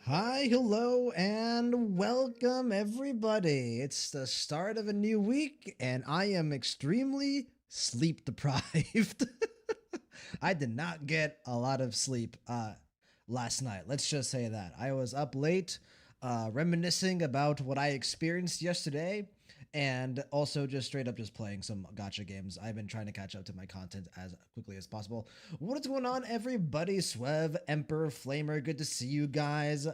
Hi, hello, and welcome everybody. It's the start of a new week, and I am extremely sleep deprived. I did not get a lot of sleep last night. Let's just say that. I was up late, reminiscing about what I experienced yesterday, and also just straight up just playing some gotcha games. I've been trying to catch up to my content as quickly as possible. What is going on, everybody? Swev, Emperor, Flamer, good to see you guys.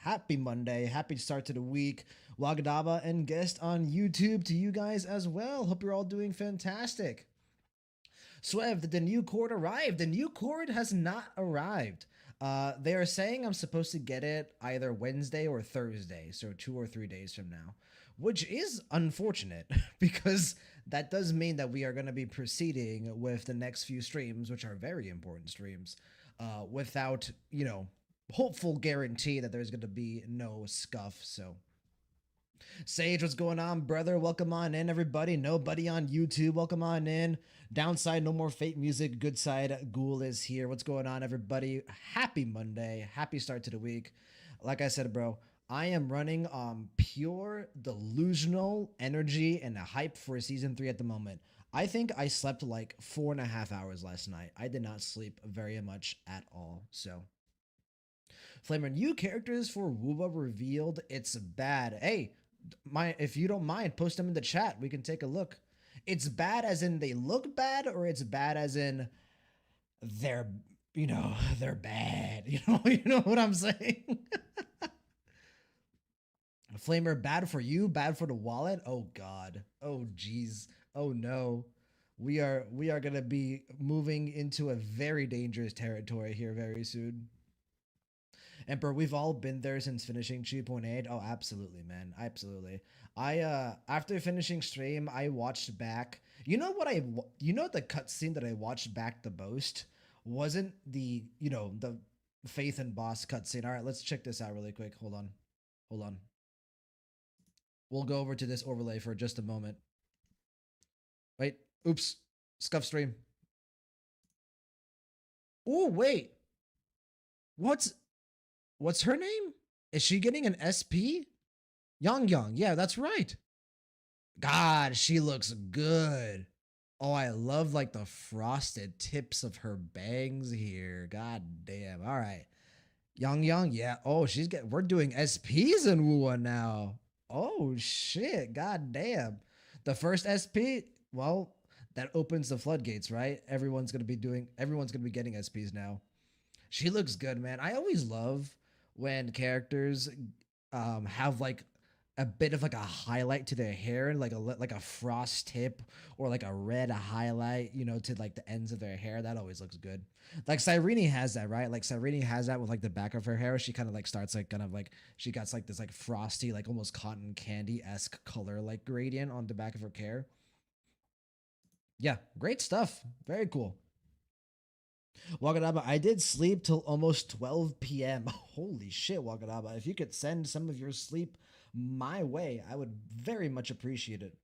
Happy Monday, happy start to the week. Wagadaba and guest on YouTube to you guys as well. Hope you're all doing fantastic. Swev, did the new cord arrive? The new cord has not arrived. They are saying I'm supposed to get it either Wednesday or Thursday, so 2 or 3 days from now, which is unfortunate because that does mean that we are going to be proceeding with the next few streams, which are very important streams, without, hopeful guarantee that there's going to be no scuff. So Sage, what's going on, brother? Welcome on in, everybody. Nobody on YouTube, welcome on in. Downside, no more fate music. Good side, Ghoul is here. What's going on, everybody? Happy Monday. Happy start to the week. Like I said, bro, I am running on pure delusional energy and a hype for season 3 at the moment. I think I slept like 4.5 hours last night. I did not sleep very much at all. So, Flamer, new characters for Woowa revealed. It's bad. Hey, if you don't mind, post them in the chat. We can take a look. It's bad as in they look bad, or it's bad as in they're they're bad. You know what I'm saying? Flamer, bad for you, bad for the wallet. Oh God. Oh jeez. Oh no. We are gonna be moving into a very dangerous territory here very soon. Emperor, we've all been there since finishing 2.8. Oh, absolutely, man. Absolutely. I after finishing stream, I watched back. The cutscene that I watched back the most wasn't the Faith and Boss cutscene. All right, let's check this out really quick. Hold on. Hold on. We'll go over to this overlay for just a moment. Wait. Oops. Scuff stream. Oh, wait. What's what's her name? Is she getting an SP? Young Young. Yeah, that's right. God, she looks good. Oh, I love like the frosted tips of her bangs here. God damn. All right. Young Young, yeah. Oh, we're doing SPs in Wuwa now. Oh shit. God damn. The first SP, well, that opens the floodgates, right? Everyone's gonna be getting SPs now. She looks good, man. I always love when characters have like a bit of like a highlight to their hair, like a frost tip or like a red highlight, to like the ends of their hair. That always looks good. Like Cyrene has that, right? Like Cyrene has that with like the back of her hair. She kind of like starts like kind of like she got like this like frosty, like almost cotton candy esque color like gradient on the back of her hair. Yeah, great stuff. Very cool. Wagadaba, I did sleep till almost 12 p.m. Holy shit, Wagadaba. If you could send some of your sleep my way, I would very much appreciate it.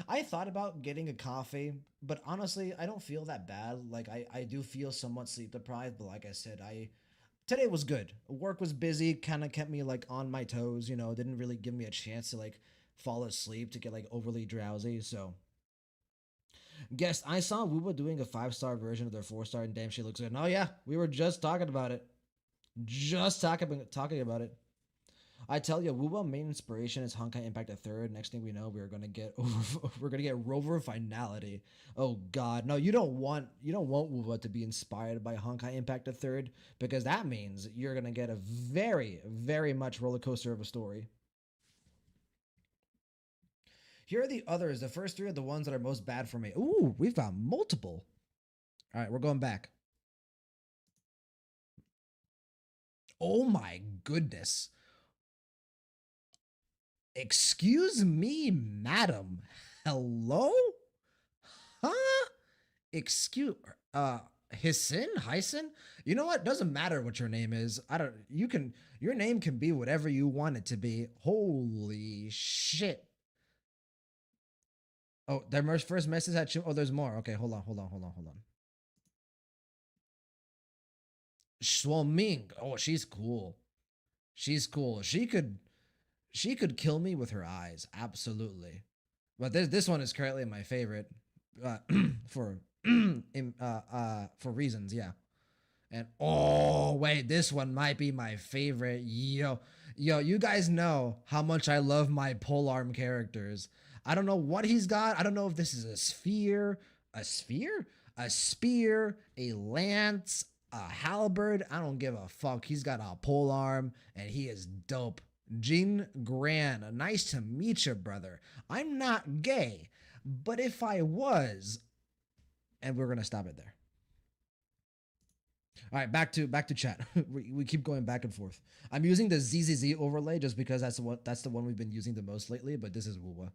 I thought about getting a coffee, but honestly, I don't feel that bad. Like I do feel somewhat sleep deprived, but like I said, I today was good. Work was busy, kind of kept me like on my toes, didn't really give me a chance to like fall asleep to get like overly drowsy. So guess I saw Wooba doing a 5-star version of their 4-star, and damn, she looks good. Oh yeah, we were just talking about it. Just talking about it. I tell you, Wooba main inspiration is Honkai Impact a third. Next thing we know, we're gonna get Rover Finality. Oh God, no! You don't want Wooba to be inspired by Honkai Impact a third, because that means you're gonna get a very very much roller coaster of a story. Here are the others. The first three are the ones that are most bad for me. Ooh, we've got multiple. All right, we're going back. Oh my goodness. Excuse me, madam. Hello? Huh? Excuse Hisin? Hyson? You know what? Doesn't matter what your name is. I don't you can your name can be whatever you want it to be. Holy shit. Oh, their first message had oh, there's more. Okay, hold on. Shuoming. Oh, she's cool. She's cool. She could kill me with her eyes, absolutely. But this one is currently my favorite, uh, for for reasons, yeah. And oh wait, this one might be my favorite. Yo, you guys know how much I love my polearm characters. I don't know what he's got. I don't know if this is a sphere, a spear, a lance, a halberd. I don't give a fuck. He's got a polearm and he is dope. Jin Gran, nice to meet you, brother. I'm not gay, but if I was, and we're gonna stop it there. All right, back to chat. we keep going back and forth. I'm using the ZZZ overlay just because that's the one we've been using the most lately. But this is Wuwa.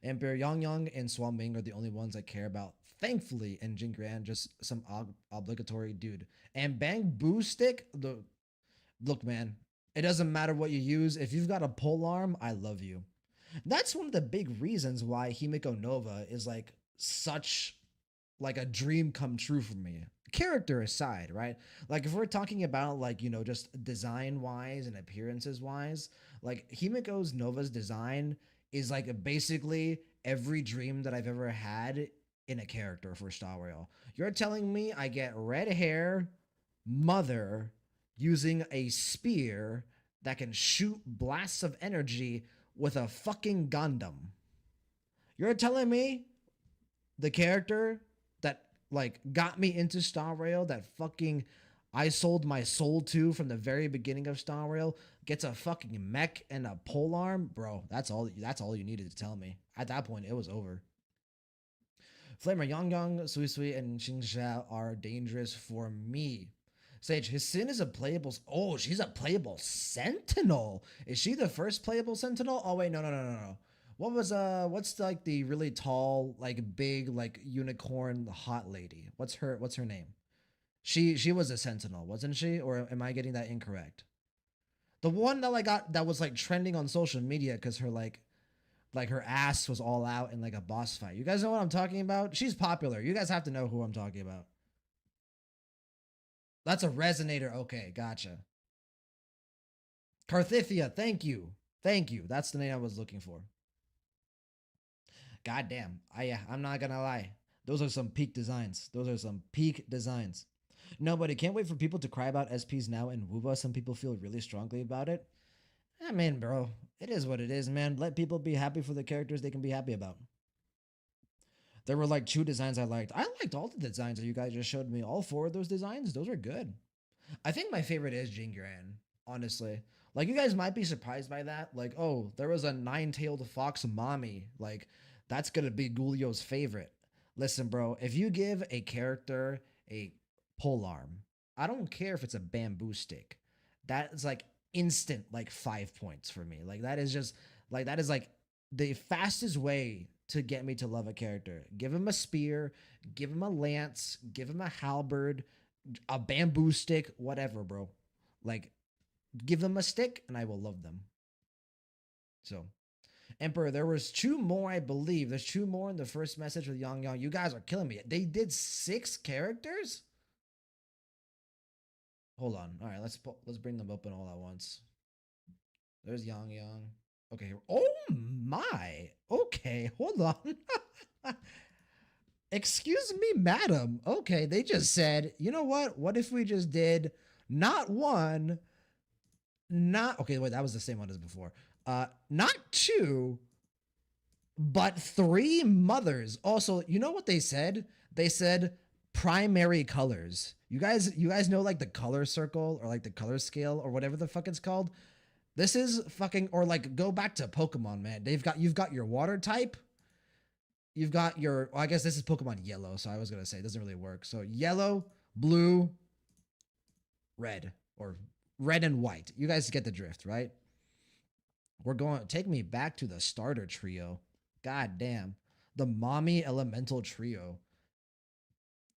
Emperor Yang Yang and Swam Ming are the only ones I care about. Thankfully, and Jin Gran just some obligatory dude. And Bamboo Stick, the look, man. It doesn't matter what you use. If you've got a pole arm, I love you. That's one of the big reasons why Himiko Nova is like such like a dream come true for me. Character aside, right? Like if we're talking about like, just design wise and appearances wise, like Himiko's Nova's design is like basically every dream that I've ever had in a character for Star Rail. You're telling me I get red hair, mother using a spear that can shoot blasts of energy with a fucking Gundam. You're telling me the character that like got me into Star Rail, that fucking I sold my soul to from the very beginning of Star Rail, gets a fucking mech and a pole arm, bro. That's all you needed to tell me. At that point, it was over. Flamer Yang Yang, Sui Sui, and Xing Xia are dangerous for me. Sage, his sin is a playable. Oh, she's a playable sentinel. Is she the first playable sentinel? Oh wait, no. What's like the really tall, like big, like unicorn hot lady? What's her name? She was a sentinel, wasn't she? Or am I getting that incorrect? The one that I got that was like trending on social media because her her ass was all out in like a boss fight. You guys know what I'm talking about? She's popular. You guys have to know who I'm talking about. That's a resonator. Okay, gotcha. Carthithia, thank you. Thank you. That's the name I was looking for. God damn. I'm not gonna lie. Those are some peak designs. Those are some peak designs. No, but I can't wait for people to cry about SPs now in WUBA. Some people feel really strongly about it. I mean, bro, it is what it is, man. Let people be happy for the characters they can be happy about. There were like two designs I liked. I liked all the designs that you guys just showed me. All four of those designs, those are good. I think my favorite is Jingran, honestly. Like you guys might be surprised by that. Like, oh, there was a nine-tailed fox mommy. Like, that's gonna be Gulio's favorite. Listen, bro, if you give a character a pole arm, I don't care if it's a bamboo stick. That is like instant, like 5 points for me. Like that is just like that is like the fastest way to get me to love a character. Give him a spear, give him a lance, give him a halberd, a bamboo stick, whatever, bro. Like, give them a stick, and I will love them. So, Emperor, there was two more, I believe. There's two more in the first message with Yang Yang. You guys are killing me. They did 6 characters. Hold on. All right, let's bring them open all at once. There's Yang Yang. Okay. Oh my. Okay, hold on. Excuse me, madam. Okay, they just said, you know what? What if we just did not one, not okay, wait, that was the same one as before. Not two, but 3 mothers. Also, you know what they said? They said primary colors. You guys know like the color circle or like the color scale or whatever the fuck it's called? This is fucking or like go back to Pokemon, man. You've got your water type, you've got your well, I guess this is Pokemon Yellow, so I was gonna say it doesn't really work. So yellow, blue, red, or red and white. You guys get the drift, right? We're going take me back to the starter trio. God damn. The mommy elemental trio.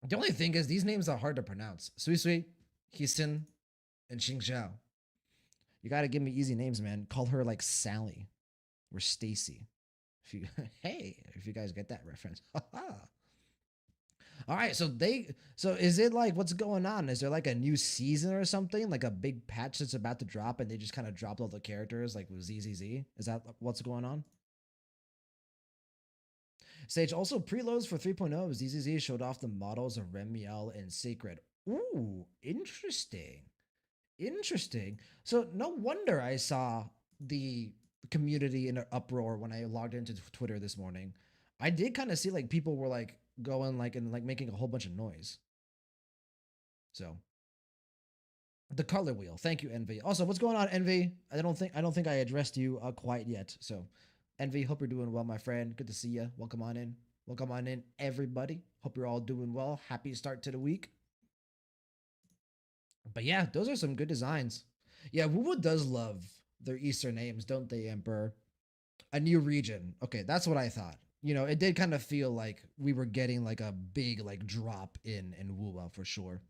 The only thing is these names are hard to pronounce. Sui Sui, Hisin, and Xing Xiao. You gotta give me easy names, man. Call her like Sally or Stacy. If you hey, if you guys get that reference. All right, so is it like what's going on? Is there like a new season or something, like a big patch that's about to drop, and they just kind of dropped all the characters like with ZZZ? Is that what's going on? Sage also preloads for 3.0. ZZZ showed off the models of Remiel and Sacred. Ooh, interesting. Interesting. So no wonder I saw the community in an uproar when I logged into Twitter this morning. I did kind of see like people were like going like and like making a whole bunch of noise. So the color wheel. Thank you, Envy. Also, what's going on, Envy? I don't think I addressed you quite yet. So, Envy, hope you're doing well, my friend. Good to see you. Welcome on in. Welcome on in, everybody. Hope you're all doing well. Happy start to the week. But yeah, those are some good designs. Yeah, Wuwu does love their Easter names, don't they, Emperor? A new region. Okay, that's what I thought. It did kind of feel like we were getting like a big like drop in Wuwa for sure.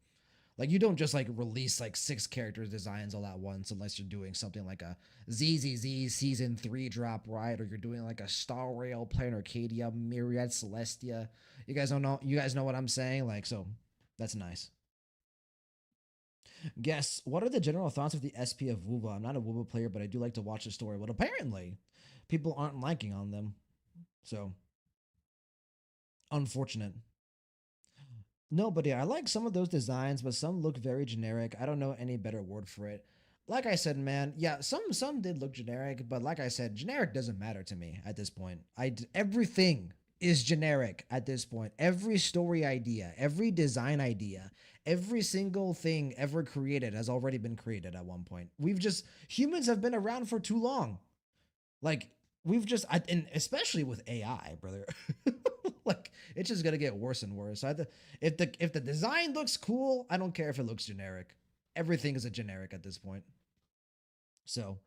Like you don't just like release like six characters designs all at once unless you're doing something like a ZZZ season 3 drop, right? Or you're doing like a Star Rail, Planet Arcadia, Myriad Celestia. You guys know what I'm saying? Like so that's nice. Guess what are the general thoughts of the SP of WoWa? I'm not a WoWa player, but I do like to watch the story. But apparently, people aren't liking on them. So unfortunate. No, but yeah, I like some of those designs, but some look very generic. I don't know any better word for it. Like I said, man, yeah, some did look generic, but like I said, generic doesn't matter to me at this point. Everything is generic at this point. Every story idea, every design idea, every single thing ever created has already been created at one point. Humans have been around for too long. Like and especially with AI, brother. Like it's just gonna get worse and worse. If the design looks cool, I don't care if it looks generic. Everything is a generic at this point. So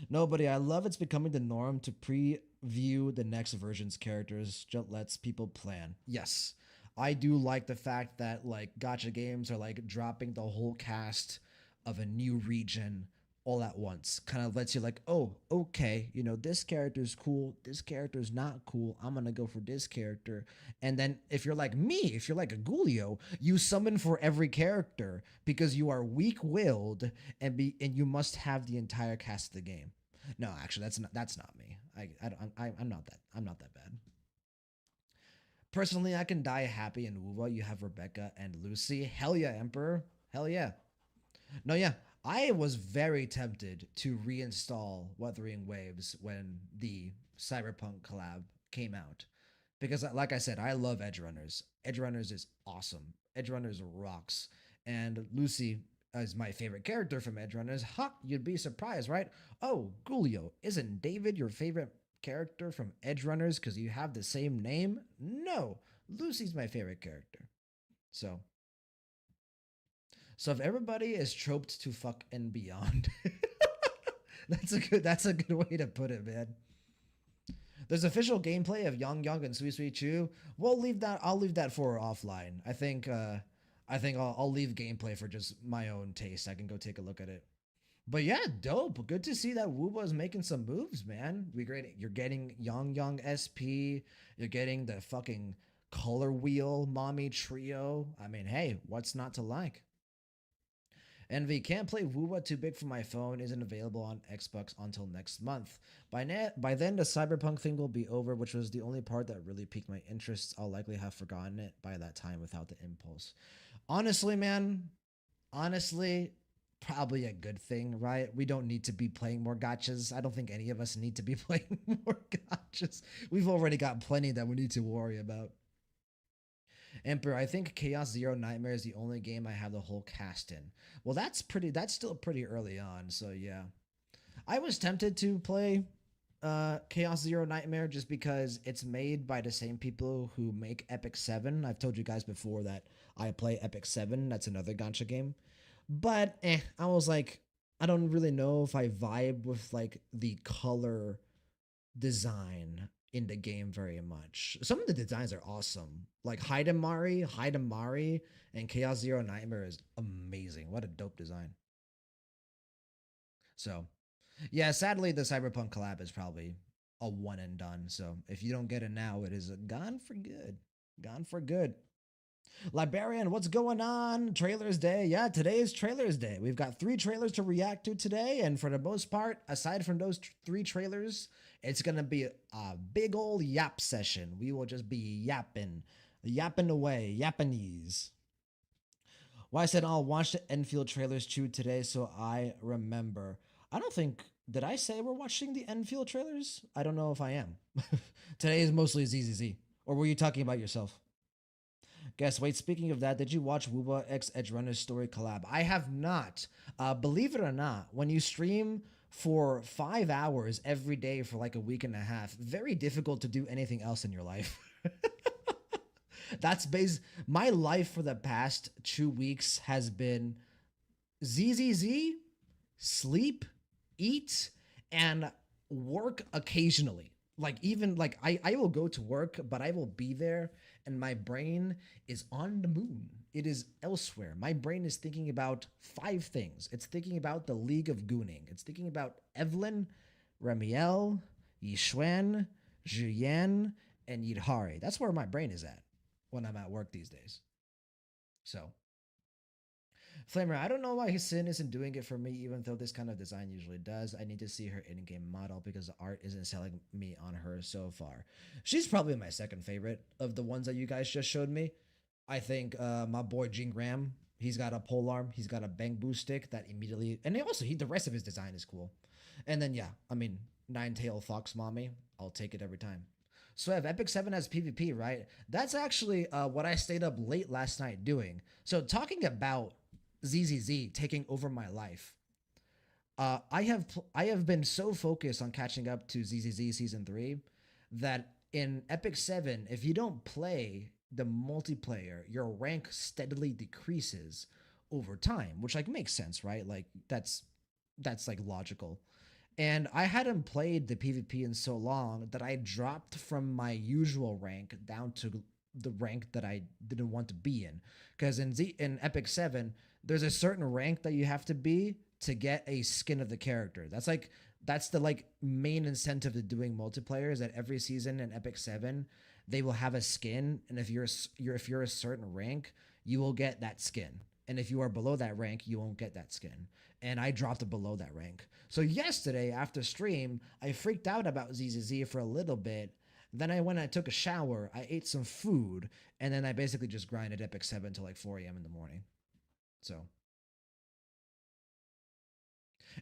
nobody. I love it's becoming the norm to preview the next version's characters. Just lets people plan. Yes, I do like the fact that like gotcha games are like dropping the whole cast of a new region all at once. Kind of lets you like, oh, okay, this character is cool. This character is not cool. I'm gonna go for this character. And then if you're like me, if you're like a Gulio, you summon for every character because you are weak-willed and you must have the entire cast of the game. No, actually, that's not me. I'm not that bad. Personally, I can die happy in Wuva. You have Rebecca and Lucy. Hell yeah, Emperor. Hell yeah. No, yeah. I was very tempted to reinstall Wuthering Waves when the Cyberpunk collab came out. Because, like I said, I love Edge Runners. Edge Runners is awesome. Edge Runners rocks. And Lucy is my favorite character from Edge Runners. Ha! You'd be surprised, right? Oh, Gulio, isn't David your favorite character from Edge Runners because you have the same name? No, Lucy's my favorite character. So, so if everybody is troped to fuck and beyond, that's a good way to put it, man. There's official gameplay of Young Young and Sweet Sweet Chew. I'll leave that for offline. I think I'll leave gameplay for just my own taste. I can go take a look at it. But yeah, dope. Good to see that Wooba is making some moves, man. You're getting Young Young SP. You're getting the fucking color wheel mommy trio. I mean, hey, what's not to like? Envy can't play Woowa Too Big for My Phone isn't available on Xbox until next month. By then, the Cyberpunk thing will be over, which was the only part that really piqued my interest. I'll likely have forgotten it by that time without the impulse. Honestly, man, honestly, probably a good thing, right? We don't need to be playing more gotchas. I don't think any of us need to be playing more gotchas. We've already got plenty that we need to worry about. Emperor, I think Chaos Zero Nightmare is the only game I have the whole cast in. Well, that's still pretty early on, so yeah. I was tempted to play Chaos Zero Nightmare just because it's made by the same people who make Epic 7. I've told you guys before that I play Epic 7. That's another gacha game. But I was like, I don't really know if I vibe with like the color design in the game very much. Some of the designs are awesome. Like Hidamari, and Chaos Zero Nightmare is amazing. What a dope design. So, yeah, sadly, the Cyberpunk collab is probably a one and done. So, if you don't get it now, it is gone for good. Gone for good. Librarian, what's going on? Trailers Day. Yeah, today is Trailers Day. We've got 3 trailers to react to today, and for the most part, aside from those 3 trailers, it's gonna be a big old yap session. We will just be yapping away, Japanese. Why I said I'll watch the Enfield trailers too today, so I remember. I don't think did I say we're watching the Enfield trailers? I don't know if I am. Today is mostly ZZZ. Or were you talking about yourself? Guess, wait, speaking of that, did you watch Wooba X Edge Runner's story collab? I have not. Believe it or not, when you stream for 5 hours every day for like a week and a half, very difficult to do anything else in your life. That's base. My life for the past 2 weeks has been ZZZ, sleep, eat, and work occasionally. Like even like I will go to work, but I will be there and my brain is on the moon. It is elsewhere. My brain is thinking about 5 things. It's thinking about the League of Gooning. It's thinking about Evelyn, Ramiel, Yixuan, Julian, and Yidhari. That's where my brain is at when I'm at work these days. So Flamer, I don't know why his sin isn't doing it for me, even though this kind of design usually does. I need to see her in-game model because the art isn't selling me on her so far. She's probably my second favorite of the ones that you guys just showed me. I think my boy Jing Graham, he's got a pole arm, he's got a bang boo stick that immediately, and the rest of his design is cool. And then yeah, I mean, Nine-Tail Fox Mommy, I'll take it every time. So if Epic 7 has PvP, right? That's actually what I stayed up late last night doing. So talking about ZZZ taking over my life. I have been so focused on catching up to ZZZ season 3 that in Epic 7, if you don't play the multiplayer, your rank steadily decreases over time, which like makes sense, right? Like that's like logical. And I hadn't played the PvP in so long that I dropped from my usual rank down to the rank that I didn't want to be in. Because in Epic 7, there's a certain rank that you have to be to get a skin of the character. That's the like main incentive to doing multiplayer is that every season in Epic 7, they will have a skin, and if you're a certain rank, you will get that skin. And if you are below that rank, you won't get that skin. And I dropped it below that rank. So yesterday after stream, I freaked out about ZZZ for a little bit. Then I went and I took a shower, I ate some food, and then I basically just grinded Epic 7 till like 4 a.m. in the morning. So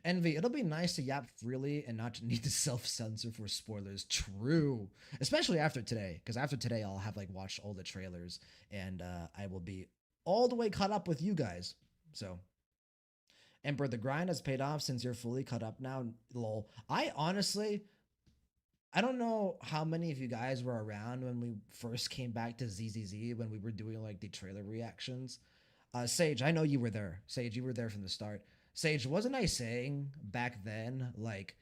Envy, it'll be nice to yap freely and not to need to self-censor for spoilers. True. Especially after today. Because after today I'll have like watched all the trailers and I will be all the way caught up with you guys. So Emperor, the grind has paid off since you're fully caught up now. Lol. I don't know how many of you guys were around when we first came back to ZZZ when we were doing like the trailer reactions. Sage, I know you were there. Sage, you were there from the start. Sage, wasn't I saying back then, like,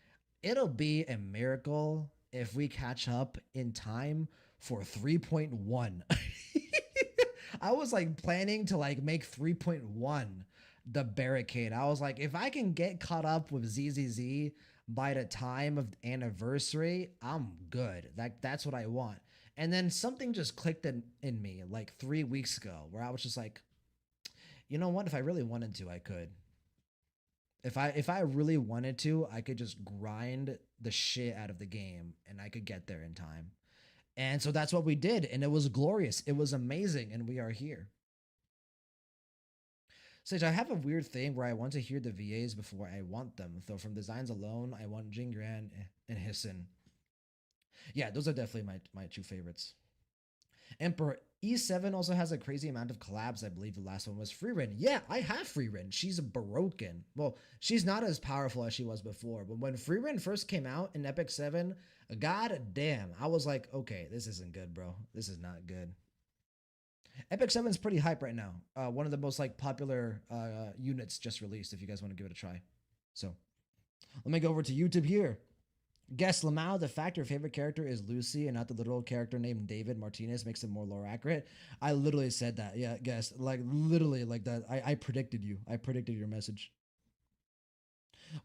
it'll be a miracle if we catch up in time for 3.1? I was like planning to like make 3.1 the barricade. I was like, if I can get caught up with ZZZ by the time of anniversary, I'm good. That's what I want. And then something just clicked in me like 3 weeks ago where I was just like, you know what? If I really wanted to, I could. If I really wanted to, I could just grind the shit out of the game and I could get there in time. And so that's what we did, and it was glorious. It was amazing, and we are here. Sage, I have a weird thing where I want to hear the VAs before I want them. Though from designs alone, I want Jingran and Hissen. Yeah, those are definitely my 2 favorites. Emperor E7 also has a crazy amount of collabs. I believe the last one was Freerin. Yeah, I have Freerin. She's broken. Well, she's not as powerful as she was before. But when Freerin first came out in Epic 7, god damn, I was like, okay, this isn't good, bro. This is not good. Epic 7 is pretty hype right now. One of the most like popular units just released. If you guys want to give it a try. So let me go over to YouTube here. Guess Lamau, the fact your favorite character is Lucy and not the little character named David Martinez makes it more lore accurate. I literally said that. Yeah, guess. Like literally like that. I predicted you. I predicted your message.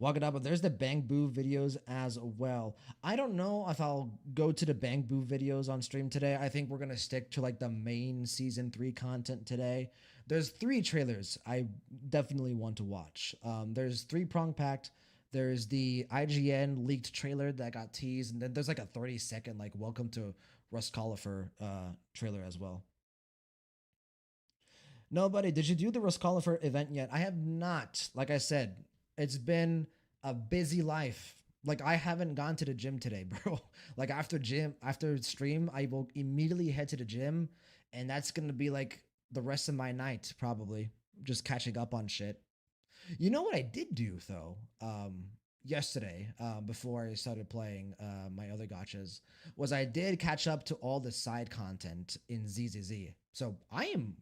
Wakadaba, there's the Bang Boo videos as well. I don't know if I'll go to the Bang Boo videos on stream today. I think we're gonna stick to like the main season 3 content today. There's 3 trailers I definitely want to watch. There's Three Prong Pact. There's the IGN leaked trailer that got teased, and then there's like a 30-second like Welcome to Russ Colifer trailer as well. Nobody, did you do the Roscolifer event yet? I have not. Like I said, it's been a busy life. Like I haven't gone to the gym today, bro. Like after stream, I will immediately head to the gym, and that's gonna be like the rest of my night, probably. Just catching up on shit. You know what I did do though? Yesterday, before I started playing my other gotchas, was I did catch up to all the side content in ZZZ. So I am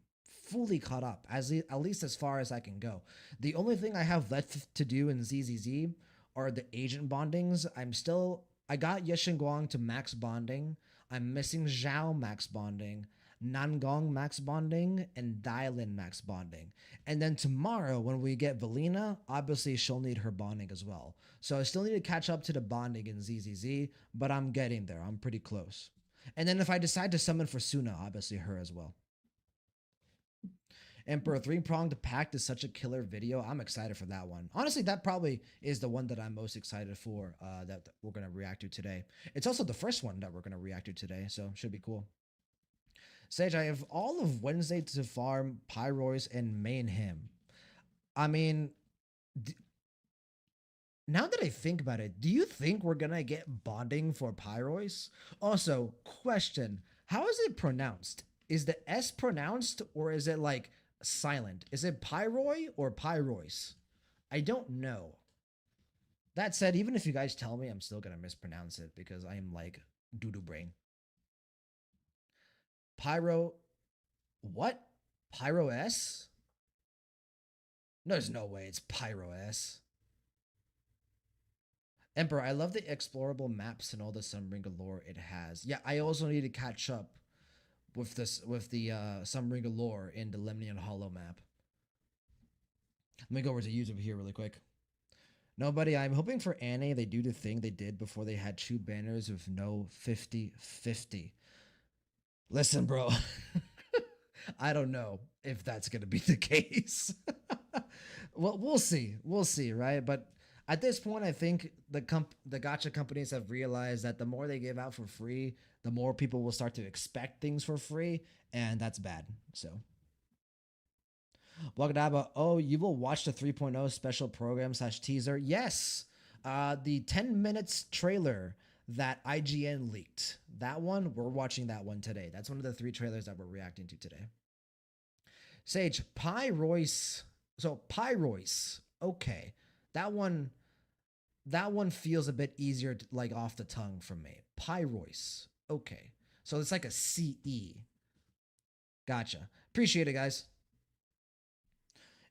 fully caught up, at least as far as I can go. The only thing I have left to do in ZZZ are the agent bondings. I got Yeshin Guang to max bonding. I'm missing Zhao max bonding, Nangong max bonding, and Dylan max bonding. And then tomorrow, when we get Valina, obviously she'll need her bonding as well. So I still need to catch up to the bonding in ZZZ, but I'm getting there. I'm pretty close. And then if I decide to summon for Suna, obviously her as well. Emperor Three Pronged Pact is such a killer video. I'm excited for that one. Honestly, that probably is the one that I'm most excited for that we're going to react to today. It's also the first one that we're going to react to today, so should be cool. Sage, I have all of Wednesday to farm Pyrois and main him. I mean, now that I think about it, do you think we're gonna get bonding for Pyrois? Also, question: how is it pronounced? Is the S pronounced or is it like silent? Is it Pyroi or Pyrois? I don't know. That said, even if you guys tell me, I'm still gonna mispronounce it because I am like doo-doo brain. Pyro, what? Pyro S? There's no way it's Pyro S. Emperor, I love the explorable maps and all the Sunbringer lore it has. Yeah, I also need to catch up with the Sunbringer lore in the Lemnian Hollow map. Let me go over to YouTube here really quick. Nobody, I'm hoping for Annie they do the thing they did before they had 2 banners with no 50-50. Listen, bro. I don't know if that's going to be the case. Well, we'll see. We'll see, right? But at this point, I think the gacha companies have realized that the more they give out for free, the more people will start to expect things for free, and that's bad. So, Wakadaba, oh, you will watch the 3.0 special program / teaser? Yes. The 10 minutes trailer that IGN leaked. That one, we're watching that one today. That's one of the 3 trailers that we're reacting to today. Sage, Pyrois. So Pyrois. Okay. That one feels a bit easier to, like off the tongue for me. Pyrois. Okay. So it's like a CE. Gotcha. Appreciate it, guys.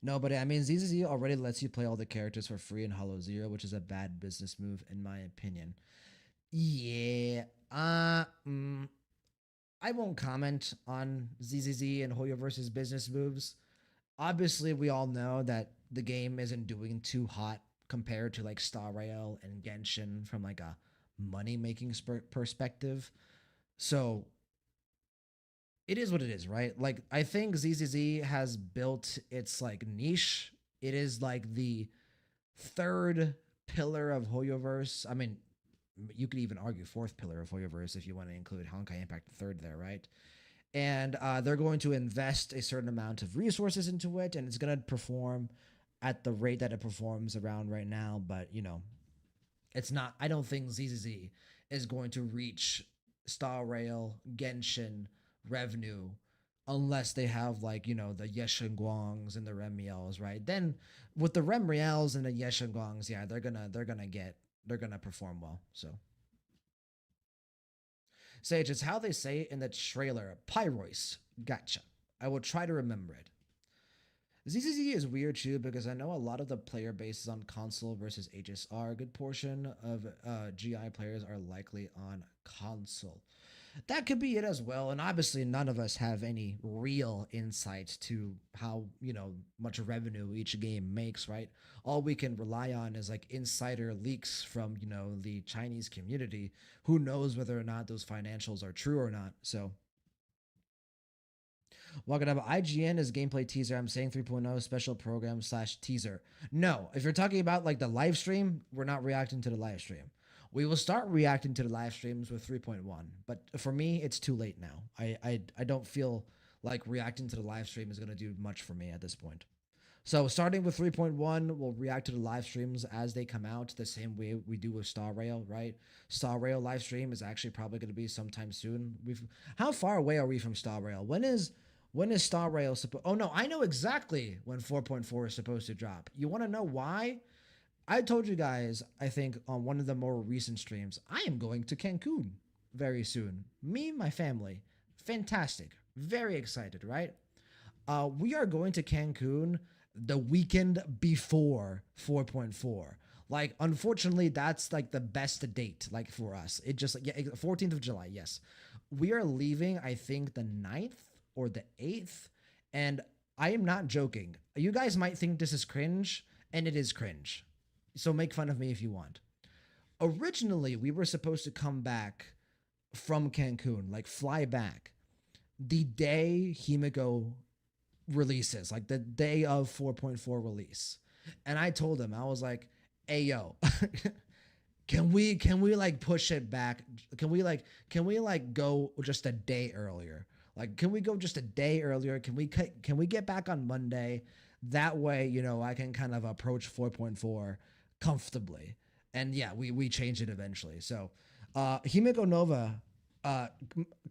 No, but I mean, ZZZ already lets you play all the characters for free in Hollow Zero, which is a bad business move, in my opinion. Yeah. I won't comment on ZZZ and Hoyoverse's business moves. Obviously, we all know that the game isn't doing too hot compared to like Star Rail and Genshin from like a money making perspective. So it is what it is, right? Like I think ZZZ has built its like niche. It is like the third pillar of Hoyoverse. I mean, you could even argue fourth pillar of Hoyoverse if you want to include Honkai Impact the third there, right? And they're going to invest a certain amount of resources into it, and it's going to perform at the rate that it performs around right now. But you know, it's not. I don't think ZZZ is going to reach Star Rail, Genshin revenue unless they have like the Yeshen Guangs and the Remiels, right? Then with the Remriels and the Yeshen Guangs, yeah, they're gonna perform well. So Sage, it's how they say it in the trailer. Pyrois. Gotcha. I will try to remember it. ZZZ is weird too because I know a lot of the player base is on console versus HSR. A good portion of GI players are likely on console. That could be it as well. And obviously, none of us have any real insight to how, much revenue each game makes, right? All we can rely on is like insider leaks from, the Chinese community. Who knows whether or not those financials are true or not? So, welcome up. IGN is gameplay teaser. I'm saying 3.0 special program slash teaser. No, if you're talking about like the live stream, we're not reacting to the live stream. We will start reacting to the live streams with 3.1, but for me, it's too late now. I don't feel like reacting to the live stream is going to do much for me at this point. So starting with 3.1, we'll react to the live streams as they come out the same way we do with Star Rail, right? Star Rail live stream is actually probably going to be sometime soon. How far away are we from Star Rail? When is Star Rail supposed? Oh no, I know exactly when 4.4 is supposed to drop. You want to know why? I told you guys, I think on one of the more recent streams, I am going to Cancun very soon. Me, my family. Fantastic. Very excited, right? We are going to Cancun the weekend before 4.4. Like, unfortunately, that's like the best date, like for us. It just, yeah, 14th of July, yes. We are leaving, I think, the 9th or the 8th. And I am not joking. You guys might think this is cringe, and it is cringe. So make fun of me if you want. Originally, we were supposed to come back from Cancun, like fly back the day Himiko releases, like the day of 4.4 release. And I told him, I was like, "Hey yo, can we like push it back? Can we like go just a day earlier? Like can we go just a day earlier? Can we get back on Monday? That way, I can kind of approach 4.4 comfortably." And yeah, we changed it eventually. So, Himiko Nova uh,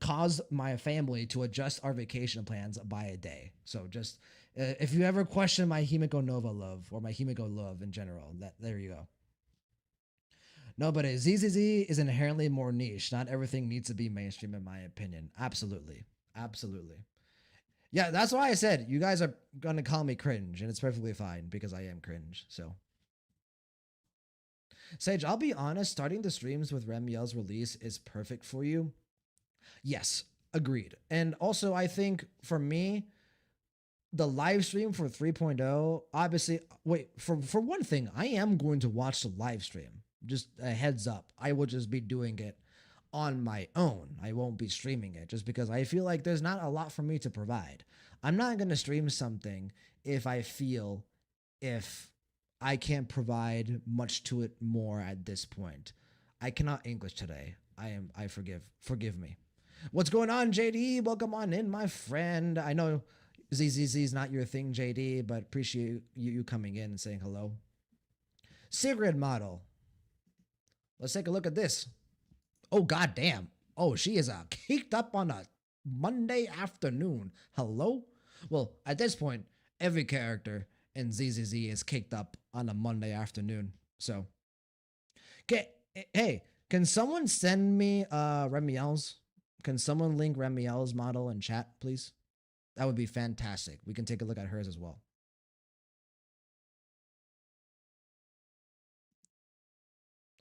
caused my family to adjust our vacation plans by a day. So just if you ever question my Himiko Nova love or my Himiko love in general, that there you go. No, but ZZZ is inherently more niche. Not everything needs to be mainstream, in my opinion. Absolutely, absolutely. Yeah, that's why I said you guys are gonna call me cringe, and it's perfectly fine because I am cringe. So, Sage, I'll be honest. Starting the streams with Remiel's release is perfect for you. Yes, agreed. And also, I think for me, the live stream for 3.0, obviously, wait, for one thing, I am going to watch the live stream. Just a heads up. I will just be doing it on my own. I won't be streaming it just because I feel like there's not a lot for me to provide. I'm not going to stream something if I feel if I can't provide much to it more at this point. I cannot English today. I forgive me. What's going on, JD? Welcome on in, my friend. I know ZZZ is not your thing, JD, but appreciate you coming in and saying hello. Sigrid model. Let's take a look at this. Oh, goddamn. Oh, she is caked up on a Monday afternoon. Hello? Well, at this point, every character in ZZZ is caked up on a Monday afternoon. So, okay, hey, can someone send me Remiel's? Can someone link Remiel's model in chat, please? That would be fantastic. We can take a look at hers as well.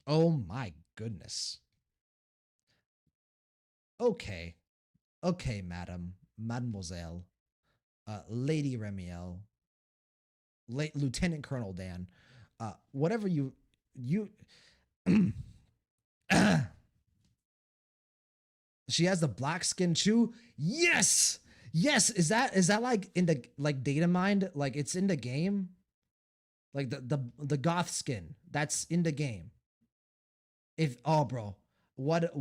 Oh my goodness. Okay. Okay, madam. Mademoiselle. Lady Remiel. Lieutenant Colonel Dan. Whatever you she has the black skin chew. Yes. Yes, is that like in the like data mind? Like it's in the game? Like the goth skin. That's in the game. If oh bro, what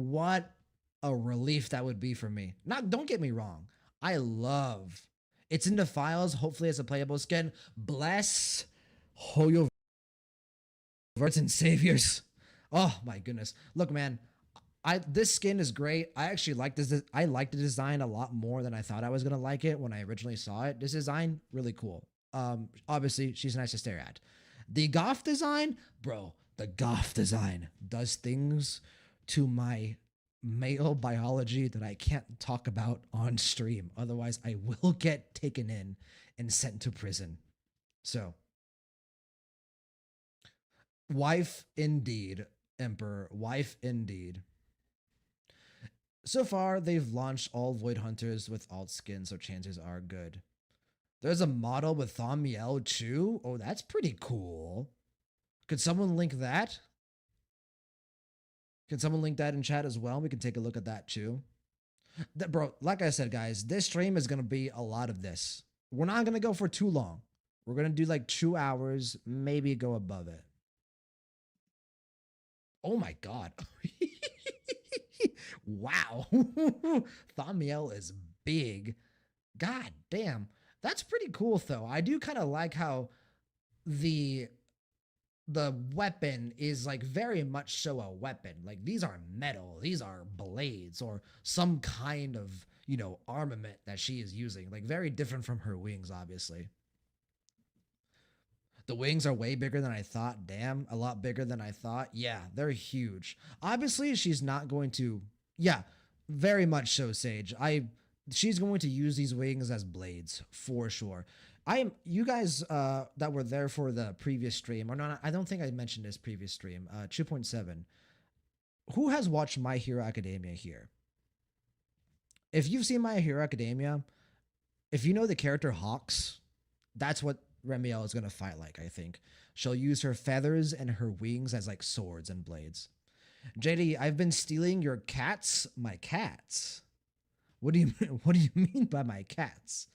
a relief that would be for me. Not don't get me wrong. I love it's in the files. Hopefully it's a playable skin. Bless Hoyo Verts and Saviors. Oh my goodness. Look, man, this skin is great. I actually like this. I like the design a lot more than I thought I was gonna like it when I originally saw it. This design really cool. Obviously she's nice to stare at. The Goth design, bro. The Goth design does things to my male biology that I can't talk about on stream. Otherwise, I will get taken in and sent to prison. So, wife indeed, Emperor. Wife indeed. So far, they've launched all Void Hunters with alt skins, so chances are good. There's a model with Thaumiel Chu. Oh, that's pretty cool. Could someone link that? Can someone link that in chat as well? We can take a look at that too. Bro, like I said, guys, this stream is gonna be a lot of this. We're not gonna go for too long. We're gonna do like 2 hours, maybe go above it. Oh my god. Wow. Thaumiel is big. God damn. That's pretty cool though. I do kind of like how the the weapon is like very much so a weapon. Like these are metal, these are blades or some kind of, armament that she is using. Like very different from her wings, obviously. The wings are way bigger than I thought. Damn, a lot bigger than I thought. Yeah, they're huge. Obviously, she's not going to. Yeah, very much so, Sage. She's going to use these wings as blades for sure. You guys that were there for the previous stream or not. I don't think I mentioned this previous stream. 2.7. Who has watched My Hero Academia here? If you've seen My Hero Academia, if you know the character Hawks, that's what Remiel is going to fight like, I think. She'll use her feathers and her wings as like swords and blades. JD, I've been stealing your cats. My cats? What do you what do you mean by my cats?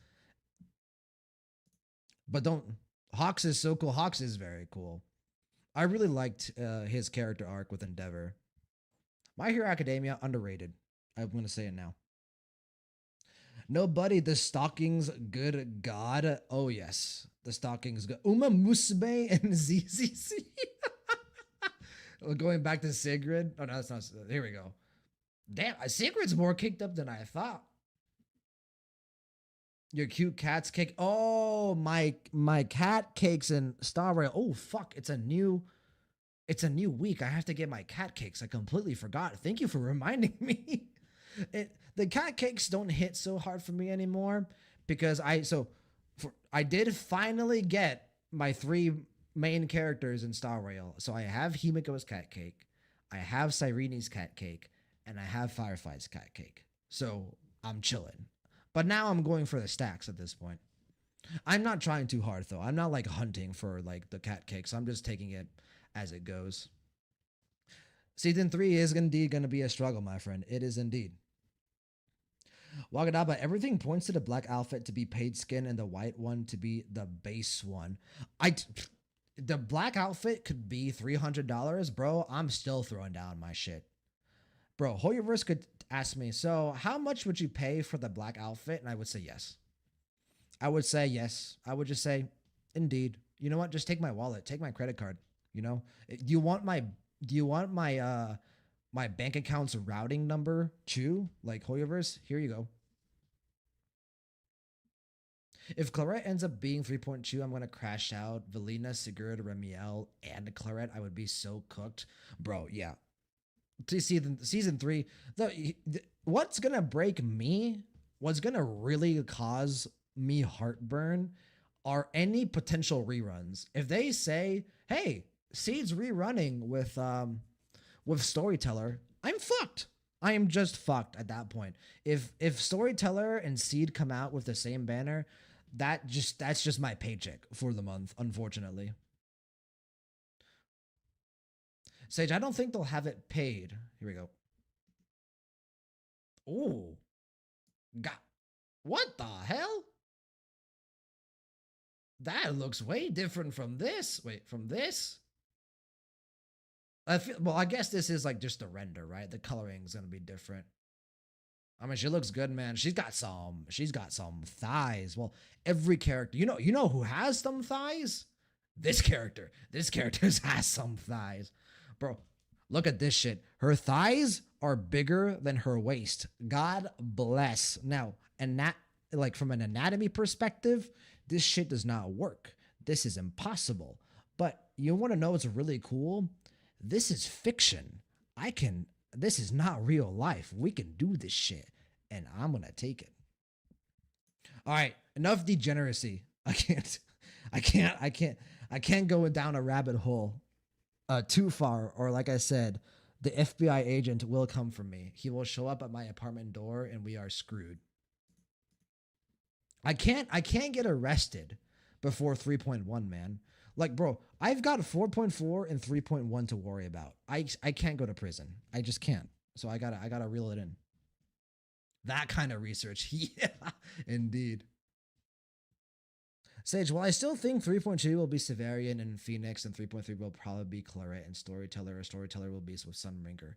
But don't Hawks is so cool. Hawks is very cool. I really liked his character arc with Endeavor. My Hero Academia underrated. I'm going to say it now. Nobody, the stockings, good God. Oh, yes. The stockings, good. Uma Musume and ZZC. Going back to Sigrid. Oh, no, that's not. Here we go. Damn, Sigrid's more kicked up than I thought. Your cute cat's cake. Oh, my cat cakes and Star Rail. Oh, fuck. It's a new week. I have to get my cat cakes. I completely forgot. Thank you for reminding me. The cat cakes don't hit so hard for me anymore because I did finally get my 3 main characters in Star Rail. So I have Himiko's cat cake, I have Cyrene's cat cake, and I have Firefly's cat cake. So I'm chilling. But now I'm going for the stacks at this point. I'm not trying too hard though. I'm not like hunting for like the cat cakes. I'm just taking it as it goes. Season 3 is indeed going to be a struggle, my friend. It is indeed. Wagadaba, everything points to the black outfit to be paid skin and the white one to be the base one. The black outfit could be $300, bro. I'm still throwing down my shit. Bro, Hoyoverse could ask me, so how much would you pay for the black outfit? And I would say yes. I would say yes. I would just say, indeed. You know what? Just take my wallet. Take my credit card. Do you want my my bank account's routing number too? Like Hoyoverse? Here you go. If Claret ends up being 3.2, I'm going to crash out. Valina, Sigurd, Remiel, and Claret. I would be so cooked. Bro, yeah. To season 3, what's going to break me, what's going to really cause me heartburn are any potential reruns. If they say, hey, Seed's rerunning with Storyteller, I'm fucked. I am just fucked at that point. If Storyteller and Seed come out with the same banner, that's just my paycheck for the month, unfortunately. Sage, I don't think they'll have it paid. Here we go. Oh. God. What the hell? That looks way different from this. Wait, from this? I guess this is like just a render, right? The coloring is gonna be different. I mean, she looks good, man. She's got some thighs. Well, every character, you know who has some thighs? This character. This character has some thighs. Bro, look at this shit. Her thighs are bigger than her waist. God bless. Now, and that, like, from an anatomy perspective, this shit does not work. This is impossible. But you want to know what's really cool? This is fiction. This is not real life. We can do this shit, and I'm gonna take it. All right, enough degeneracy. I can't go down a rabbit hole too far, or like I said, The FBI agent will come for me. He will show up at my apartment door and we are screwed. I can't get arrested before 3.1, man. Like, bro, I've got 4.4 and 3.1 to worry about. I can't go to prison. I just can't. So I gotta reel it in. That kind of research. Yeah, indeed. Sage, well, I still think 3.2 will be Severian and Phoenix, and 3.3 will probably be Claret and Storyteller, or Storyteller will be with Sunbringer.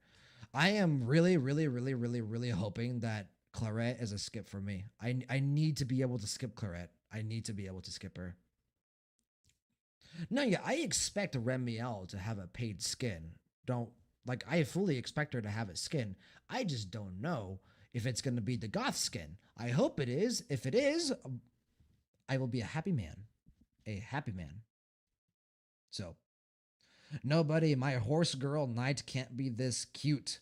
I am really, really, really, really, really hoping that Claret is a skip for me. I need to be able to skip Claret. I need to be able to skip her. No, yeah, I expect Remiel to have a paid skin. Don't like I fully expect her to have a skin. I just don't know if it's going to be the goth skin. I hope it is. If it is, I will be a happy man. A happy man. So, nobody, my horse girl knight can't be this cute.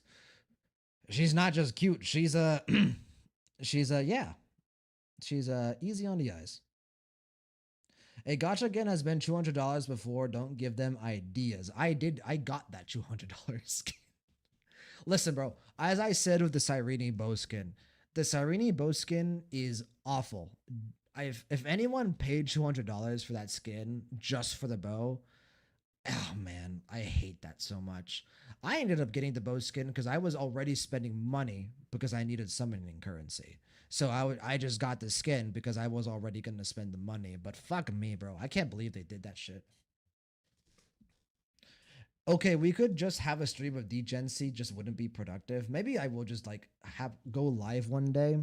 She's not just cute. She's a she's a yeah. She's easy on the eyes. A gotcha again has been $200 before. Don't give them ideas. I got that $200 skin. Listen, bro, as I said with the Cyrene bow skin, the Cyrene bow skin is awful. If anyone paid $200 for that skin just for the bow, oh man, I hate that so much. I ended up getting the bow skin because I was already spending money because I needed summoning currency. So I just got the skin because I was already gonna spend the money. But fuck me, bro. I can't believe they did that shit. Okay, we could just have a stream of degency, just wouldn't be productive. Maybe I will just like have go live one day.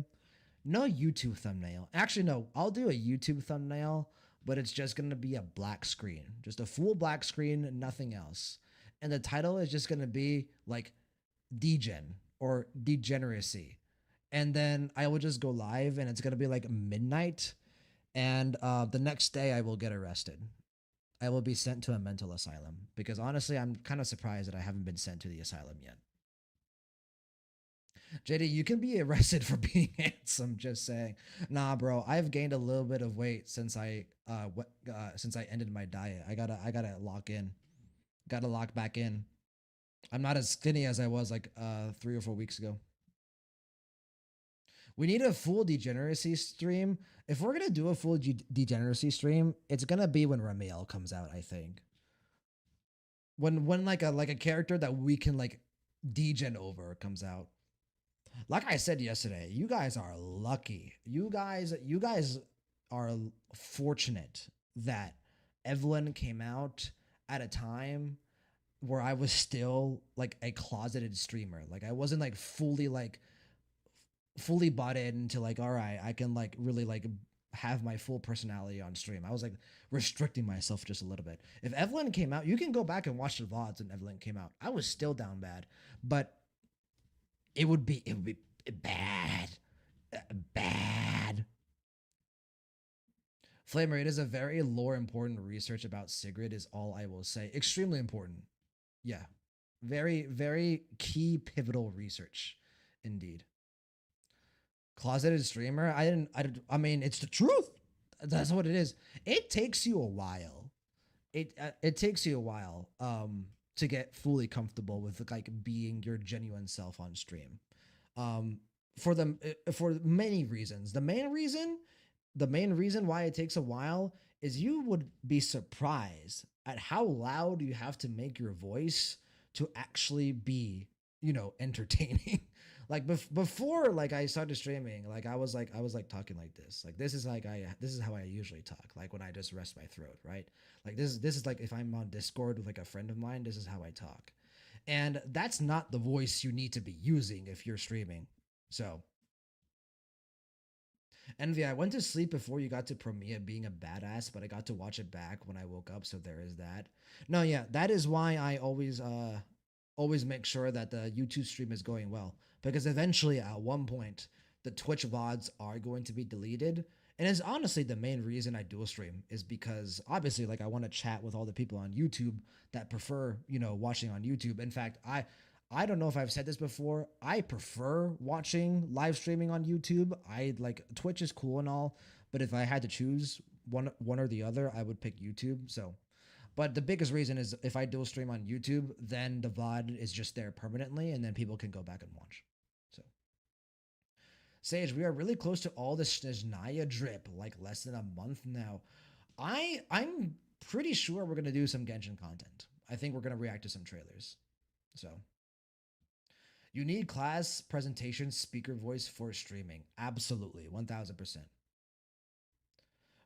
No YouTube thumbnail. Actually, no, I'll do a YouTube thumbnail, but it's just gonna be a black screen. Just a full black screen, nothing else. And the title is just gonna be like degen or degeneracy. And then I will just go live and it's gonna be like midnight. And the next day I will get arrested. I will be sent to a mental asylum because honestly, I'm kind of surprised that I haven't been sent to the asylum yet. JD, you can be arrested for being handsome. Just saying. Nah, bro, I've gained a little bit of weight since I ended my diet. I gotta lock in. Gotta lock back in. I'm not as skinny as I was like 3 or 4 weeks ago. We need a full degeneracy stream. If we're gonna do a full degeneracy stream, it's gonna be when Ramiel comes out. I think when like a character that we can like degen over comes out. Like I said yesterday, you guys are lucky. You guys are fortunate that Evelyn came out at a time where I was still like a closeted streamer. Like I wasn't like fully bought into like all right, I can like really like have my full personality on stream. I was like restricting myself just a little bit. If Evelyn came out, you can go back and watch the VODs when Evelyn came out. I was still down bad, but it would be bad. Bad. Flamer, it is a very lore important research about Sigrid is all I will say. Extremely important. Yeah. Very, very key pivotal research indeed. Closeted streamer? I mean, it's the truth. That's what it is. It takes you a while. It takes you a while to get fully comfortable with like being your genuine self on stream. Um for many reasons. The main reason why it takes a while is you would be surprised at how loud you have to make your voice to actually be, entertaining. Like before like I started streaming, like I was like talking like this. Like this is how I usually talk. Like when I just rest my throat, right? Like this is like if I'm on Discord with like a friend of mine, this is how I talk. And that's not the voice you need to be using if you're streaming. So, Envy, I went to sleep before you got to Promia being a badass, but I got to watch it back when I woke up, so there is that. No, yeah, that is why I always make sure that the YouTube stream is going well. Because eventually at one point the Twitch VODs are going to be deleted. And it's honestly the main reason I dual stream is because obviously like I want to chat with all the people on YouTube that prefer, watching on YouTube. In fact, I don't know if I've said this before. I prefer watching live streaming on YouTube. I like Twitch is cool and all, but if I had to choose one or the other, I would pick YouTube. So But the biggest reason is if I dual stream on YouTube, then the VOD is just there permanently, and then people can go back and watch. So, Sage, we are really close to all this Snezhnaya drip, like less than a month now. I'm pretty sure we're gonna do some Genshin content. I think we're gonna react to some trailers. So, you need class presentation speaker voice for streaming. Absolutely, 1000%.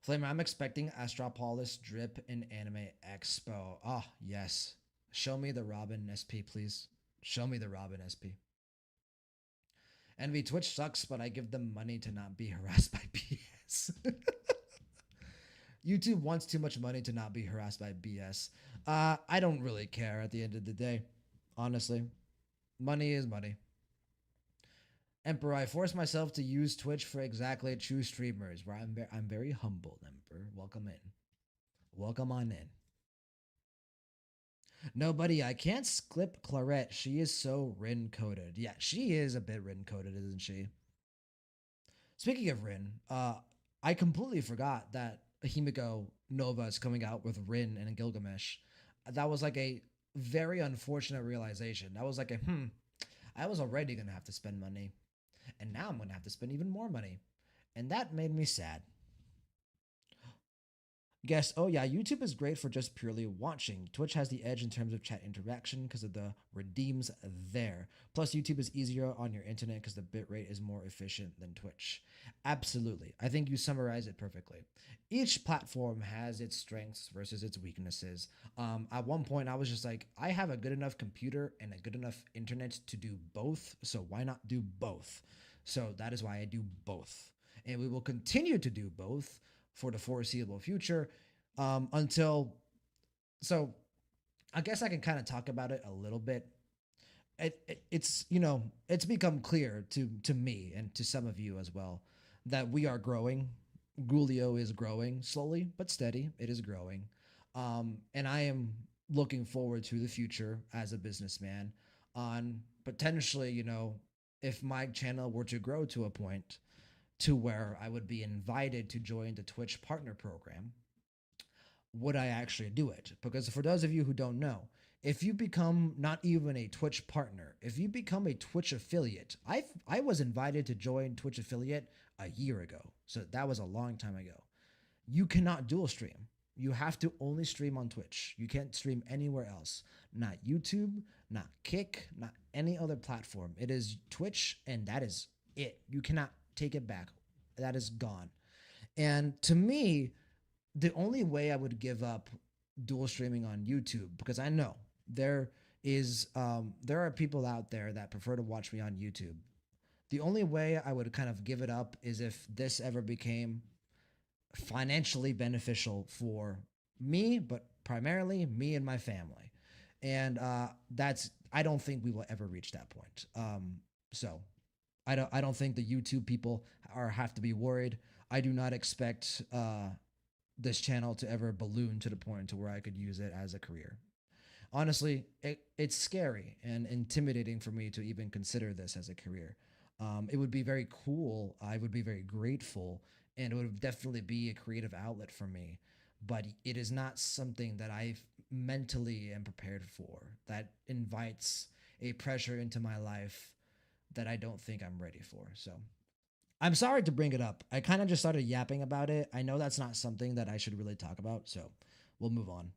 Flamer, I'm expecting Astropolis drip in Anime Expo. Ah, oh, yes. Show me the Robin SP, please. Show me the Robin SP. Envy, Twitch sucks, but I give them money to not be harassed by BS. YouTube wants too much money to not be harassed by BS. I don't really care at the end of the day. Honestly, money is money. Emperor, I force myself to use Twitch for exactly true streamers. Where I'm very humble, Emperor. Welcome in. Welcome on in. No, buddy, I can't clip Clarette. She is so Rin coded. Yeah, she is a bit Rin coded, isn't she? Speaking of Rin, I completely forgot that Himiko Nova is coming out with Rin and Gilgamesh. That was like a very unfortunate realization. That was like I was already gonna have to spend money, and now I'm gonna have to spend even more money, and that made me sad. Guess, oh yeah, YouTube is great for just purely watching. Twitch has the edge in terms of chat interaction because of the redeems there. Plus, YouTube is easier on your internet because the bitrate is more efficient than Twitch. Absolutely. I think you summarize it perfectly. Each platform has its strengths versus its weaknesses. At one point, I was just like, I have a good enough computer and a good enough internet to do both, so why not do both? So that is why I do both. And we will continue to do both for the foreseeable future until so I guess I can kind of talk about it a little bit. It's it's become clear to me and to some of you as well that we are growing. Gulio is growing slowly but steady. It is growing, and I am looking forward to the future as a businessman on potentially if my channel were to grow to a point to where I would be invited to join the Twitch partner program, would I actually do it? Because for those of you who don't know, if you become not even a Twitch partner, if you become a Twitch affiliate, I was invited to join Twitch affiliate a year ago. So that was a long time ago. You cannot dual stream. You have to only stream on Twitch. You can't stream anywhere else. Not YouTube, not Kick, not any other platform. It is Twitch, and that is it. You cannot take it back. That is gone. And to me, the only way I would give up dual streaming on YouTube, because I know there are people out there that prefer to watch me on YouTube. The only way I would kind of give it up is if this ever became financially beneficial for me, but primarily me and my family. And that's I don't think we will ever reach that point. So I don't think the YouTube people are have to be worried. I do not expect this channel to ever balloon to the point to where I could use it as a career. Honestly, it's scary and intimidating for me to even consider this as a career. It would be very cool. I would be very grateful, and it would definitely be a creative outlet for me. But it is not something that I mentally am prepared for. That invites a pressure into my life that I don't think I'm ready for. So I'm sorry to bring it up. I kind of just started yapping about it. I know that's not something that I should really talk about, so we'll move on.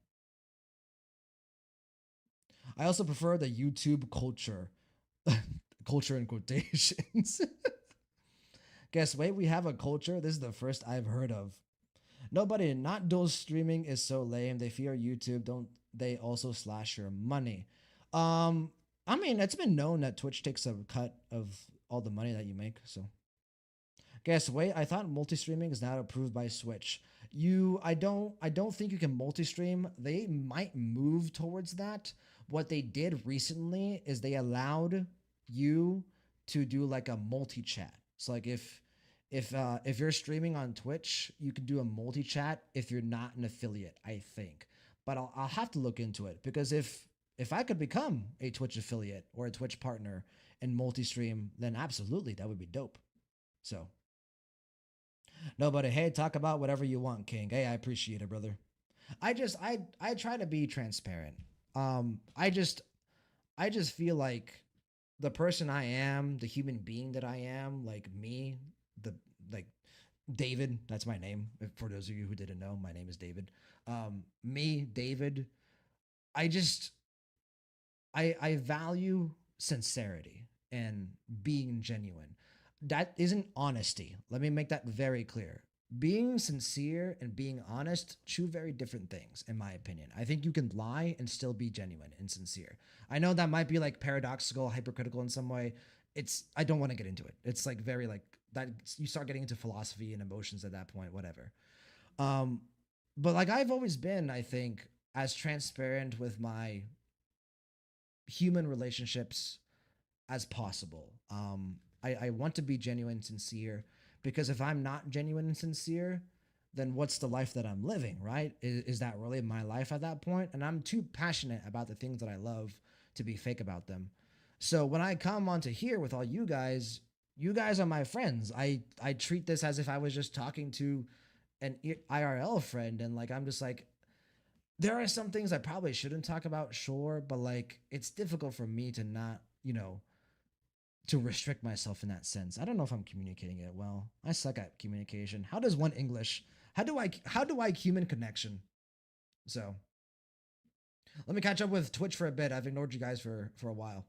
I also prefer the YouTube culture. Culture in quotations. Guess wait, we have a culture. This is the first I've heard of. Nobody, not dual streaming is so lame. They fear YouTube. Don't they also slash your money? I mean, it's been known that Twitch takes a cut of all the money that you make, so guess wait, I thought multi-streaming is not approved by Switch. I don't think you can multi-stream. They might move towards that. What they did recently is they allowed you to do like a multi-chat. So like if you're streaming on Twitch, you can do a multi-chat if you're not an affiliate, I think. But I'll have to look into it because if I could become a Twitch affiliate or a Twitch partner and multi-stream, then absolutely that would be dope. So, no, but hey, talk about whatever you want, King. Hey, I appreciate it, brother. I try to be transparent. I just feel like the person I am, the human being that I am, like me, the like David, that's my name. For those of you who didn't know, my name is David. Me, David, I just I value sincerity and being genuine. That isn't honesty. Let me make that very clear. Being sincere and being honest, two very different things, in my opinion. I think you can lie and still be genuine and sincere. I know that might be like paradoxical, hypercritical in some way. I don't want to get into it. It's like very like that. You start getting into philosophy and emotions at that point, whatever. Um, but like I've always been, I think, as transparent with my human relationships as possible. I want to be genuine and sincere because if I'm not genuine and sincere, then what's the life that I'm living, right? Is that really my life at that point? And I'm too passionate about the things that I love to be fake about them. So when I come onto here with all you guys are my friends. I treat this as if I was just talking to an IRL friend, and like I'm just like, there are some things I probably shouldn't talk about, sure, but like it's difficult for me to not, to restrict myself in that sense. I don't know if I'm communicating it well. I suck at communication. How does one English? How do I human connection? So let me catch up with Twitch for a bit. I've ignored you guys for a while.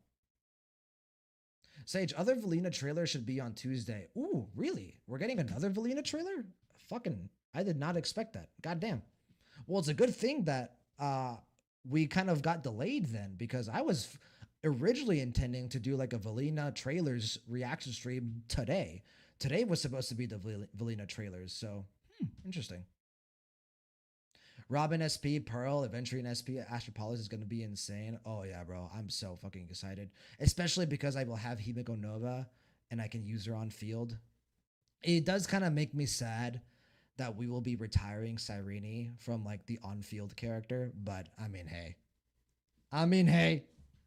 Sage, other Valina trailer should be on Tuesday. Ooh, really? We're getting another Valina trailer? Fucking, I did not expect that. God damn. Well, it's a good thing that we kind of got delayed then because I was originally intending to do like a Valina trailers reaction stream today. Today was supposed to be the Valina trailers, so interesting. Robin SP, Pearl, Adventuring SP, Astropolis is going to be insane. Oh yeah, bro, I'm so fucking excited, especially because I will have Himiko Nova and I can use her on field. It does kind of make me sad that we will be retiring Cyrene from like the on-field character, but I mean, hey,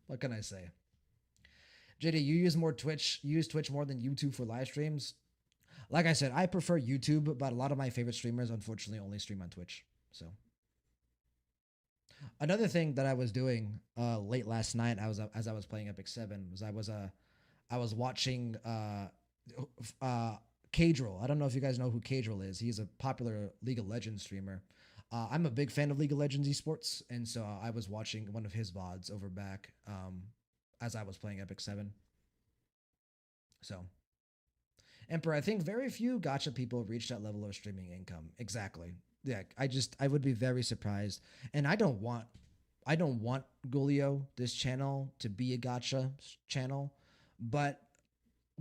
what can I say? JD, you use Twitch more than YouTube for live streams. Like I said, I prefer YouTube, but a lot of my favorite streamers unfortunately only stream on Twitch. So another thing that I was doing late last night, as I was playing Epic Seven, was I was watching Cadril. I don't know if you guys know who Cadril is. He's a popular League of Legends streamer. I'm a big fan of League of Legends esports, and so I was watching one of his VODs over back as I was playing Epic 7. So, Emperor, I think very few gotcha people reach that level of streaming income. Exactly. Yeah, I would be very surprised. And I don't want Gulio, this channel, to be a gotcha channel, but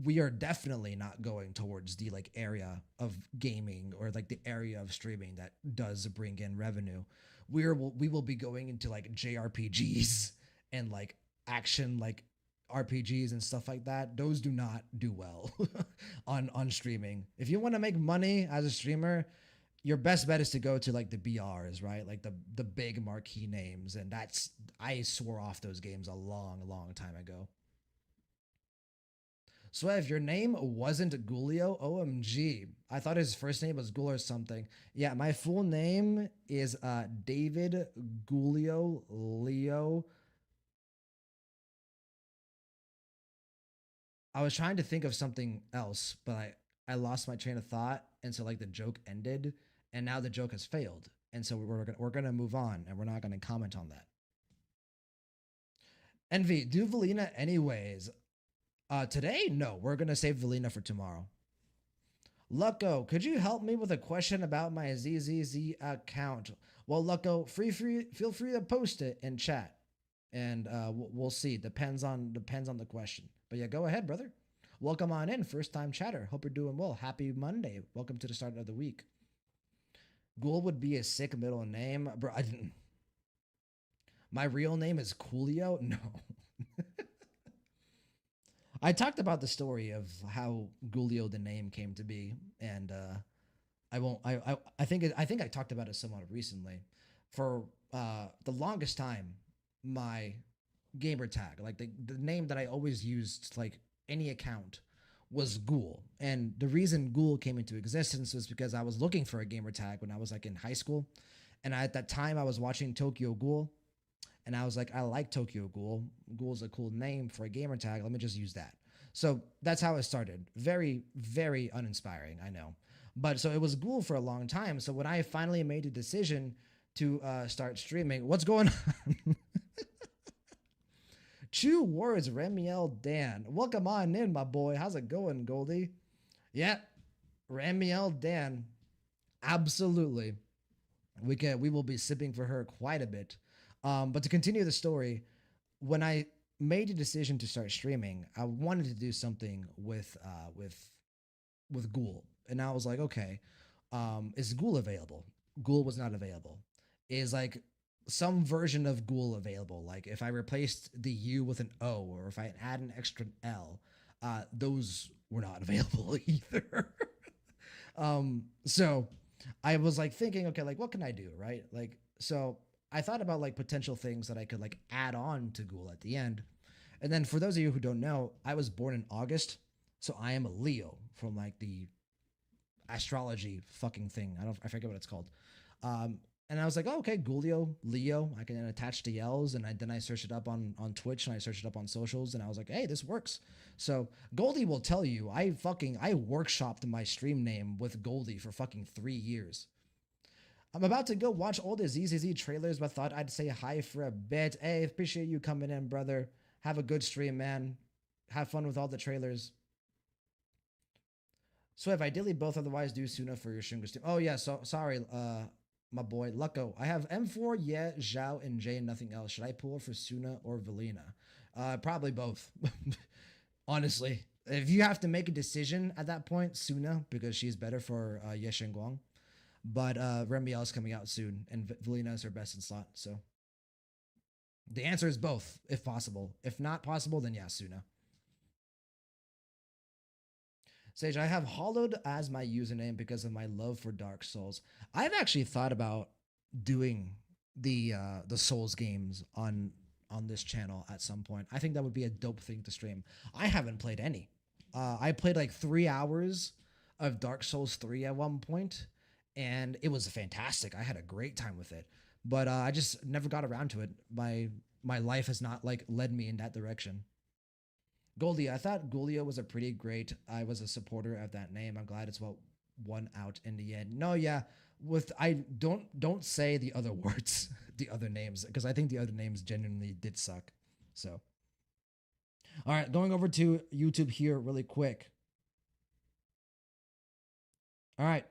we are definitely not going towards the like area of gaming or like the area of streaming that does bring in revenue. We will be going into like JRPGs and like action like RPGs and stuff like that. Those do not do well on streaming. If you want to make money as a streamer, your best bet is to go to like the BRs, right? Like the big marquee names, and that's I swore off those games a long time ago. So if your name wasn't Gulio, OMG. I thought his first name was Gul or something. Yeah, my full name is David Gulio Leo. I was trying to think of something else, but I lost my train of thought, and so like the joke ended, and now the joke has failed, and so we're gonna move on, and we're not gonna comment on that. Envy, do Valina anyways. Today, no, we're gonna save Valina for tomorrow. Lucko, could you help me with a question about my ZZZ account? Well, Lucko, feel free to post it in chat, and we'll see. Depends on the question. But yeah, go ahead, brother. Welcome on in, first time chatter. Hope you're doing well. Happy Monday. Welcome to the start of the week. Ghoul would be a sick middle name, bro. I didn't. My real name is Coolio. No. I talked about the story of how Gulio the name came to be, and I won't. I think I talked about it somewhat recently. For the longest time, my gamer tag, like the name that I always used, like any account, was Ghoul. And the reason Ghoul came into existence was because I was looking for a gamer tag when I was like in high school, And at that time, I was watching Tokyo Ghoul, and I was like, I like Tokyo Ghoul. Ghoul's a cool name for a gamer tag. Let me just use that. So that's how it started. Very, very uninspiring, I know. But so it was Ghoul for a long time. So when I finally made the decision to start streaming, what's going on? True words, Ramiel Dan. Welcome on in, my boy. How's it going, Goldie? Yeah, Ramiel Dan. Absolutely. We will be sipping for her quite a bit. But to continue the story, when I made a decision to start streaming, I wanted to do something with Ghoul, and I was like, okay, is Ghoul available? Ghoul was not available. Is like some version of Ghoul available? Like if I replaced the U with an O, or if I add an extra L, those were not available either. So I was like thinking, okay, like what can I do, right? Like so I thought about like potential things that I could like add on to Ghoul at the end. And then for those of you who don't know, I was born in August, so I am a Leo from like the astrology fucking thing. I forget what it's called. And I was like, oh, okay, Gulio, Leo. I can attach the L's, and then I searched it up on Twitch and I searched it up on socials, and I was like, hey, this works. So Goldie will tell you, I workshopped my stream name with Goldie for fucking 3 years. I'm about to go watch all the ZZZ trailers, but thought I'd say hi for a bit. Hey, appreciate you coming in, brother. Have a good stream, man. Have fun with all the trailers. So if ideally both, otherwise do Suna for your Shunga stream. Oh yeah, so sorry, my boy Lucko. I have M4, yeah, Zhao, and Jay, and nothing else. Should I pull for Suna or Velina? Probably both. Honestly, if you have to make a decision at that point, Suna, because she's better for Ye Guang. But Remiel is coming out soon, and Velina is her best in slot. So the answer is both, if possible. If not possible, then yeah, Suna. Sage, I have hollowed as my username because of my love for Dark Souls. I've actually thought about doing the Souls games on this channel at some point. I think that would be a dope thing to stream. I haven't played any. I played like 3 hours of Dark Souls 3 at one point, and it was fantastic. I had a great time with it, but I just never got around to it. My life has not like led me in that direction. Goldie, I thought Gulio was a pretty great. I was a supporter of that name. I'm glad it's what won out in the end. No, yeah, with I don't say the other words, the other names, because I think the other names genuinely did suck. So, all right, going over to YouTube here really quick. All right,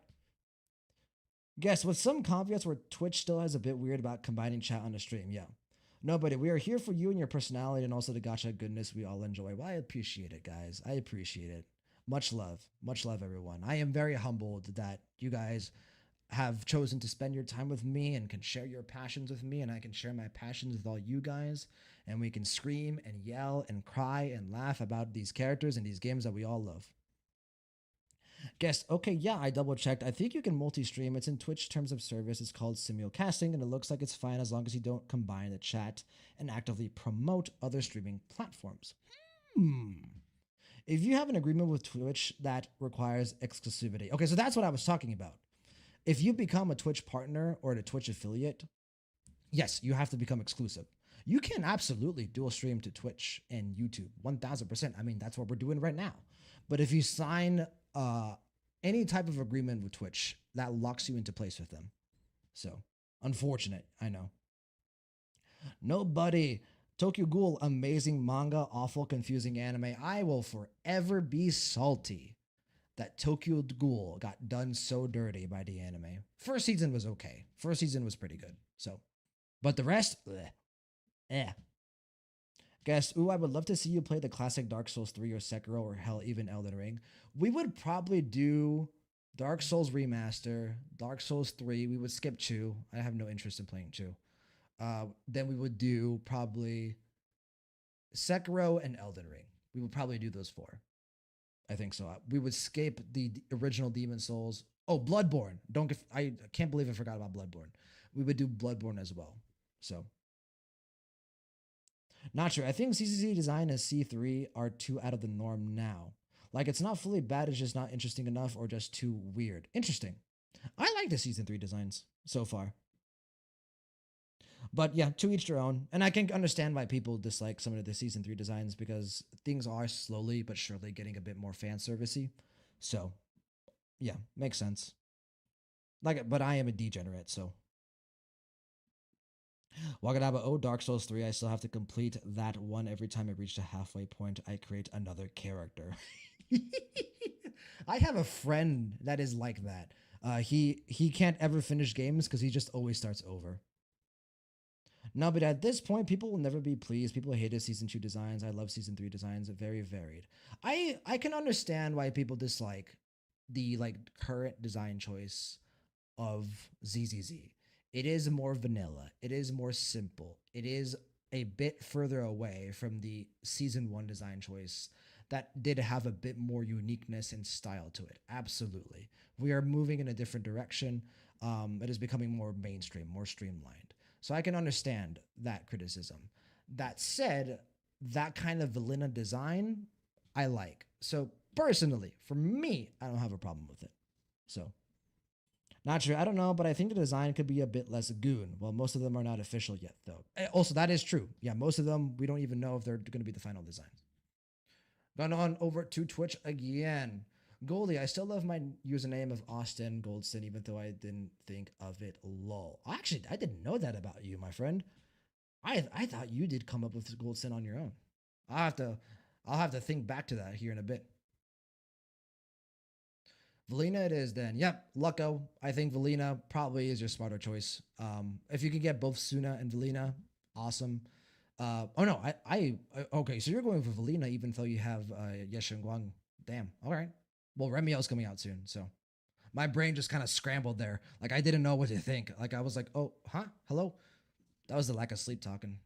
guess with some caveats where Twitch still has a bit weird about combining chat on the stream. Yeah. No, but we are here for you and your personality and also the gotcha goodness we all enjoy. Well, I appreciate it, guys. I appreciate it. Much love. Much love, everyone. I am very humbled that you guys have chosen to spend your time with me and can share your passions with me, and I can share my passions with all you guys, and we can scream and yell and cry and laugh about these characters and these games that we all love. Guess, okay, yeah, I double checked. I think you can multi stream. It's in Twitch terms of service. It's called simulcasting, and it looks like it's fine as long as you don't combine the chat and actively promote other streaming platforms. If you have an agreement with Twitch that requires exclusivity. Okay, so that's what I was talking about. If you become a Twitch partner or a Twitch affiliate, yes, you have to become exclusive. You can absolutely dual stream to Twitch and YouTube 1000%. I mean, that's what we're doing right now. But if you sign any type of agreement with Twitch, that locks you into place with them. So, unfortunate, I know. Nobody. Tokyo Ghoul, amazing manga, awful, confusing anime. I will forever be salty that Tokyo Ghoul got done so dirty by the anime. First season was okay. First season was pretty good. So, but the rest, bleh, eh. Guess, ooh, I would love to see you play the classic Dark Souls 3 or Sekiro or hell, even Elden Ring. We would probably do Dark Souls Remaster, Dark Souls 3. We would skip 2. I have no interest in playing 2. Then we would do probably Sekiro and Elden Ring. We would probably do those 4. I think so. We would skip the original Demon Souls. Oh, Bloodborne. I can't believe I forgot about Bloodborne. We would do Bloodborne as well. So, not sure. I think CCC design and C3 are too out of the norm now. Like, it's not fully bad, it's just not interesting enough or just too weird. Interesting. I like the season 3 designs so far. But yeah, to each their own. And I can understand why people dislike some of the season 3 designs because things are slowly but surely getting a bit more fan servicey. So yeah, makes sense. Like, but I am a degenerate, so Wagadaba, oh, Dark Souls 3, I still have to complete that one every time I reach the halfway point. I create another character. I have a friend that is like that. He can't ever finish games because he just always starts over. No, but at this point, people will never be pleased. People hated season 2 designs. I love season 3 designs. Very varied. I can understand why people dislike the like current design choice of ZZZ. It is more vanilla. It is more simple. It is a bit further away from the season 1 design choice that did have a bit more uniqueness and style to it. Absolutely. We are moving in a different direction. It is becoming more mainstream, more streamlined. So I can understand that criticism. That said, that kind of vanilla design I like. So personally, for me, I don't have a problem with it. So not sure. I don't know, but I think the design could be a bit less goon. Well, most of them are not official yet, though. Also, that is true. Yeah, most of them, we don't even know if they're going to be the final designs. Gone on over to Twitch again. Goldie, I still love my username of Austin Goldston, even though I didn't think of it. Lol. Actually, I didn't know that about you, my friend. I thought you did come up with Goldston on your own. I'll have to I'll have to think back to that here in a bit. Valina it is then. Yep, Lucko. I think Valina probably is your smarter choice. If you can get both Suna and Valina, awesome. Oh no, okay, so you're going for Valina even though you have Yeshen Guang. Damn. All right. Well, Remiel's coming out soon, so my brain just kind of scrambled there. Like I didn't know what to think. Like I was like, oh, huh? Hello? That was the lack of sleep talking.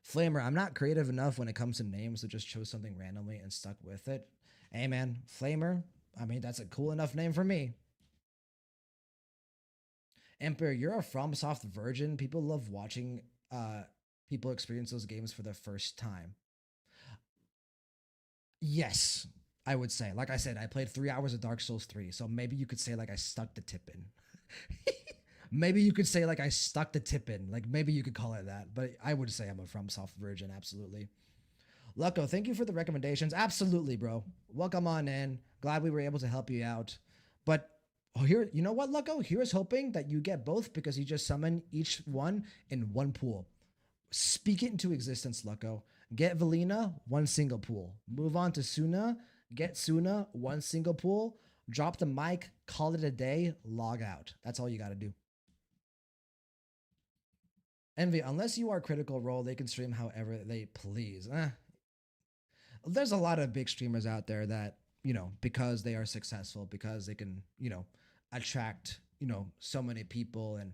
Flamer, I'm not creative enough when it comes to names, so just chose something randomly and stuck with it. Hey man, Flamer, I mean, that's a cool enough name for me. Emperor, you're a FromSoft virgin. People love watching people experience those games for the first time. Yes, I would say. Like I said, I played 3 hours of Dark Souls 3, so maybe you could say like I stuck the tip in. Maybe you could say like I stuck the tip in. Like maybe you could call it that. But I would say I'm a FromSoft virgin, absolutely. Lucko, thank you for the recommendations. Absolutely, bro. Welcome on in. Glad we were able to help you out. But here, you know what, Lucko? Here's hoping that you get both because you just summon each one in one pool. Speak it into existence, Lucko. Get Valina, one single pool. Move on to Suna. Get Suna, one single pool. Drop the mic, call it a day, log out. That's all you got to do. Envy, unless you are Critical Role, they can stream however they please. There's a lot of big streamers out there that, because they are successful, because they can, attract, so many people and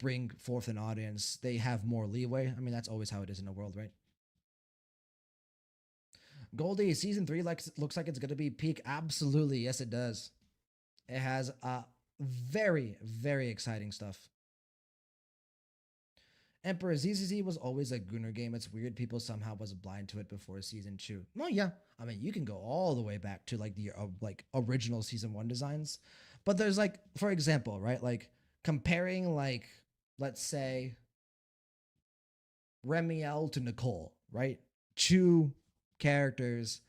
bring forth an audience, they have more leeway. I mean, that's always how it is in the world, right? Goldie, season 3 looks like it's going to be peak. Absolutely. Yes, it does. It has very, very exciting stuff. Emperor ZZZ was always a Gunner game. It's weird people somehow was blind to it before season 2. No, yeah. I mean, you can go all the way back to like the original season 1 designs. But there's like, for example, right? Like comparing like, let's say Remiel to Nicole, right? Two characters,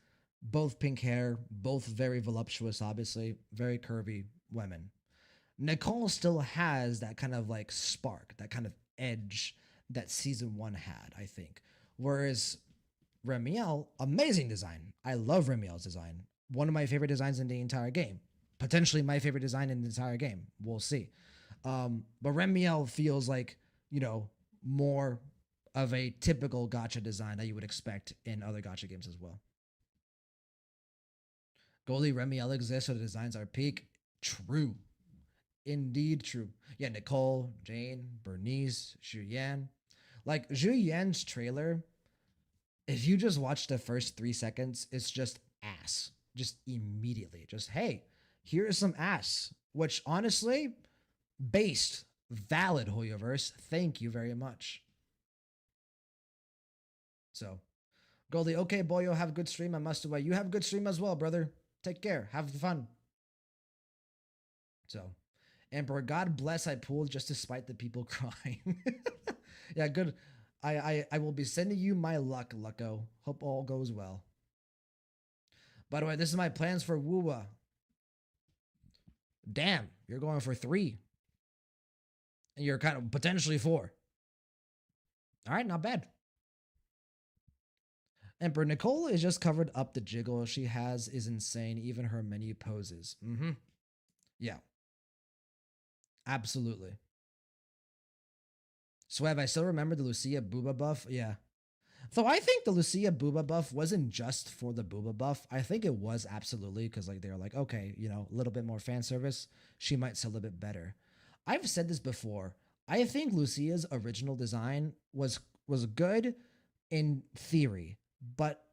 both pink hair, both very voluptuous, obviously, very curvy women. Nicole still has that kind of like spark, that kind of edge that season 1 had, I think. Whereas Remiel, amazing design. I love Remiel's design. One of my favorite designs in the entire game. Potentially my favorite design in the entire game. We'll see. But Remiel feels like, more of a typical gotcha design that you would expect in other gotcha games as well. Goalie Remiel exists, so the designs are peak. True. Indeed true. Yeah, Nicole, Jane, Bernice, Zhu Yan. Like Zhu Yan's trailer, if you just watch the first 3 seconds, it's just ass. Just immediately. Just, hey, here's some ass. Which honestly, based, valid Hoyoverse. Thank you very much. So, Goldie, okay, boyo, have a good stream. I must away. You have a good stream as well, brother. Take care. Have fun. So, Emperor, God bless I pulled just to spite the people crying. Yeah, good. I will be sending you my luck, Lucko. Hope all goes well. By the way, this is my plans for Woowa. Damn, you're going for three. And you're kind of potentially four. All right, not bad. Emperor Nicole is just covered up. The jiggle she has is insane. Even her menu poses. Mm-hmm. Yeah, absolutely. Swev, I still remember the Lucia Booba buff. Yeah. Though I think the Lucia Booba buff wasn't just for the Booba buff. I think it was absolutely because like they were like, okay, a little bit more fan service. She might sell a bit better. I've said this before. I think Lucia's original design was good in theory, but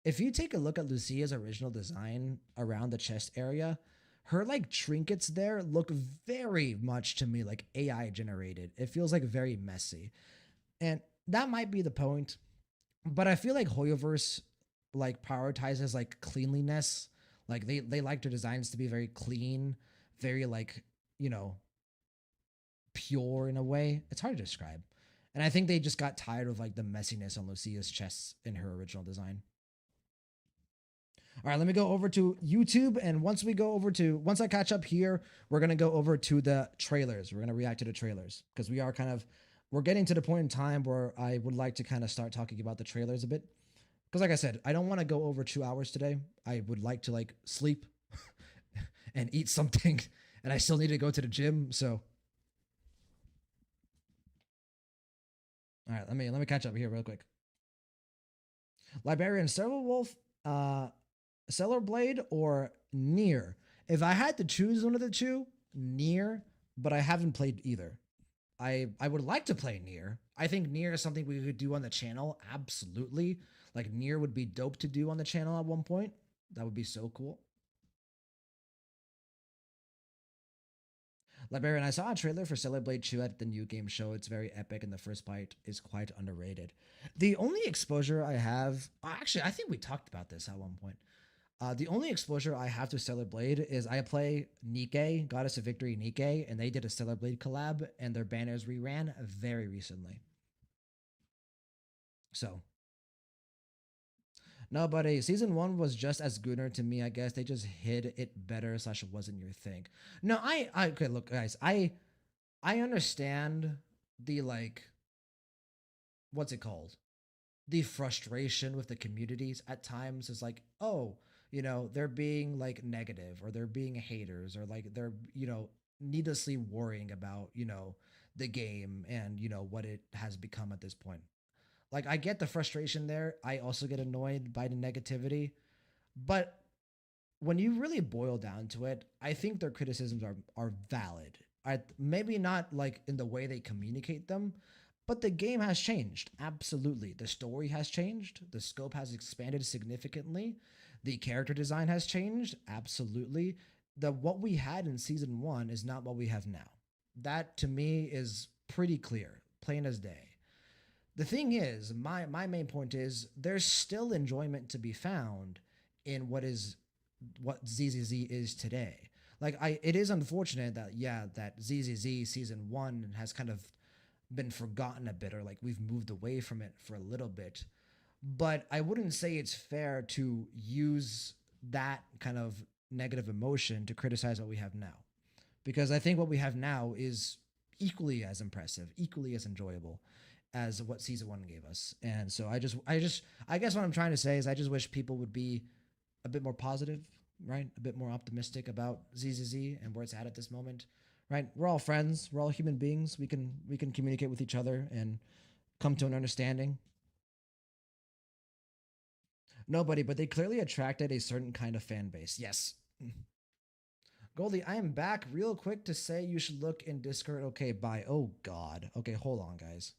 if you take a look at Lucia's original design around the chest area, her like trinkets there look very much to me like AI generated. It feels like very messy. And that might be the point, but I feel like Hoyoverse like prioritizes like cleanliness. Like they like their designs to be very clean, very like, you know, pure in a way. It's hard to describe. And I think they just got tired of like the messiness on Lucia's chests in her original design. All right, let me go over to YouTube. And once I catch up here, we're going to go over to the trailers. We're going to react to the trailers because we're getting to the point in time where I would like to kind of start talking about the trailers a bit. Because like I said, I don't want to go over 2 hours today. I would like to like sleep and eat something. And I still need to go to the gym. So, all right, let me catch up here real quick. Librarian Serval Wolf, Cellar Blade, or Near. If I had to choose one of the two, Near, but I haven't played either. I would like to play Near. I think Near is something we could do on the channel. Absolutely. Like Near would be dope to do on the channel at one point. That would be so cool. Librarian, I saw a trailer for Cellar Blade 2 at the new game show. It's very epic, and the first bite is quite underrated. The only exposure I have, actually, I think we talked about this at one point. The only exposure I have to Stellar Blade is I play Nikke, Goddess of Victory Nikke, and they did a Stellar Blade collab, and their banners reran very recently. So, no, buddy, season one was just as gooder to me. I guess they just hid it better. Slash, it wasn't your thing. No, okay. Look, guys, I understand the like, what's it called? The frustration with the communities at times is like, oh, they're being like negative or they're being haters or like they're, needlessly worrying about, the game and, what it has become at this point. Like, I get the frustration there. I also get annoyed by the negativity. But when you really boil down to it, I think their criticisms are valid. Maybe not like in the way they communicate them, but the game has changed. Absolutely. The story has changed. The scope has expanded significantly. The character design has changed. Absolutely. The what we had in season 1 is not what we have now. That to me is pretty clear, plain as day. The thing is, my main point is there's still enjoyment to be found in what ZZZ is today. Like it is unfortunate that that ZZZ season 1 has kind of been forgotten a bit or like we've moved away from it for a little bit. But I wouldn't say it's fair to use that kind of negative emotion to criticize what we have now. Because I think what we have now is equally as impressive, equally as enjoyable as what season 1 gave us. And so I guess what I'm trying to say is I just wish people would be a bit more positive, right? A bit more optimistic about ZZZ and where it's at this moment, right? We're all friends. We're all human beings. We can communicate with each other and come to an understanding. Nobody, but they clearly attracted a certain kind of fan base. Yes. Goldie, I am back real quick to say you should look in Discord. Okay, bye. Oh God. Okay, hold on, guys.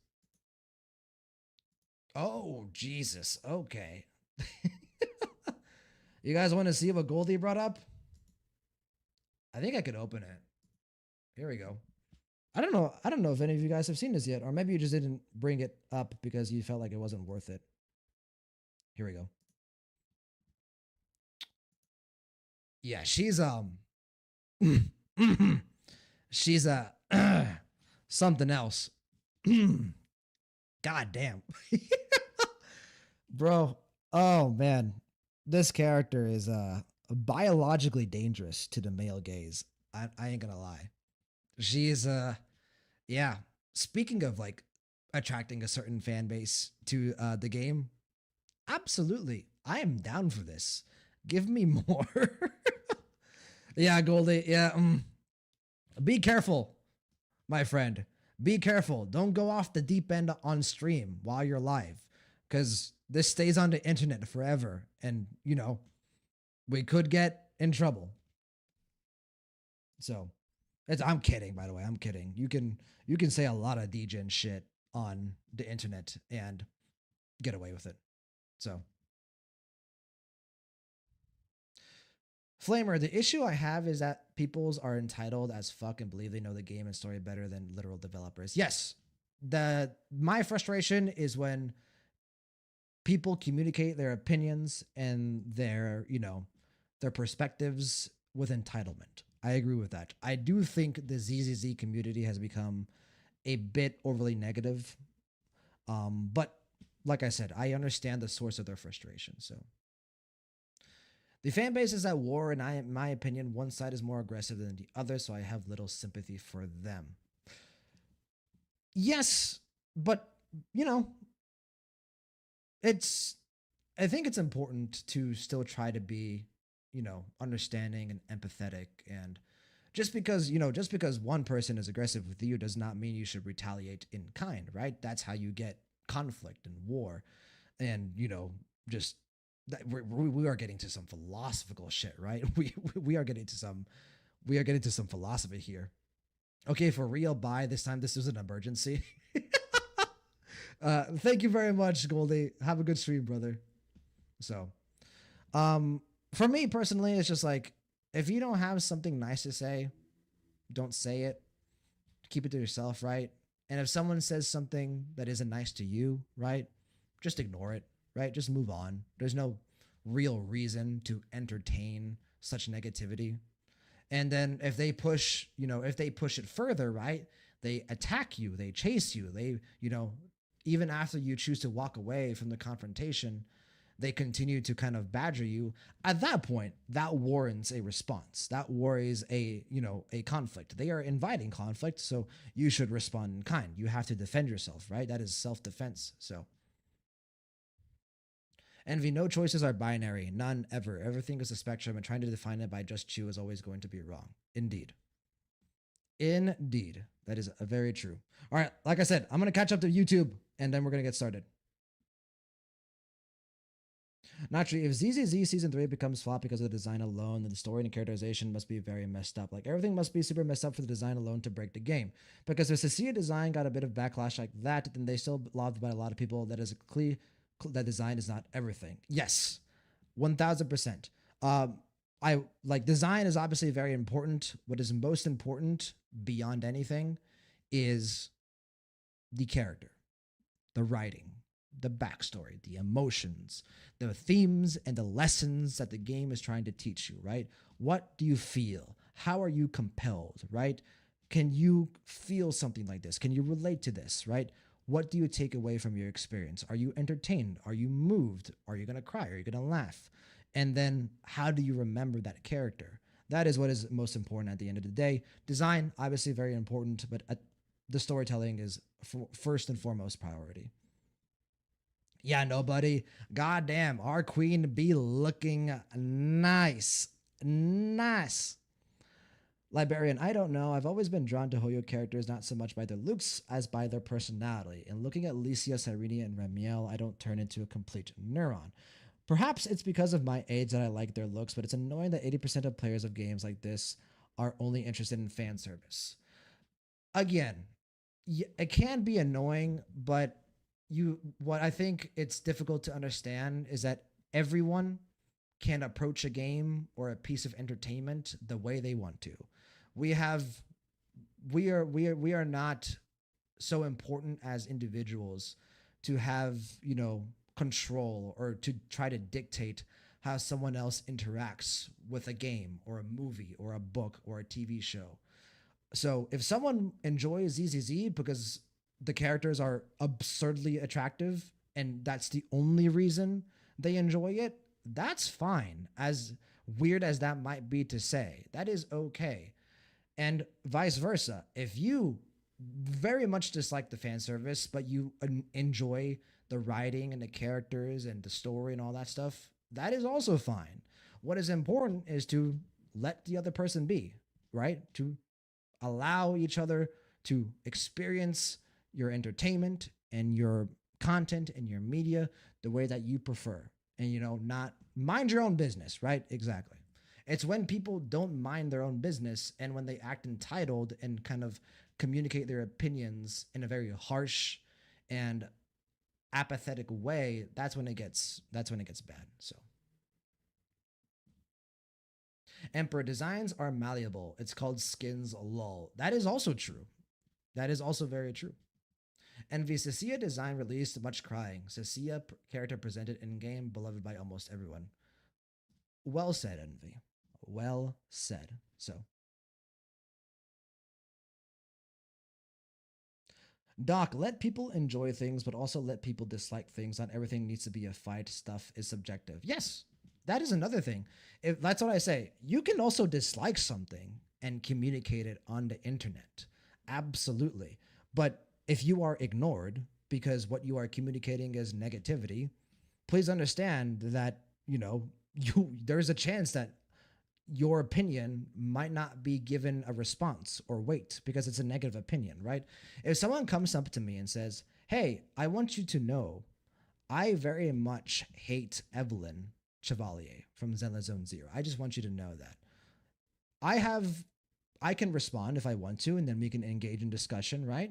Oh Jesus. Okay. You guys want to see what Goldie brought up? I think I could open it. Here we go. I don't know. I don't know if any of you guys have seen this yet, or maybe you just didn't bring it up because you felt like it wasn't worth it. Here we go. Yeah, she's She's a something else. God damn. Bro, oh man. This character is biologically dangerous to the male gaze. I ain't gonna lie. She's yeah. Speaking of like attracting a certain fan base to the game, absolutely. I am down for this. Give me more. Yeah, Goldie. Yeah. Be careful, my friend. Be careful. Don't go off the deep end on stream while you're live, because this stays on the internet forever. And, we could get in trouble. So, I'm kidding, by the way. I'm kidding. You can say a lot of degen shit on the internet and get away with it. So, Flamer, the issue I have is that peoples are entitled as fuck and believe they know the game and story better than literal developers. Yes. My frustration is when people communicate their opinions and their perspectives with entitlement. I agree with that. I do think the ZZZ community has become a bit overly negative. But like I said, I understand the source of their frustration. So the fan base is at war, and in my opinion, one side is more aggressive than the other, so I have little sympathy for them. Yes, but you know, it's I think it's important to still try to be, understanding and empathetic, and just because one person is aggressive with you does not mean you should retaliate in kind, right? That's how you get conflict and war. And, just that we are getting to some philosophical shit, right? We are getting to some philosophy here. Okay, for real, bye. This time this is an emergency. Thank you very much, Goldie. Have a good stream, brother. So, for me personally, it's just like if you don't have something nice to say, don't say it. Keep it to yourself, right? And if someone says something that isn't nice to you, right, just ignore it, right? Just move on. There's no real reason to entertain such negativity. And then if they push it further, right? They attack you, they chase you, even after you choose to walk away from the confrontation, they continue to kind of badger you. At that point, that warrants a response. That worries a conflict. They are inviting conflict, so you should respond in kind. You have to defend yourself, right? That is self-defense. So, envy, no choices are binary, none ever. Everything is a spectrum, and trying to define it by just chew is always going to be wrong. Indeed. Indeed. That is very true. All right, like I said, I'm going to catch up to YouTube, and then we're going to get started. Naturally, if ZZZ season 3 becomes flop because of the design alone, then the story and characterization must be very messed up. Like everything must be super messed up for the design alone to break the game. Because if Cecilia design got a bit of backlash like that, then they still loved by a lot of people. That is a clear that design is not everything. Yes, 1000%. I like design is obviously very important. What is most important beyond anything is the character, the writing, the backstory, the emotions, the themes, and the lessons that the game is trying to teach you, right? What do you feel? How are you compelled, right? Can you feel something like this? Can you relate to this, right? What do you take away from your experience? Are you entertained? Are you moved? Are you going to cry? Are you going to laugh? And then how do you remember that character? That is what is most important at the end of the day. Design, obviously, very important, but the storytelling is first and foremost priority. Yeah, nobody. Goddamn, our queen be looking nice. Nice. Librarian, I don't know. I've always been drawn to Hoyo characters not so much by their looks as by their personality. And looking at Licia, Cyrene, and Ramiel, I don't turn into a complete neuron. Perhaps it's because of my age that I like their looks, but it's annoying that 80% of players of games like this are only interested in fan service. Again, it can be annoying, but what I think it's difficult to understand is that everyone can approach a game or a piece of entertainment the way they want to. We have we are not so important as individuals to have, control or to try to dictate how someone else interacts with a game or a movie or a book or a TV show. So if someone enjoys ZZZ because the characters are absurdly attractive and that's the only reason they enjoy it, that's fine. As weird as that might be to say, that is okay. And vice versa. If you very much dislike the fan service, but you enjoy the writing and the characters and the story and all that stuff, that is also fine. What is important is to let the other person be, right? To allow each other to experience your entertainment and your content and your media the way that you prefer. And, not mind your own business, right? Exactly. It's when people don't mind their own business and when they act entitled and kind of communicate their opinions in a very harsh and apathetic way, that's when it gets bad. So Emperor designs are malleable. It's called skins lol. That is also true. That is also very true. Envy Cecilia design released, much crying. Cecilia character presented in game, beloved by almost everyone. Well said, Envy. Well said. So, Doc, let people enjoy things, but also let people dislike things. Not everything needs to be a fight. Stuff is subjective. Yes, that is another thing. If that's what I say, you can also dislike something and communicate it on the internet. Absolutely. But if you are ignored because what you are communicating is negativity, please understand that, there's a chance that your opinion might not be given a response or weight because it's a negative opinion, right? If someone comes up to me and says, "Hey, I want you to know I very much hate Evelyn Chevalier from Zenless Zone Zero. I just want you to know that." I have I can respond if I want to, and then we can engage in discussion, right?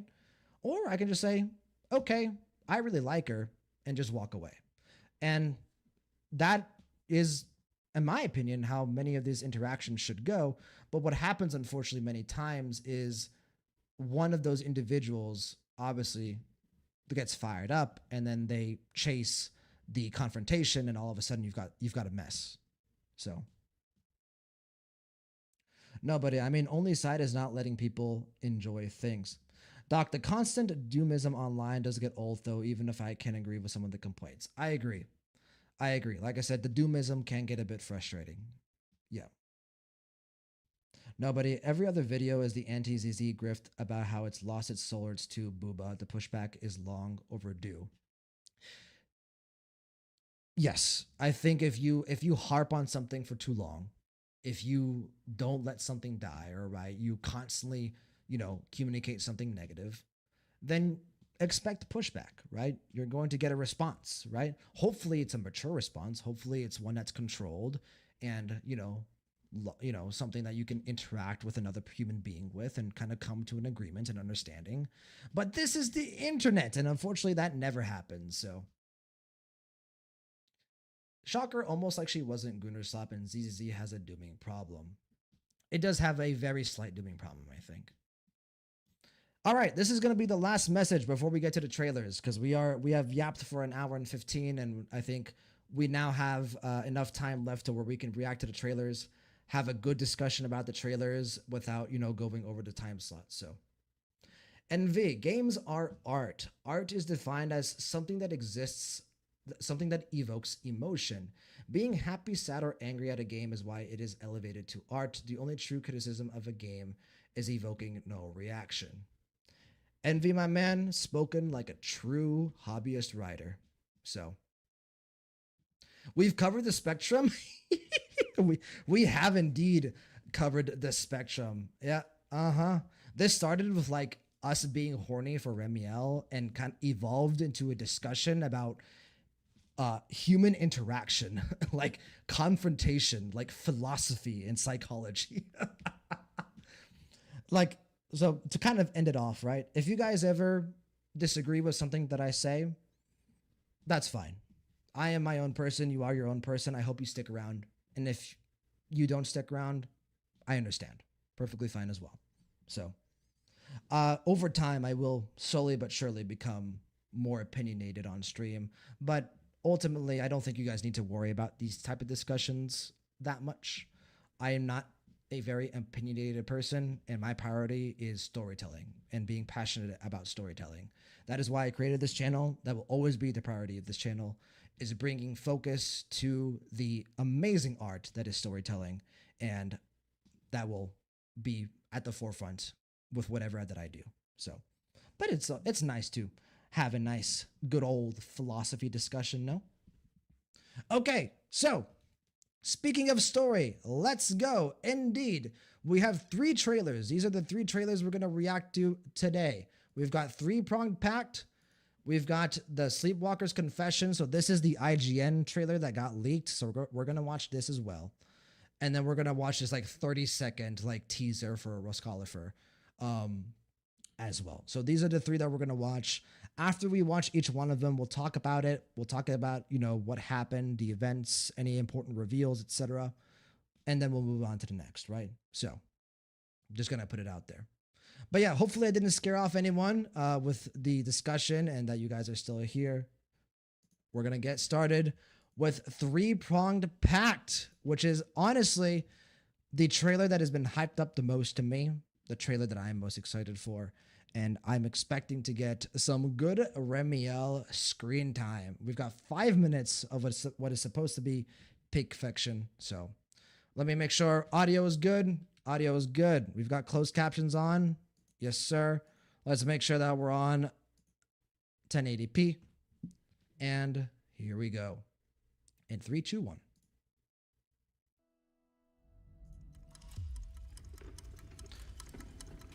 Or I can just say, "Okay, I really like her," and just walk away. And that is, in my opinion, how many of these interactions should go. But what happens, unfortunately, many times is one of those individuals obviously gets fired up, and then they chase the confrontation, and all of a sudden you've got a mess. So no, but I mean, only side is not letting people enjoy things. Doc, the constant doomism online does get old, though, even if I can agree with some of the complaints. I agree. I agree. Like I said, the doomism can get a bit frustrating. Yeah. Nobody. Every other video is the anti ZZ grift about how it's lost its souls to Booba. The pushback is long overdue. Yes, I think if you harp on something for too long, if you don't let something die, or right, you constantly communicate something negative, then expect pushback, right? You're going to get a response, right? Hopefully it's a mature response. Hopefully it's one that's controlled and, something that you can interact with another human being with and kind of come to an agreement and understanding. But this is the internet, and unfortunately that never happens. So shocker, almost like she wasn't Gunnerslap, and ZZZ has a dooming problem. It does have a very slight dooming problem, I think. All right, this is going to be the last message before we get to the trailers, because we have yapped for an hour and 15, and I think we now have enough time left to where we can react to the trailers, have a good discussion about the trailers without going over the time slot. So, NV, games are art. Art is defined as something that exists, something that evokes emotion. Being happy, sad, or angry at a game is why it is elevated to art. The only true criticism of a game is evoking no reaction. Envy, my man, spoken like a true hobbyist writer. So, we've covered the spectrum. we have indeed covered the spectrum. Yeah, uh-huh. This started with like us being horny for Remiel and kind of evolved into a discussion about human interaction, like confrontation, like philosophy and psychology. Like, so to kind of end it off, right? If you guys ever disagree with something that I say, that's fine. I am my own person. You are your own person. I hope you stick around. And if you don't stick around, I understand. Perfectly fine as well. So, over time, I will slowly but surely become more opinionated on stream. But ultimately, I don't think you guys need to worry about these type of discussions that much. I am not a very opinionated person, and my priority is storytelling and being passionate about storytelling. That is why I created this channel. That will always be the priority of this channel, is bringing focus to the amazing art that is storytelling, and that will be at the forefront with whatever that I do. So, but it's nice to have a nice good old philosophy discussion, no? Okay, so speaking of story, let's go. Indeed, we have 3 trailers. These are the 3 trailers we're going to react to today. We've got Three-Pronged Pact. We've got the Sleepwalker's Confession. So this is the IGN trailer that got leaked. So we're going to watch this as well. And then we're going to watch this like 30-second like teaser for Roscolifer as well. So these are the 3 that we're going to watch. After we watch each one of them, we'll talk about it. We'll talk about, you know, what happened, the events, any important reveals, etc. And then we'll move on to the next, right? So I'm just going to put it out there. But yeah, hopefully I didn't scare off anyone with the discussion and that you guys are still here. We're going to get started with Three-Pronged Pact, which is honestly the trailer that has been hyped up the most to me, the trailer that I am most excited for. And I'm expecting to get some good Remiel screen time. We've got 5 minutes of what is supposed to be peak fiction. So let me make sure audio is good. Audio is good. We've got closed captions on. Yes, sir. Let's make sure that we're on 1080p. And here we go. In 3, 2, 1.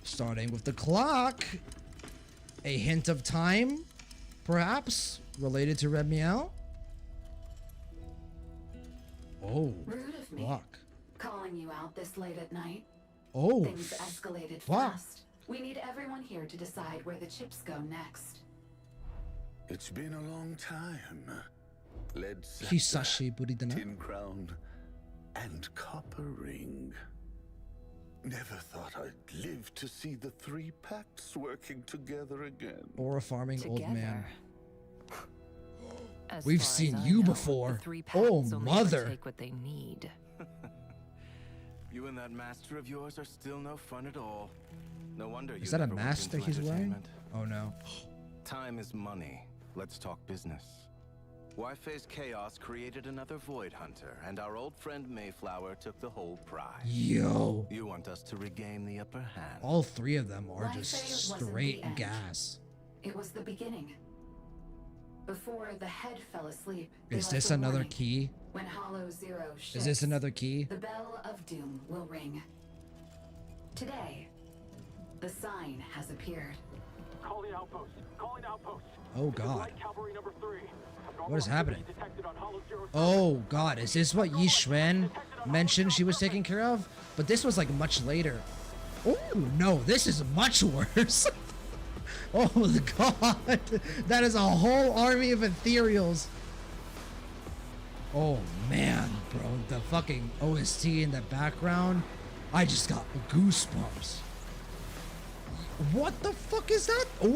Starting with the clock. A hint of time, perhaps, related to Remiel. Oh, rude of me. fuck. Calling you out this late at night. Oh, Things escalated fuck. fast. We need everyone here to decide where the chips go next. It's been a long time. Lead Hisashi Buridana. tin crown, and copper ring. Never thought I'd live to see the 3 pacts working together again. Or a farming old man. As We've far as seen I you know, before. the 3 Oh, packs only mother. take what they need. You and that master of yours are still no fun at all. No wonder you Is that a never went master into he's wearing? entertainment. Oh no. Time is money. Let's talk business. Why Face Chaos created another Void Hunter, and our old friend Mayflower took the whole prize. Yo. You want us to regain the upper hand. All 3 of them are Life just phase wasn't straight the end. gas. It was the beginning. Before the head fell asleep. Is they left this a another warning. key? When Hollow Zero shifts, Is this another key? the bell of doom will ring. Today, the sign has appeared. Calling outpost. Calling outpost. Oh This is god. Light Cavalry number 3. What is happening? Detected on Hollow Zero. Oh god, is this what Yi Xuan mentioned she was taking care of? But this was like much later. Oh no, this is much worse. Oh god, that is a whole army of ethereals. Oh man, bro, the fucking OST in the background, I just got goosebumps. What the fuck is that? Oh,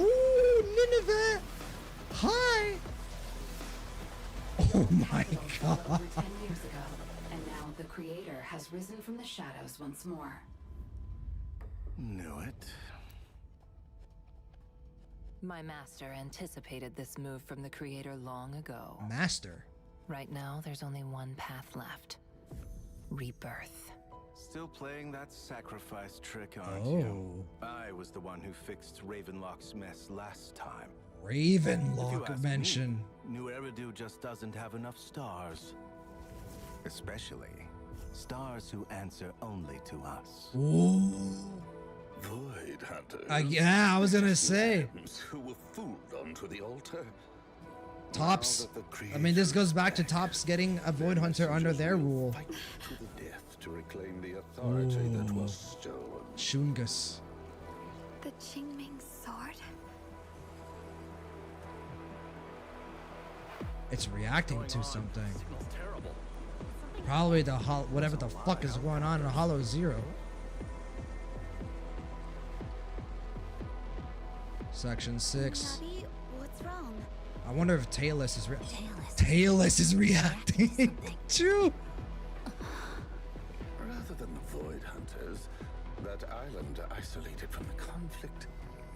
Nineveh! Hi! Oh my god. Over 10 years ago, and now the creator has risen from the shadows once more. Knew it. My master anticipated this move from the creator long ago. Master. Right now, there's only one path left. Rebirth. Still playing that sacrifice trick, aren't Oh. you? I was the one who fixed Ravenlock's mess last time. If you Ravenlock ask mention. me, New Eridu just doesn't have enough stars. Especially stars who answer only to us. Ooh. Void Hunters. Yeah, I was gonna say. Lambs who were fooled onto the altar. Tops. Now that the I mean, this goes back to creator is Tops getting a Void Hunter under their rule. Fight to the death to reclaim the authority that Ooh. was stolen. Shungus. The Qingming sword? It's reacting to something. Probably the whatever the fuck is going on in Hollow Zero. Section 6. Nabi, what's wrong? I wonder if Tailless is Tailless. Tailless is reacting Something. too. Rather than the Void Hunter, that island isolated from the conflict.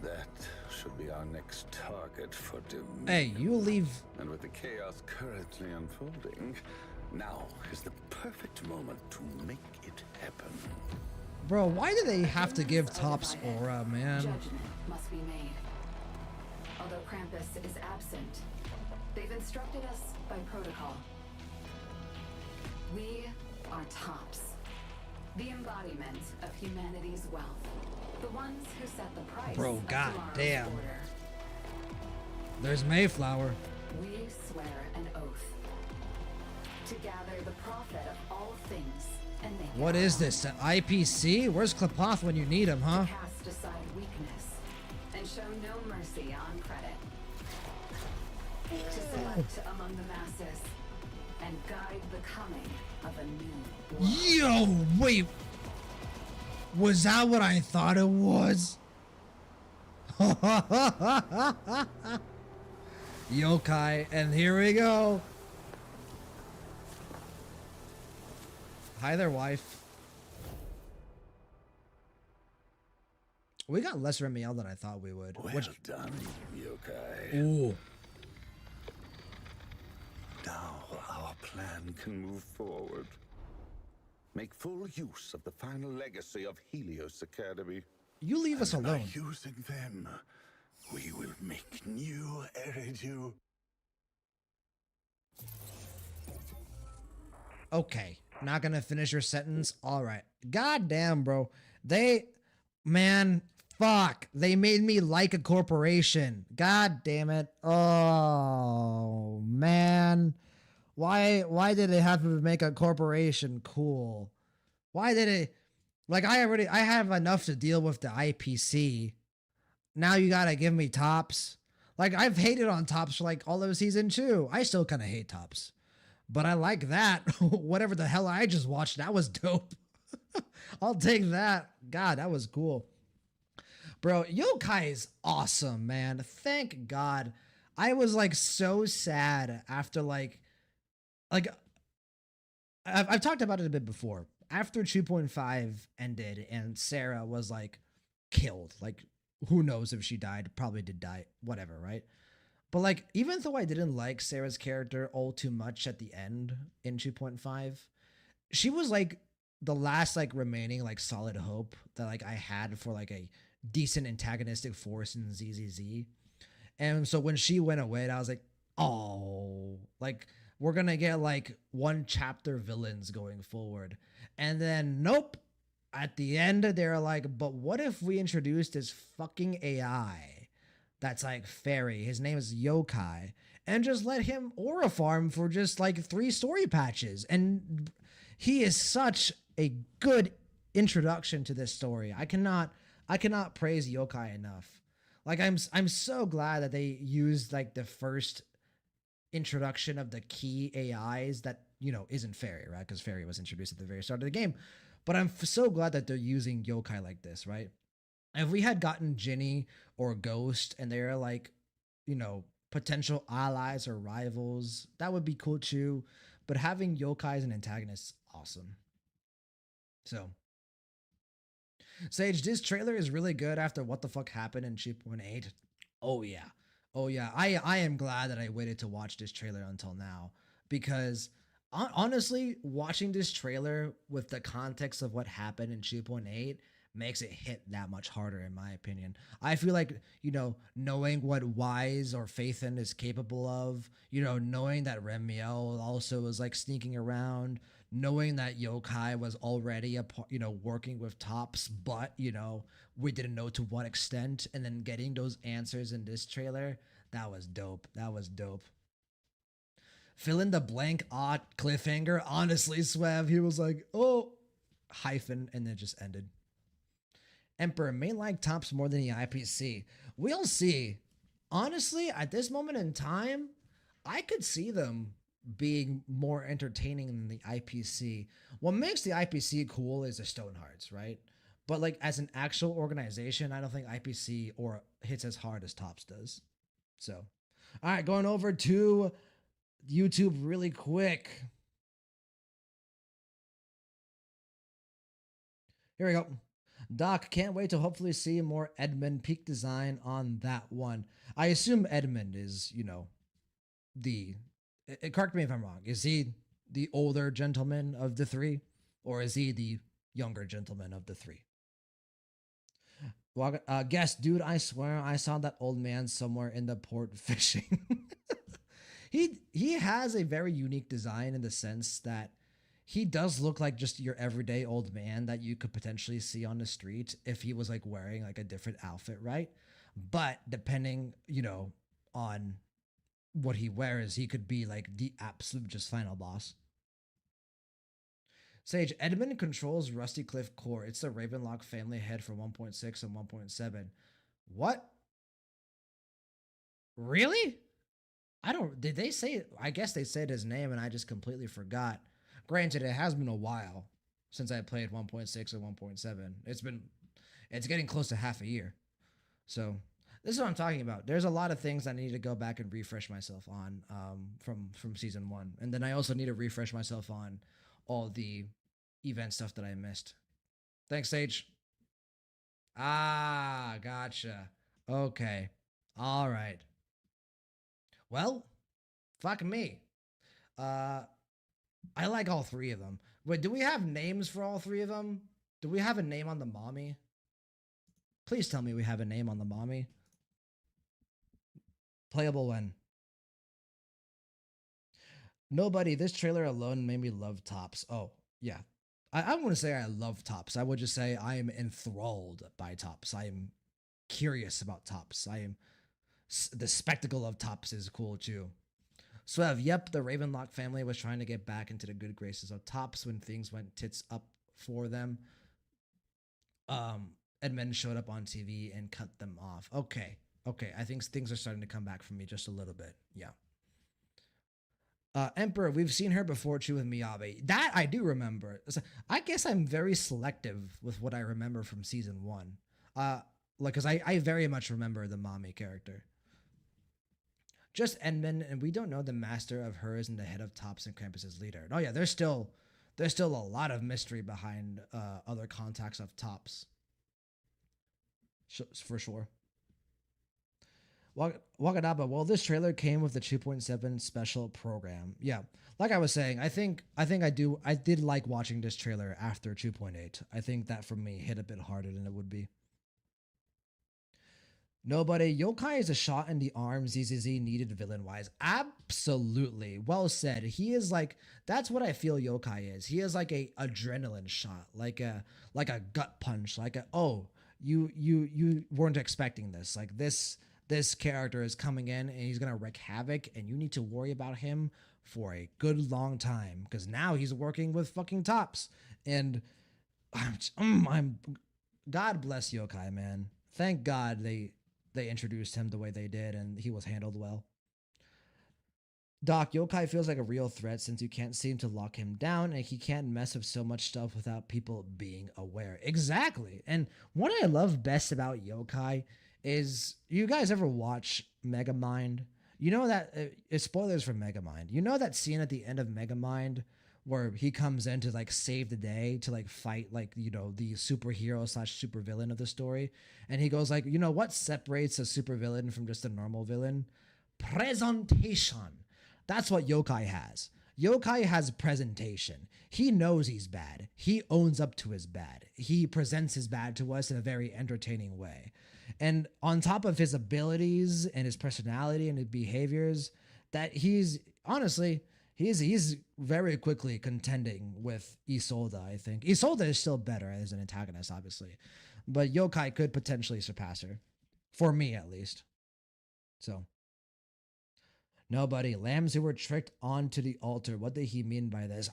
That should be our next target for Dominion. Hey, you leave. And with the chaos currently unfolding, now is the perfect moment to make it happen. Bro, why do they have to give Humans are Topps divided. aura, man? Judgment must be made. Although Krampus is absent, they've instructed us by protocol. We are Tops, the embodiment of humanity's wealth. The ones who set the price Bro, of god tomorrow's damn. order. There's Mayflower. We swear an oath to gather the profit of all things and make it What our is own. this? An IPC? Where's Klapoth when you need him, huh? Cast aside weakness and show no mercy on credit. To select among the masses and guide the coming of a new world. Yo, wait. Was that what I thought it was? Yokai, and here we go. Hi there, wife. We got less Remiel than I thought we would. Well Which, done, Yokai. ooh. Now our plan can move forward. Make full use of the final legacy of Helios Academy. You leave us And alone. by using them, we will make new Eridu. Okay, not gonna finish your sentence. All right. God damn, bro. Man, fuck. They made me like a corporation. God damn it. Oh, man. Why did they have to make a corporation cool? Why did it? Like, I have enough to deal with the IPC. Now you gotta give me Tops. Like, I've hated on Tops for like all of season 2. I still kind of hate Tops. But I like that. Whatever the hell I just watched, that was dope. I'll take that. God, that was cool. Bro, Yokai is awesome, man. Thank God. I was like so sad after like I've talked about it a bit before. After 2.5 ended and Sarah was like killed, like who knows if she died, probably did die, whatever, right? But like, even though I didn't like Sarah's character all too much at the end in 2.5, she was like the last like remaining like solid hope that like I had for like a decent antagonistic force in ZZZ. And so when she went away, I was like, oh, like we're gonna get like one chapter villains going forward. And then nope. At the end, they're like, but what if we introduced this fucking AI that's like fairy? His name is Yokai, and just let him aura farm for just like 3 story patches. And he is such a good introduction to this story. I cannot praise Yokai enough. Like I'm so glad that they used like the first introduction of the key AIs that, you know, isn't fairy, right? Because fairy was introduced at the very start of the game. But I'm so glad that they're using Yokai like this, right? If we had gotten Ginny or Ghost and they're like, you know, potential allies or rivals, that would be cool too. But having Yokai as an antagonist is awesome. So, Sage, this trailer is really good after what the fuck happened in 2.8. Oh yeah. Oh yeah. I am glad that I waited to watch this trailer until now, because honestly, watching this trailer with the context of what happened in 2.8 makes it hit that much harder, in my opinion. I feel like, you know, knowing what Wise or Phaethon is capable of, you know, knowing that Remiel also was like sneaking around, knowing that Yokai was already you know, working with Tops, but, you know, we didn't know to what extent, and then getting those answers in this trailer, that was dope. That was dope. Fill in the blank odd cliffhanger. Honestly, Swav, he was like, oh, hyphen, and then it just ended. Emperor may like Tops more than the IPC. We'll see. Honestly, at this moment in time, I could see them being more entertaining than the IPC. What makes the IPC cool is the Stonehearts, right? But like as an actual organization, I don't think IPC or hits as hard as Tops does. So, all right, going over to YouTube really quick. Here we go. Doc, can't wait to hopefully see more Edmund peak design on that one. I assume Edmund is, the. Correct me if I'm wrong. Is he the older gentleman of the three, or is he the younger gentleman of the three? Well, guess, dude, I swear I saw that old man somewhere in the port fishing. He has a very unique design in the sense that he does look like just your everyday old man that you could potentially see on the street if he was like wearing like a different outfit, right? But depending, on what he wears, he could be like the absolute just final boss. Sage, Edmund controls Rusty Cliff Core. It's the Ravenlock family head for 1.6 and 1.7. What? Really? I don't. Did they say? I guess they said his name, and I just completely forgot. Granted, it has been a while since I played 1.6 and 1.7. It's getting close to half a year. So this is what I'm talking about. There's a lot of things I need to go back and refresh myself on from season one, and then I also need to refresh myself on all the event stuff that I missed. Thanks, Sage. Ah, gotcha. Okay. All right. Well, fuck me. Uh, I like all three of them. Wait, do we have names for all three of them? Do we have a name on the mommy? Please tell me we have a name on the mommy. Playable when? Nobody. This trailer alone made me love Tops. Oh, yeah. I wouldn't say I love Tops. I would just say I am enthralled by Tops. I am curious about Tops. The spectacle of Tops is cool too. Swev, yep, the Ravenlock family was trying to get back into the good graces of Tops when things went tits up for them. Edmund showed up on TV and cut them off. Okay. I think things are starting to come back for me just a little bit. Yeah. Emperor, we've seen her before too with Miyabi. That I do remember. I guess I'm very selective with what I remember from season one. Cause I very much remember the mommy character. Just Edmund, and we don't know the master of hers and the head of Tops and Krampus's leader. Oh yeah, there's still a lot of mystery behind other contacts of Tops. For sure. Wakadaba, well, this trailer came with the 2.7 special program. Yeah, like I was saying, I did like watching this trailer after 2.8. I think that for me hit a bit harder than it would be. Nobody, Yokai is a shot in the arm ZZZ needed villain-wise. Absolutely. Well said. He is like, that's what I feel Yokai is. He is like a adrenaline shot, like a gut punch, like you weren't expecting this. Like this character is coming in and he's gonna wreak havoc, and you need to worry about him for a good long time because now he's working with fucking Tops, and I'm God bless Yokai, man. Thank God they introduced him the way they did, and he was handled well. Doc, Yokai feels like a real threat since you can't seem to lock him down and he can't mess with so much stuff without people being aware. Exactly. And what I love best about Yokai is, you guys ever watch Megamind? You know that, spoilers for Megamind. You know that scene at the end of Megamind where he comes in to like save the day, to like fight like, the superhero slash supervillain of the story. And he goes like, what separates a supervillain from just a normal villain? Presentation. That's what Yokai has. Yokai has presentation. He knows he's bad. He owns up to his bad. He presents his bad to us in a very entertaining way. And on top of his abilities and his personality and his behaviors, that he's very quickly contending with Isolde, I think. Isolde is still better as an antagonist, obviously. But Yokai could potentially surpass her. For me, at least. So. Nobody. Lambs who were tricked onto the altar. What did he mean by this?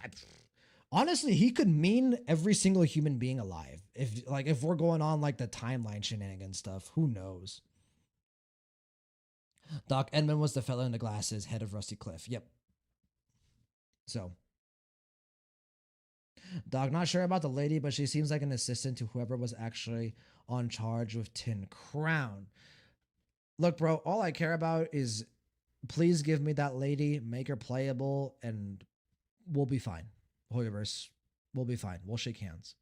Honestly, he could mean every single human being alive. If we're going on like the timeline shenanigans stuff, who knows? Doc Edmund was the fellow in the glasses, head of Rusty Cliff. Yep. So. Doc, not sure about the lady, but she seems like an assistant to whoever was actually on charge with Tin Crown. Look, bro, all I care about is, please give me that lady, make her playable, and we'll be fine. Hoyoverse, we'll be fine. We'll shake hands.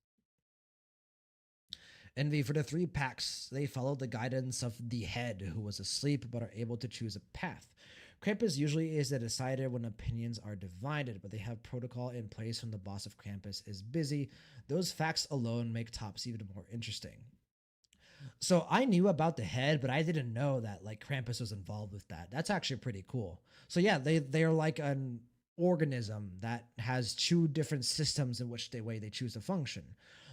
Envy, for the three packs, they followed the guidance of the head, who was asleep but are able to choose a path. Krampus usually is the decider when opinions are divided, but they have protocol in place when the boss of Krampus is busy. Those facts alone make Tops even more interesting. So I knew about the head, but I didn't know that like Krampus was involved with that. That's actually pretty cool. So yeah, they're like an organism that has two different systems in which they choose to function.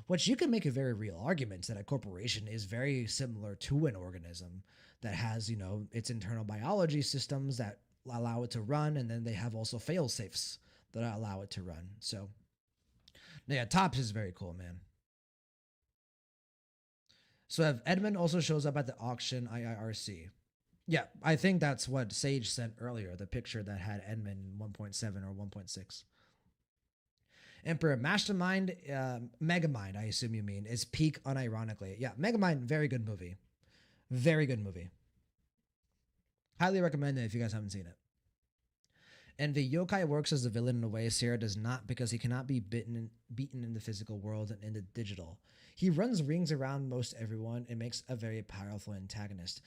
Which you can make a very real argument that a corporation is very similar to an organism that has, its internal biology systems that allow it to run, and then they have also fail safes that allow it to run. So yeah, Tops is very cool, man. So if Edmund also shows up at the auction IIRC. Yeah, I think that's what Sage sent earlier, the picture that had Edmund 1.7 or 1.6. Emperor Mastermind, Megamind, I assume you mean, is peak unironically. Yeah, Megamind, very good movie. Very good movie. Highly recommend it if you guys haven't seen it. And the yokai works as a villain in a way Sarah does not, because he cannot be beaten in the physical world and in the digital. He runs rings around most everyone and makes a very powerful antagonist.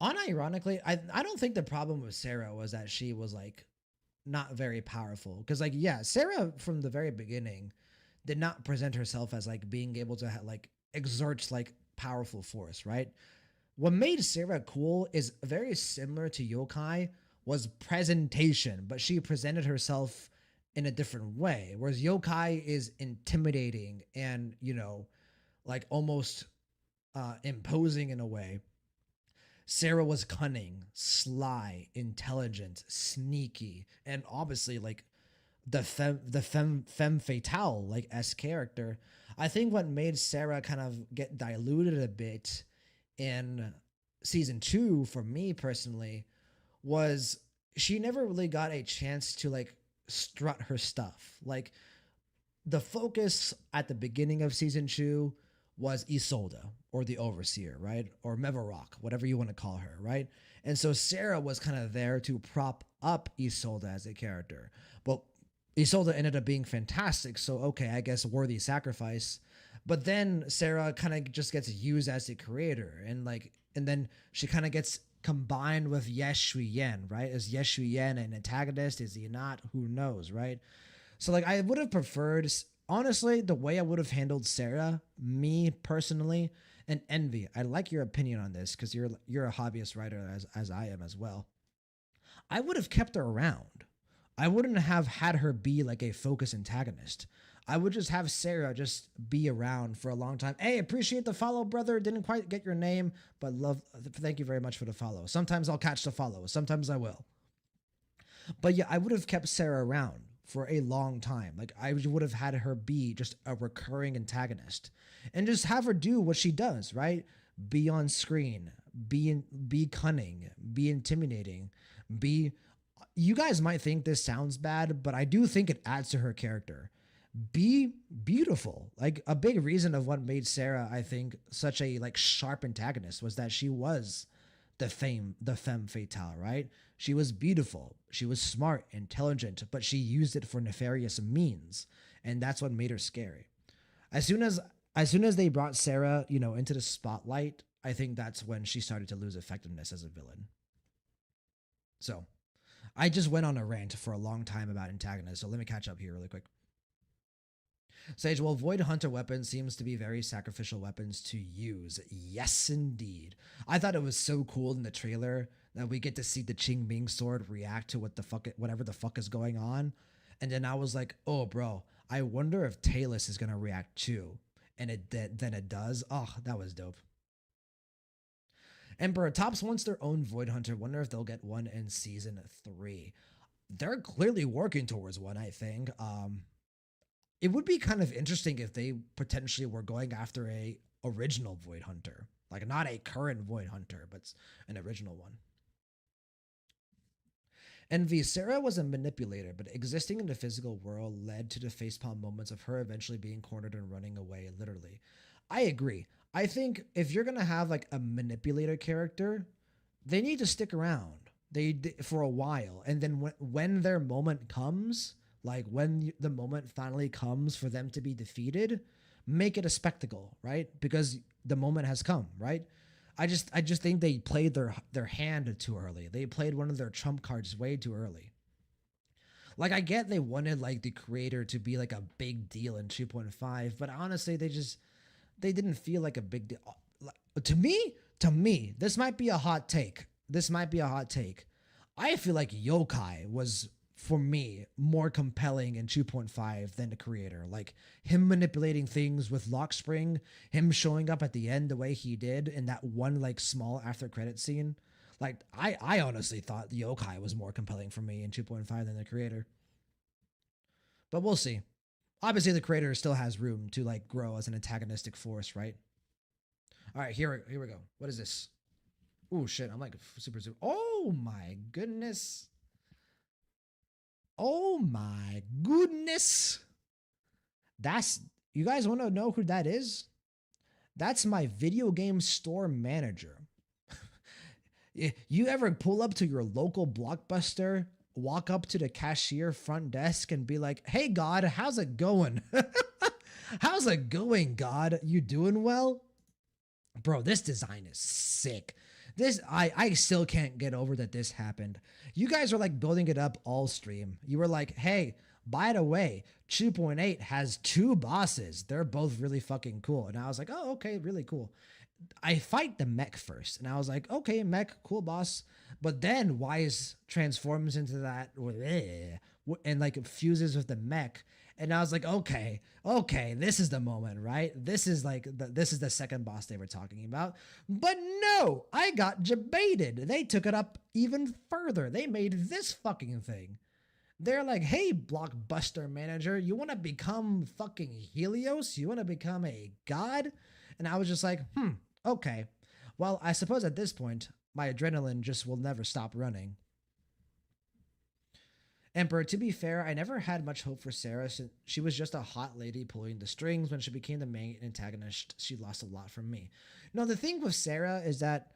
Unironically, I don't think the problem with Sarah was that she was like not very powerful, because like yeah, Sarah from the very beginning did not present herself as like being able to like exert like powerful force, right? What made Sarah cool is very similar to yokai, was presentation, but she presented herself in a different way, whereas yokai is intimidating and like almost imposing in a way. Sarah was cunning, sly, intelligent, sneaky, and obviously like the femme fatale like S character. I think what made Sarah kind of get diluted a bit in season 2 for me personally was she never really got a chance to like strut her stuff. Like the focus at the beginning of season 2 was Isolde or the Overseer, right? Or Mevarok, whatever you want to call her, right? And so Sarah was kind of there to prop up Isolde as a character. But Isolde ended up being fantastic, so okay, I guess worthy sacrifice. But then Sarah kind of just gets used as a creator, and then she kind of gets combined with Yes Shui Yen, right? Is Yes Shui Yen an antagonist? Is he not? Who knows, right? So like I would have preferred, honestly, the way I would have handled Sarah, me personally, and Envy. I like your opinion on this because you're a hobbyist writer as I am as well. I would have kept her around. I wouldn't have had her be like a focus antagonist. I would just have Sarah just be around for a long time. Hey, appreciate the follow, brother. Didn't quite get your name, but thank you very much for the follow. Sometimes I'll catch the follow. Sometimes I will. But yeah, I would have kept Sarah around for a long time. Like I would have had her be just a recurring antagonist and just have her do what she does, right? Be on screen, be cunning, be intimidating, be you guys might think this sounds bad, but I do think it adds to her character. Be beautiful. Like a big reason of what made Sarah, I think, such a like sharp antagonist was that she was the femme fatale, right? She was beautiful, she was smart, intelligent, but she used it for nefarious means, and that's what made her scary. As soon as they brought Sarah, into the spotlight, I think that's when she started to lose effectiveness as a villain. So, I just went on a rant for a long time about antagonists, so let me catch up here really quick. Sage, well, Void Hunter weapons seems to be very sacrificial weapons to use. Yes, indeed. I thought it was so cool in the trailer that we get to see the Qing Ming sword react to whatever the fuck is going on. And then I was like, oh, bro, I wonder if Talus is going to react too. And then it does. Oh, that was dope. Emperor Tops wants their own Void Hunter. Wonder if they'll get one in season 3. They're clearly working towards one, I think. It would be kind of interesting if they potentially were going after a original Void Hunter. Like not a current Void Hunter, but an original one. Envy, Sarah was a manipulator, but existing in the physical world led to the facepalm moments of her eventually being cornered and running away, literally. I agree. I think if you're going to have like a manipulator character, they need to stick around for a while. And then when their moment comes, like when the moment finally comes for them to be defeated, make it a spectacle, right? Because the moment has come, right? I just think they played their hand too early. They played one of their trump cards way too early. Like I get they wanted like the creator to be like a big deal in 2.5, but honestly they didn't feel like a big deal. To me, this might be a hot take. This might be a hot take. I feel like Yokai was, for me, more compelling in 2.5 than the creator. Like him manipulating things with lock spring, him showing up at the end the way he did in that one like small after credit scene. Like I honestly thought the Yokai was more compelling for me in 2.5 than the creator. But we'll see. Obviously the creator still has room to like grow as an antagonistic force, right? All right, here we go. What is this? Oh shit, I'm like super. Oh my goodness. Oh my goodness. That's, you guys want to know who that is? That's my video game store manager. You ever pull up to your local Blockbuster, walk up to the cashier front desk and be like, "Hey God, how's it going?" How's it going, God? You doing well? Bro, this design is sick. This I still can't get over that this happened. You guys are like building it up all stream. You were like, "Hey, by the way, 2.8 has 2 bosses. They're both really fucking cool." And I was like, "Oh, okay, really cool." I fight the mech first, and I was like, "Okay, mech, cool boss." But then Wise transforms into that and like fuses with the mech, and I was like, okay, this is the moment, right? This is like this is the second boss they were talking about. But no, I got debated. They took it up even further. They made this fucking thing. They're like, "Hey, Blockbuster manager, you want to become fucking Helios? You want to become a god?" And I was just like, okay. Well, I suppose at this point, my adrenaline just will never stop running. Emperor, to be fair, I never had much hope for Sarah since she was just a hot lady pulling the strings. When she became the main antagonist, she lost a lot from me. No, the thing with Sarah is that,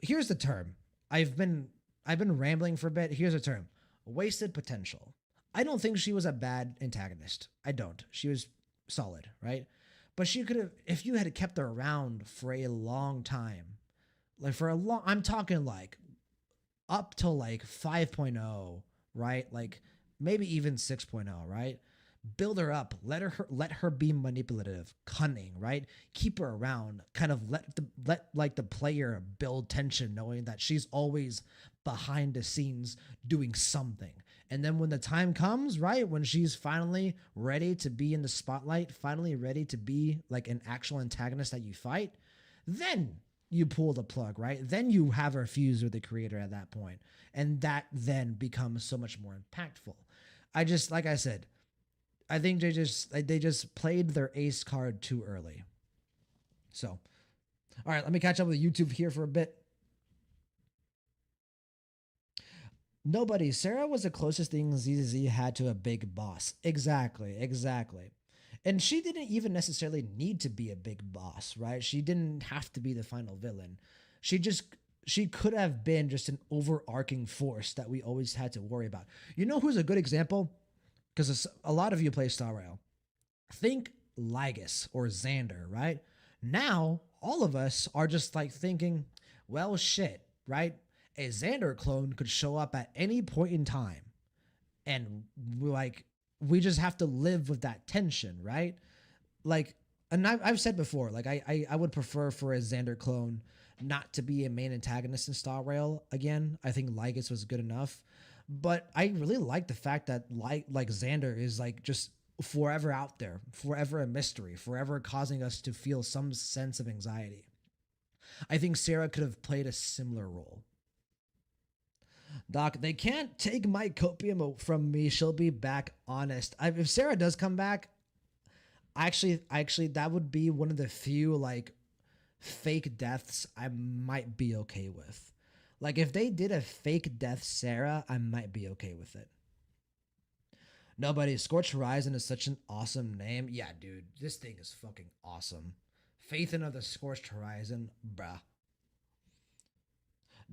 here's the term. I've been rambling for a bit. Here's the term. Wasted potential. I don't think she was a bad antagonist. I don't. She was solid, right? But she could have, if you had kept her around for a long time, like for a long, I'm talking like up till like 5.0, right? Like maybe even 6.0, right? Build her up, let her be manipulative, cunning, right? Keep her around, kind of let like the player build tension, knowing that she's always behind the scenes doing something. And then when the time comes, right, when she's finally ready to be in the spotlight, finally ready to be like an actual antagonist that you fight, then you pull the plug, right? Then you have her fuse with the creator at that point, and that then becomes so much more impactful. I just, like I said, I think they just played their ace card too early. So, all right, let me catch up with YouTube here for a bit. Nobody. Sarah was the closest thing ZZ had to a big boss. Exactly. And she didn't even necessarily need to be a big boss, right? She didn't have to be the final villain. She could have been just an overarching force that we always had to worry about. You know who's a good example? Because a lot of you play Star Rail. Think Lygus or Xander, right? Now, all of us are just like thinking, well, shit, right? A Xander clone could show up at any point in time. And we just have to live with that tension, right? Like, and I've said before, like I would prefer for a Xander clone not to be a main antagonist in Star Rail again. I think Lygus was good enough. But I really like the fact that like Xander is like just forever out there, forever a mystery, forever causing us to feel some sense of anxiety. I think Sarah could have played a similar role. Doc, they can't take my copium from me. She'll be back. Honest. If Sarah does come back, actually, that would be one of the few like fake deaths I might be okay with. Like if they did a fake death Sarah, I might be okay with it. Nobody. Scorched Horizon is such an awesome name. Yeah, dude, this thing is fucking awesome. Faith in the Scorched Horizon, bruh.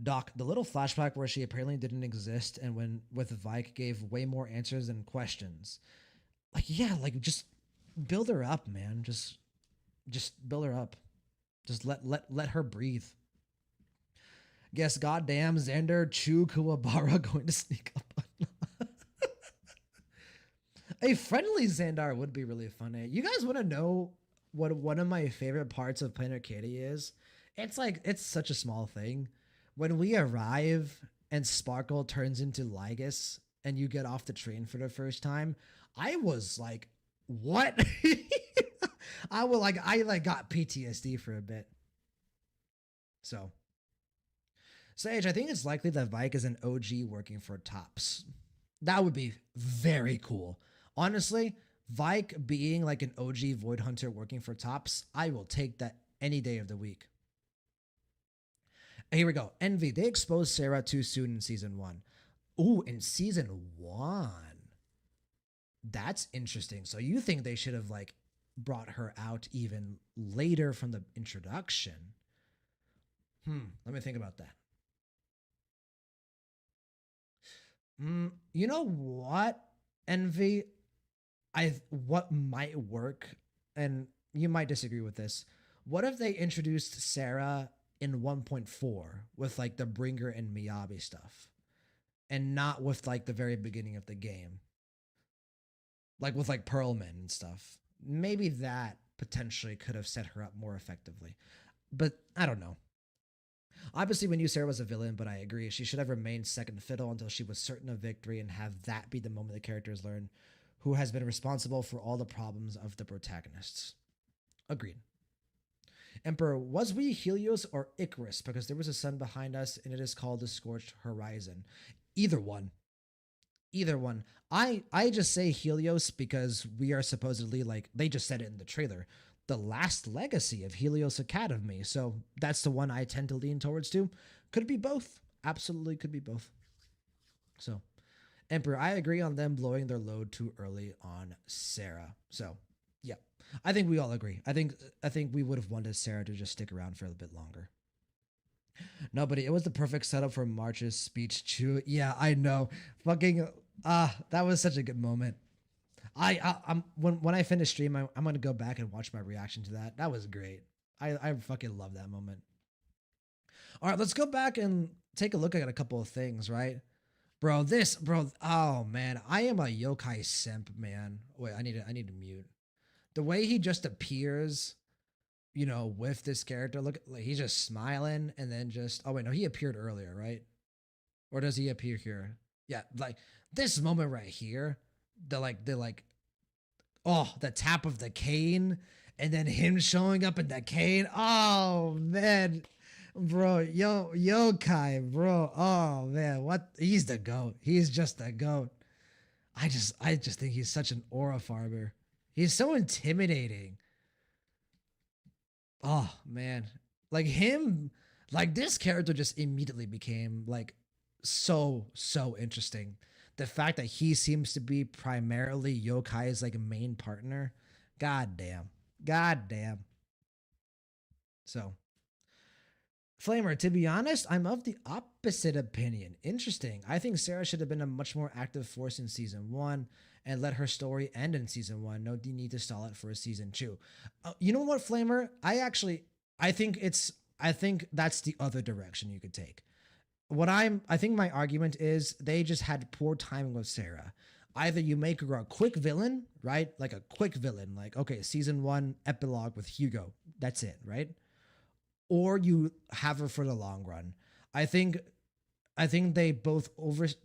Doc, the little flashback where she apparently didn't exist and when with Vike gave way more answers than questions. Like, yeah, like just build her up, man. Just build her up. Just let her breathe. Guess goddamn Xander Chu Kuwabara going to sneak up on a friendly Xandar would be really funny. You guys want to know what one of my favorite parts of Planet Arcadia is? It's like it's such a small thing. When we arrive and Sparkle turns into Lygus and you get off the train for the first time, I was like, what? I got PTSD for a bit. So Sage, I think it's likely that Vike is an OG working for Tops. That would be very cool. Honestly, Vike being like an OG Void Hunter working for Tops, I will take that any day of the week. Here we go. Envy. They exposed Sarah too soon in season 1. Ooh, in season 1. That's interesting. So you think they should have like brought her out even later from the introduction? Let me think about that. You know what, Envy? What might work, and you might disagree with this. What if they introduced Sarah in 1.4 with like the Bringer and Miyabi stuff, and not with like the very beginning of the game, like with like Pearlman and stuff? Maybe that potentially could have set her up more effectively, but I don't know. Obviously, we knew Sarah was a villain, but I agree. She should have remained second fiddle until she was certain of victory and have that be the moment the characters learn who has been responsible for all the problems of the protagonists. Agreed. Emperor, was we Helios or Icarus? Because there was a sun behind us and it is called the Scorched Horizon. Either one. Either one. I just say Helios because we are supposedly, like, they just said it in the trailer, the last legacy of Helios Academy. So that's the one I tend to lean towards too. Could be both. Absolutely could be both. So, Emperor, I agree on them blowing their load too early on Sarah. So, yeah. I think we all agree. I think we would have wanted Sarah to just stick around for a bit longer. No, but it was the perfect setup for March's speech. Chew. Yeah, I know. Fucking that was such a good moment. I'm when I finish stream, I'm gonna go back and watch my reaction to that. That was great. I fucking love that moment. All right, let's go back and take a look at a couple of things, right? Bro, oh man, I am a yokai simp, man. Wait, I need to mute. The way he just appears, you know, with this character, look, like he's just smiling and then just, oh wait, no, he appeared earlier, right? Or does he appear here? Yeah, like this moment right here, the tap of the cane and then him showing up in the cane. Oh man, bro, yokai, bro. Oh man, what? He's the goat. He's just the goat. I just think he's such an aura farmer. He's so intimidating. Oh man, like him, like this character just immediately became like so interesting. The fact that he seems to be primarily Yokai's like main partner, god damn. So, Flamer, to be honest, I'm of the opposite opinion. Interesting. I think Sarah should have been a much more active force in season 1 and let her story end in season 1. No need to stall it for a season 2. You know what, Flamer? I think that's the other direction you could take. I think my argument is they just had poor timing with Sarah. Either you make her a quick villain, right? Like a quick villain, like, okay, season 1 epilogue with Hugo. That's it, right? Or you have her for the long run. I think they both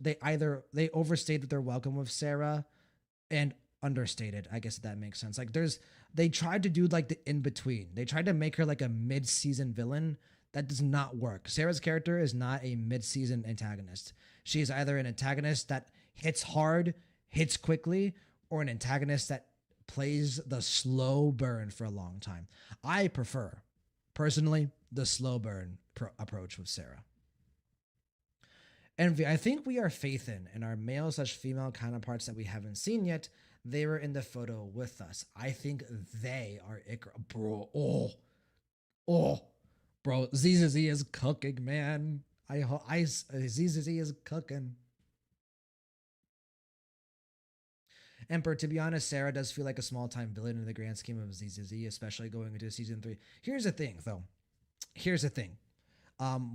they overstated their welcome with Sarah and understated. I guess that makes sense. Like they tried to do like the in between. They tried to make her like a mid-season villain. That does not work. Sarah's character is not a mid-season antagonist. She is either an antagonist that hits hard, hits quickly, or an antagonist that plays the slow burn for a long time. I prefer, personally, the slow burn approach with Sarah. Envy, I think we are faithing in our male/female counterparts that we haven't seen yet. They were in the photo with us. I think they are Ikra. Bro, ZZZ is cooking, man. ZZZ is cooking. Emperor, to be honest, Sarah does feel like a small time villain in the grand scheme of ZZZ, especially going into season 3. Here's the thing, though. Here's the thing.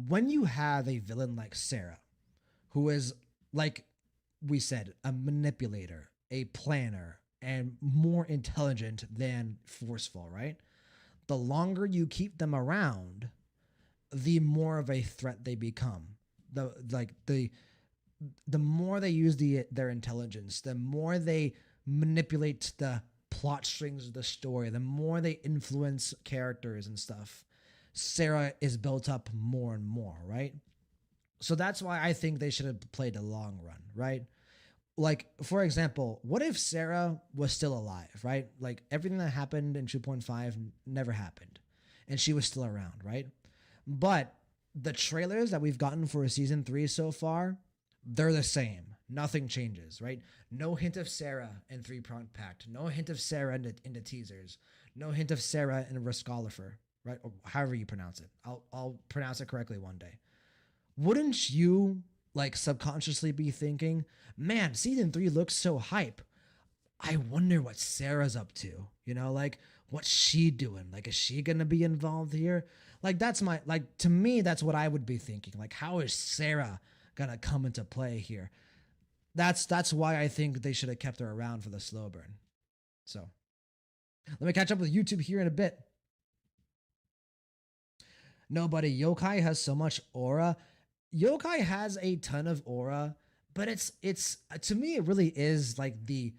When you have a villain like Sarah, who is, like we said, a manipulator, a planner, and more intelligent than forceful, right? The longer you keep them around, the more of a threat they become. The more they use their intelligence, the more they manipulate the plot strings of the story, the more they influence characters and stuff. Sarah is built up more and more, right? So that's why I think they should have played a long run, right? Like, for example, what if Sarah was still alive, right? Like, everything that happened in 2.5 never happened, and she was still around, right? But the trailers that we've gotten for season 3 so far, they're the same. Nothing changes, right? No hint of Sarah in Three-Pronged Pact. No hint of Sarah in the teasers. No hint of Sarah in Rascalifer, right? Or however you pronounce it. I'll pronounce it correctly one day. Wouldn't you, like, subconsciously be thinking, man, season 3 looks so hype. I wonder what Sarah's up to. You know, like, what's she doing? Like, is she gonna be involved here? Like, to me, that's what I would be thinking. Like, how is Sarah gonna come into play here? That's why I think they should have kept her around for the slow burn. So, let me catch up with YouTube here in a bit. Nobody, Yokai has so much aura. Yokai has a ton of aura, but it's to me, it really is like the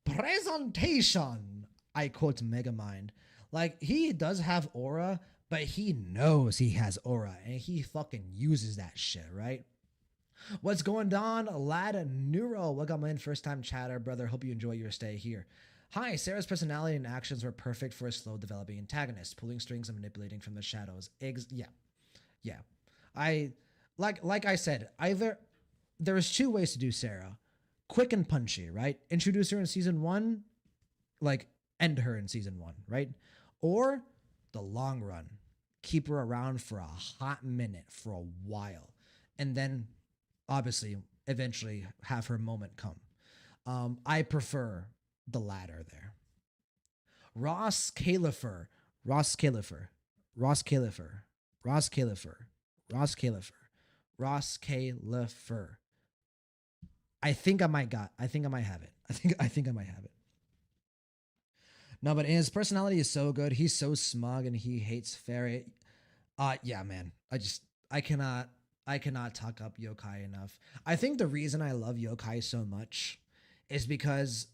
presentation. I quote Megamind. Like, he does have aura, but he knows he has aura, and he fucking uses that shit, right? What's going on, lad? Neuro, welcome in, first time chatter, brother. Hope you enjoy your stay here. Hi, Sarah's personality and actions were perfect for a slow developing antagonist, pulling strings and manipulating from the shadows. Yeah. Like I said, either there's 2 ways to do Sarah. Quick and punchy, right? Introduce her in season 1, like end her in season 1, right? Or the long run. Keep her around for a hot minute, for a while. And then obviously eventually have her moment come. I prefer the latter there. Ross Califer. I think I might have it. I think I might have it. No, but his personality is so good. He's so smug and he hates Fairy. Yeah, man. I cannot talk up Yokai enough. I think the reason I love Yokai so much is because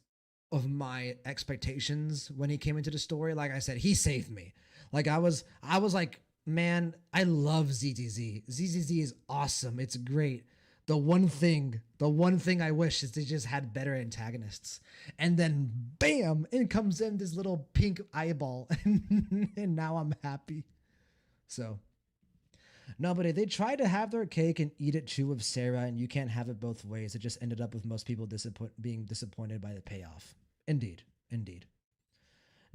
of my expectations when he came into the story. Like I said, he saved me. Like I was like, man, I love ZZZ. ZZZ is awesome. It's great. The one thing I wish is they just had better antagonists. And then bam, in comes in this little pink eyeball and now I'm happy. So no, but they tried to have their cake and eat it too with Sarah, and you can't have it both ways. It just ended up with most people being disappointed by the payoff. Indeed.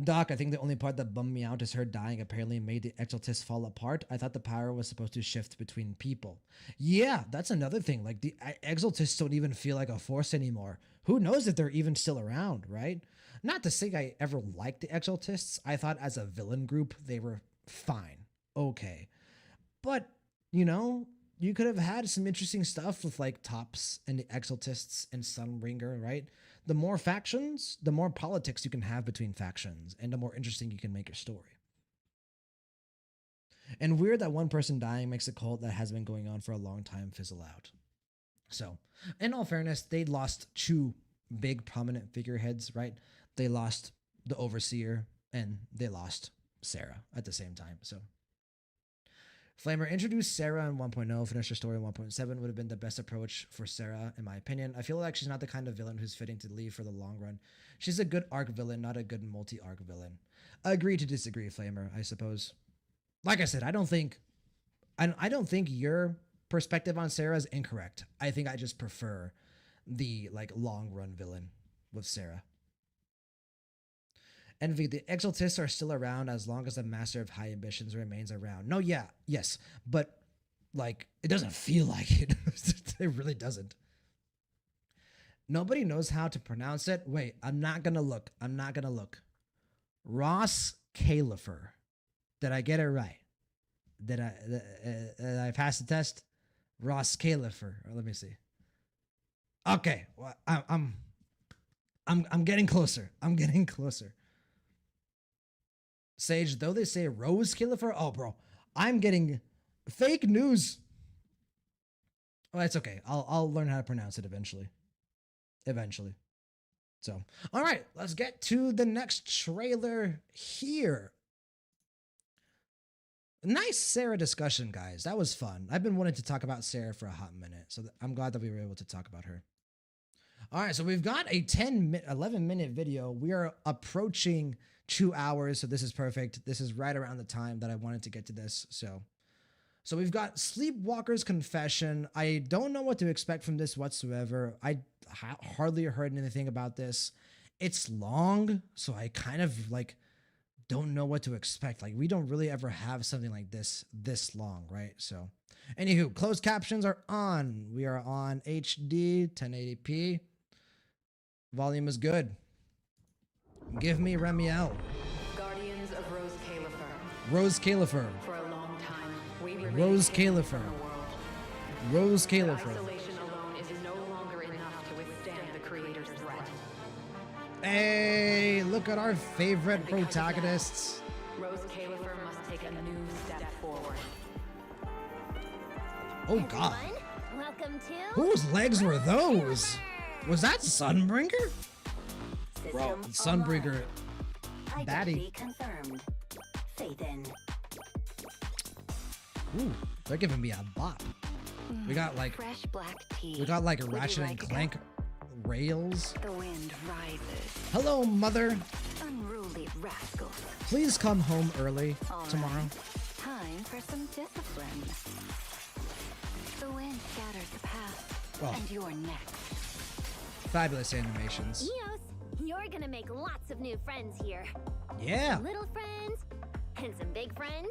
Doc, I think the only part that bummed me out is her dying apparently made the Exaltists fall apart. I thought the power was supposed to shift between people. Yeah, that's another thing. Like, the Exaltists don't even feel like a force anymore. Who knows if they're even still around, right? Not to say I ever liked the Exaltists. I thought as a villain group, they were fine. Okay. But, you know, you could have had some interesting stuff with, like, Tops and the Exaltists and Sunbringer, right? The more factions, the more politics you can have between factions, and the more interesting you can make your story. And weird that one person dying makes a cult that has been going on for a long time fizzle out. So, in all fairness, they lost 2 big prominent figureheads, right? They lost the Overseer, and they lost Sarah at the same time, so... Flamer, introduce Sarah in 1.0, finish her story in 1.7 would have been the best approach for Sarah, in my opinion. I feel like she's not the kind of villain who's fitting to leave for the long run. She's a good arc villain, not a good multi-arc villain. Agree to disagree, Flamer, I suppose. Like I said, I don't think your perspective on Sarah is incorrect. I think I just prefer the, like, long run villain with Sarah. Envy, the Exaltists are still around as long as the Master of High Ambitions remains around. No, yeah, yes, but, like, it doesn't feel like it. It really doesn't. Nobody knows how to pronounce it. Wait, I'm not gonna look. I'm not gonna look. Ross Califer. Did I get it right? Did I pass the test? Ross Califer. Let me see. Okay, well, I'm getting closer. I'm getting closer. Sage, though they say Rose Califer. Oh, bro, I'm getting fake news. Oh, it's okay. I'll learn how to pronounce it eventually. Eventually. So, all right, let's get to the next trailer here. Nice Sarah discussion, guys. That was fun. I've been wanting to talk about Sarah for a hot minute, so I'm glad that we were able to talk about her. All right, so we've got a 11-minute video. We are approaching 2 hours, so this is perfect. This is right around the time that I wanted to get to this. So we've got Sleepwalker's Confession. I don't know what to expect from this whatsoever. I hardly heard anything about this. It's long, so I kind of like don't know what to expect. Like, we don't really ever have something like this long, right? So anywho, closed captions are on. We are on HD 1080p. Volume is good. Give me Remiel. Guardians of Rose Califer. Rose Califer. For a long time, we remained Rose hidden Califer. from the world. Rose But Califer. isolation alone is no longer enough to withstand the Creator's threat. Hey, look at our favorite And because of that, protagonists. Rose Califer must take a new step forward. Oh god. Everyone, welcome to Whose legs were those? Was that Sunbringer? Bro, Sunbringer. Daddy. confirmed. Faith in. Ooh, they're giving me a bop. We got like Fresh black tea. a Would Ratchet you and like it? Clank rails. The wind rises. Hello, mother. Unruly rascals. Please come home early All tomorrow. right. Time for some discipline. The wind scatters the path, Oh. and you're next. Fabulous animations. Eos, you're gonna make lots of new friends here. Yeah. Little friends and some big friends.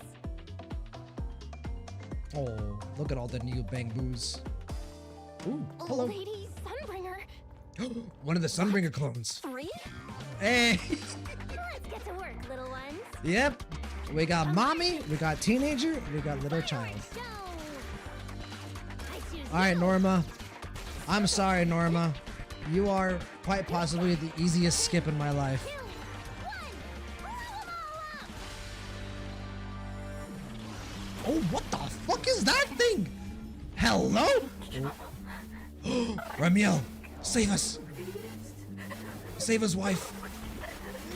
Oh, look at all the new Bangbus. Ooh, hello. Lady Sunbringer. One of the Sunbringer clones. 3? Hey. Let's get to work, little ones. Yep. We got mommy, we got teenager, we got little child. Go. I choose All right, you. Norma. I'm sorry, Norma. You are quite possibly the easiest skip in my life. 2, 1. Roll 'em all up. Oh, what the fuck is that thing? Hello? Ramiel, save us. Save his wife.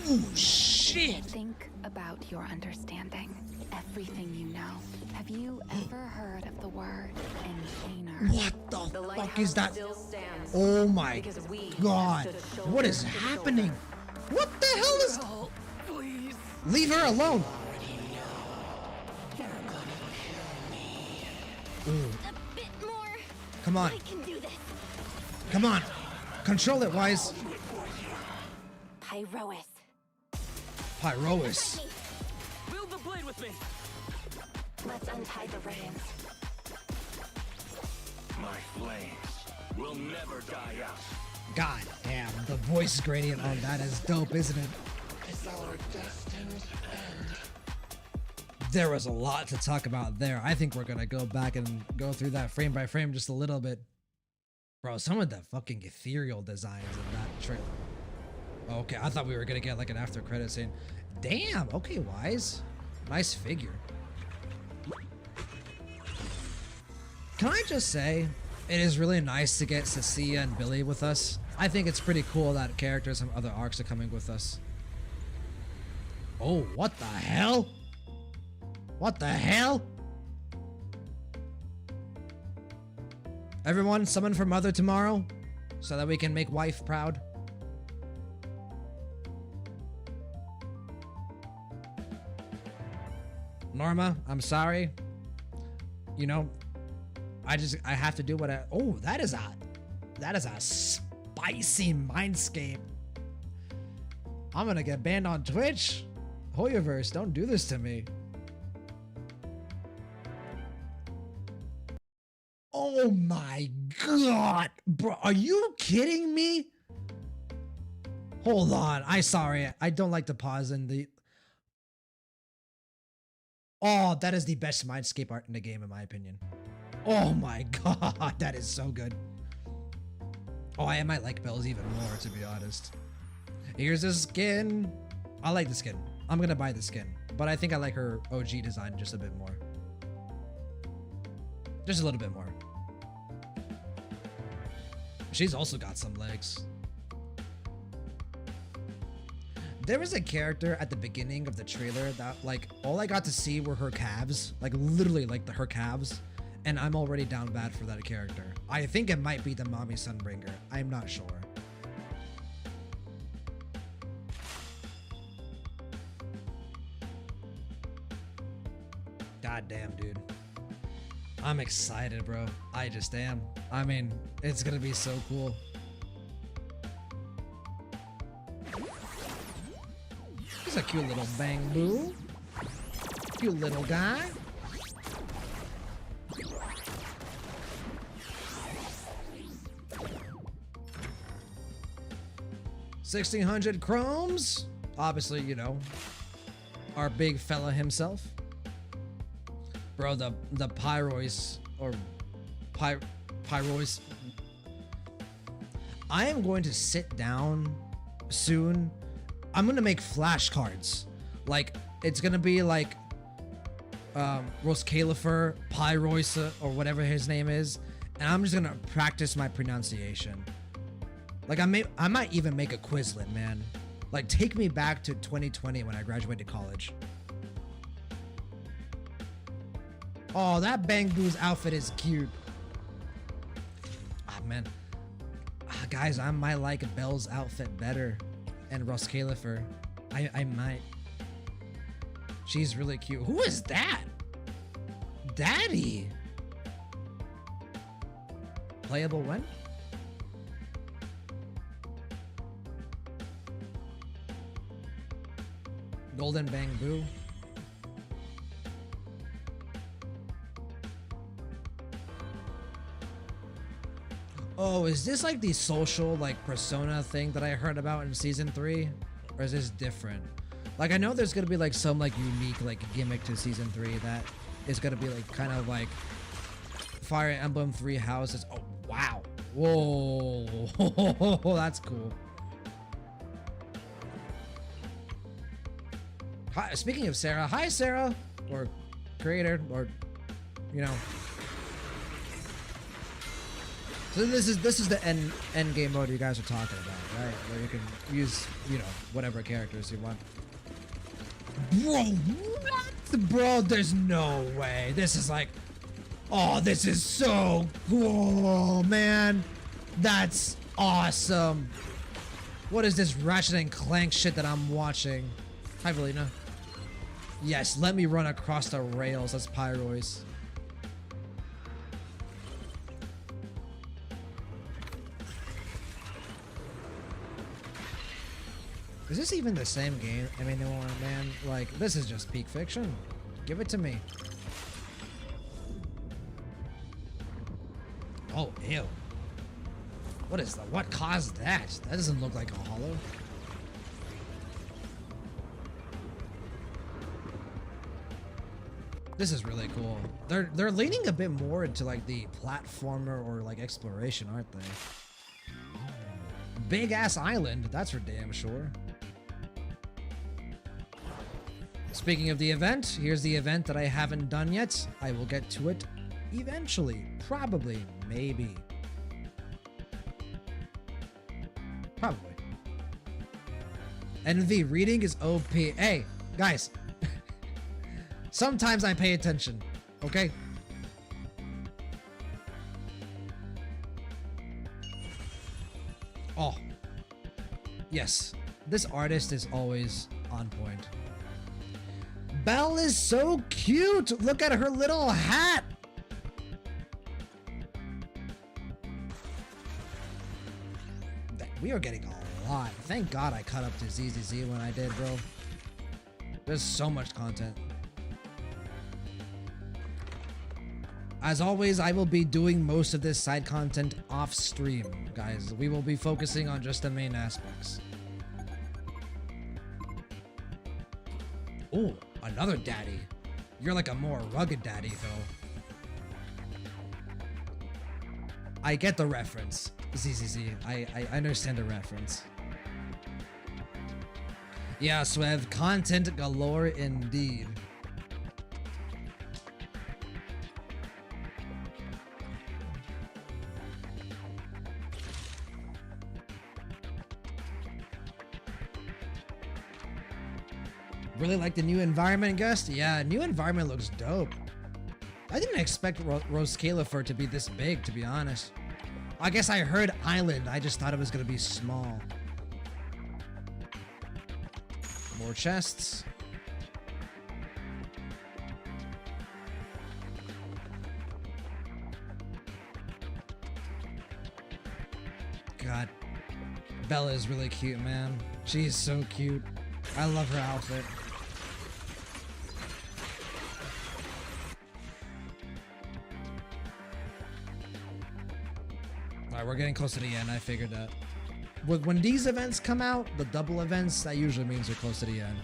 Oh, shit. Think about your understanding. Everything you know. Have you ever heard of the word container? What the The fuck is that? lighthouse still stands Oh my because we god. stood shoulder What is to happening? shoulder. What the hell is... Oh, please. Leave her alone. Ooh, A bit more. come on. I can do this. Come on. Control it, Wise. Pyrois. Pyrois. Build the blade with me. Let's untie the reins. My flames will never die out. God damn, the voice gradient on that is dope, isn't it? There was a lot to talk about there. I think we're gonna go back and go through that frame by frame just a little bit. Bro, some of the fucking ethereal designs in that trailer. Okay, I thought we were gonna get like an after credit scene. Damn, okay, Wise. Nice figure. Can I just say, it is really nice to get Cecilia and Billy with us. I think it's pretty cool that characters from other arcs are coming with us. Oh, what the hell? What the hell? Everyone, summon for Mother tomorrow, so that we can make wife proud. Norma, I'm sorry. You know, I have to do what I... Oh, that is a spicy mindscape. I'm gonna get banned on Twitch. Hoyoverse, don't do this to me. Oh my god, bro, are you kidding me? Hold on, I don't like to pause in the. Oh, that is the best Mindscape art in the game, in my opinion. Oh my god, that is so good. Oh, I might like Bells even more, to be honest. Here's a skin. I like the skin. I'm gonna buy the skin, but I think I like her OG design just a bit more. Just a little bit more. She's also got some legs. There was a character at the beginning of the trailer that, like, all I got to see were her calves. Like, literally, like, her calves. And I'm already down bad for that character. I think it might be the Mommy Sunbringer. I'm not sure. God damn, dude. I'm excited, bro. I just am. I mean, it's gonna be so cool. He's a cute little bang boo. Cute little guy. $1,600 chromes. Obviously, you know, our big fella himself. Bro, the Pyrois or Pyrois. I am going to sit down soon. I'm gonna make flashcards. Like, it's gonna be like Roscalifer, Pyroisa, or whatever his name is, and I'm just gonna practice my pronunciation. Like, I might even make a Quizlet, man. Like, take me back to 2020 when I graduated college. Oh, that Bang Boo's outfit is cute. Ah, man. Guys, I might like Belle's outfit better. And Roscalifer. I might. She's really cute. Who is that? Daddy. Playable when? Golden Bang Boo. Oh, is this like the social, like, persona thing that I heard about in season 3? Or is this different? Like, I know there's gonna be like some like unique like gimmick to season 3 that is gonna be like kind of like Fire Emblem 3 houses. Oh wow. Whoa. That's cool. Hi, speaking of Sarah, hi Sarah, or creator, or you know. So this is the end game mode you guys are talking about, right? Where you can use, you know, whatever characters you want. Bro, what? Bro, there's no way. This is like, oh, this is so cool, man. That's awesome. What is this Ratchet and Clank shit that I'm watching? Hi, Valina. Yes, let me run across the rails. That's Pyrois. Is this even the same game? I mean, man, like, this is just peak fiction. Give it to me. Oh, ew. What is that? What caused that? That doesn't look like a hollow. This is really cool. They're leaning a bit more into like the platformer or like exploration, aren't they? Big ass island, that's for damn sure. Speaking of the event, here's the event that I haven't done yet. I will get to it eventually. Probably. Maybe. Probably. NV reading is OP. Hey, guys. Sometimes I pay attention. Okay? Oh. Yes. This artist is always on point. Belle is so cute. Look at her little hat. We are getting a lot. Thank God I caught up to ZZZ when I did, bro. There's so much content. As always, I will be doing most of this side content off stream, guys. We will be focusing on just the main aspects. Oh, another daddy. You're like a more rugged daddy, though. I get the reference. ZZZ. I understand the reference. Yeah, Swev, content galore indeed. Really like the new environment, Gust? Yeah, new environment looks dope. I didn't expect Roscalifer to be this big, to be honest. I guess I heard island. I just thought it was going to be small. More chests. God. Bella is really cute, man. She's so cute. I love her outfit. Alright, we're getting close to the end. I figured that. When these events come out, the double events, that usually means we're close to the end.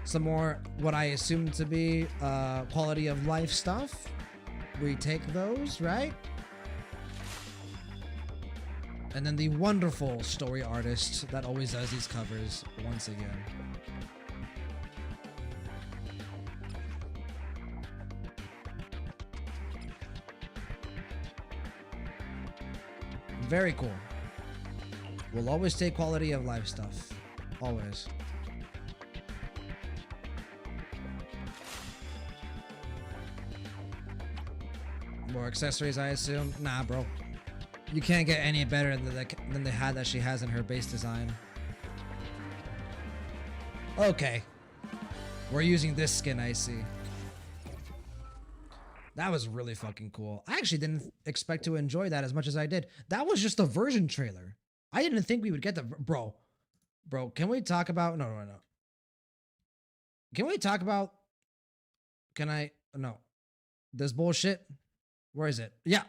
Some more, what I assume to be quality of life stuff. We take those, right? And then the wonderful story artist that always does these covers once again. Very cool. We'll always take quality of life stuff. Always. More accessories, I assume? Nah, bro. You can't get any better than the hat that she has in her base design. Okay. We're using this skin, I see. That was really fucking cool. I actually didn't expect to enjoy that as much as I did. That was just a version trailer. I didn't think we would get the... Bro, can we talk about... No. Can we talk about... Can I... No. This bullshit? Where is it? Yeah.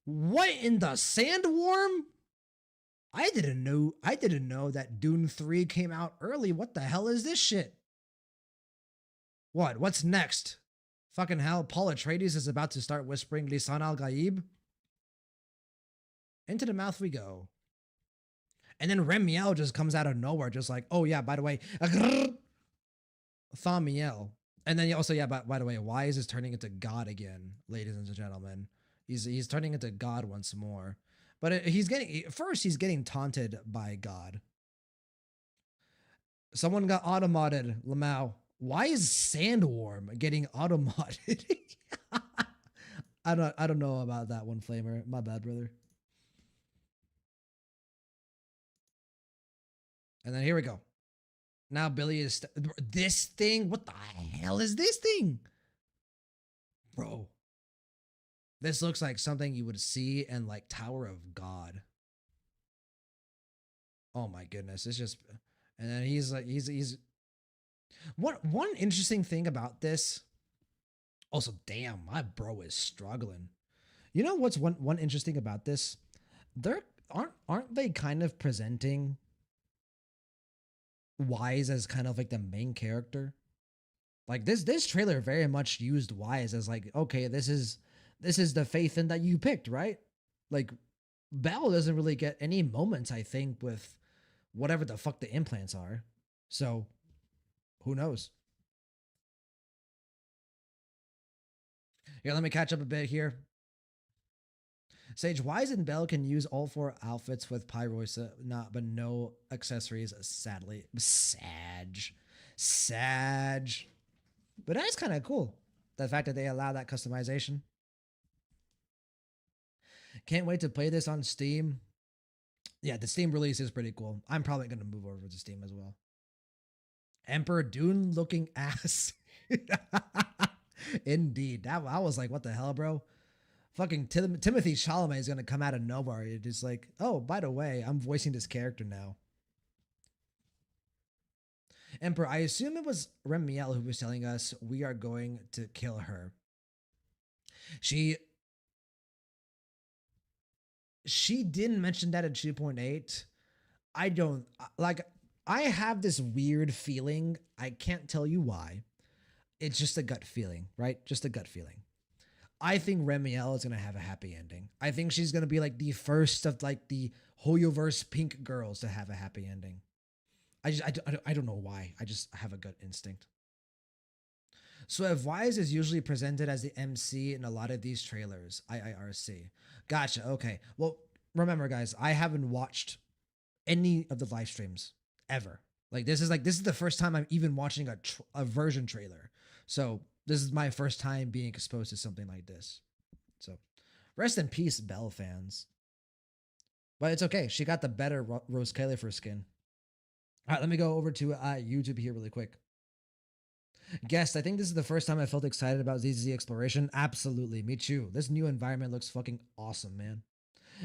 What in the sandworm? I didn't know that Dune 3 came out early. What the hell is this shit? What's next? Fucking hell, Paul Atreides is about to start whispering Lisan al-Gaib. Into the mouth we go. And then Remiel just comes out of nowhere, just like, oh yeah, by the way, Thamiel. And then also, yeah, by the way, Wise is turning into God again, ladies and gentlemen. He's turning into God once more. But he's getting taunted by God. Someone got automodded, Lamau. Why is Sandworm getting automodded? I don't know about that one, Flamer. My bad, brother. And then here we go. Now Billy is this thing. What the hell is this thing? Bro. This looks like something you would see in like Tower of God. Oh my goodness. It's just, and then he's like, he's one interesting thing about this. Also, damn, my bro is struggling. You know what's one interesting about this? Aren't they kind of presenting Wise as kind of like the main character? Like this trailer very much used Wise as like, okay, this is the faith in that you picked, right? Like Bell doesn't really get any moments, I think, with whatever the fuck the implants are. So who knows? Here, let me catch up a bit here. Sage, Wise and Bell can use all 4 outfits with Pyrosa, but no accessories, sadly. Sag. But that's kind of cool. The fact that they allow that customization. Can't wait to play this on Steam. Yeah, the Steam release is pretty cool. I'm probably going to move over to Steam as well. Emperor Dune looking ass. Indeed. I was like, what the hell, bro? Fucking Timothy Chalamet is going to come out of nowhere. It's just like, oh, by the way, I'm voicing this character now. Emperor, I assume it was Remiel who was telling us we are going to kill her. She she didn't mention that at 2.8. I don't like I have this weird feeling. I can't tell you why. It's just a gut feeling, right? Just a gut feeling. I think Remiel is gonna have a happy ending. I think she's gonna be like the first of like the Hoyoverse pink girls to have a happy ending. I don't know why. I just have a gut instinct. So if Wise is usually presented as the MC in a lot of these trailers, IIRC. Gotcha. Okay. Well, remember guys, I haven't watched any of the live streams ever. This is the first time I'm even watching a version trailer. So this is my first time being exposed to something like this. So rest in peace, Belle fans. But it's okay. She got the better Rose Callifer skin. All right, let me go over to YouTube here really quick. Guest, I think this is the first time I felt excited about ZZ Exploration. Absolutely, me too. This new environment looks fucking awesome, man.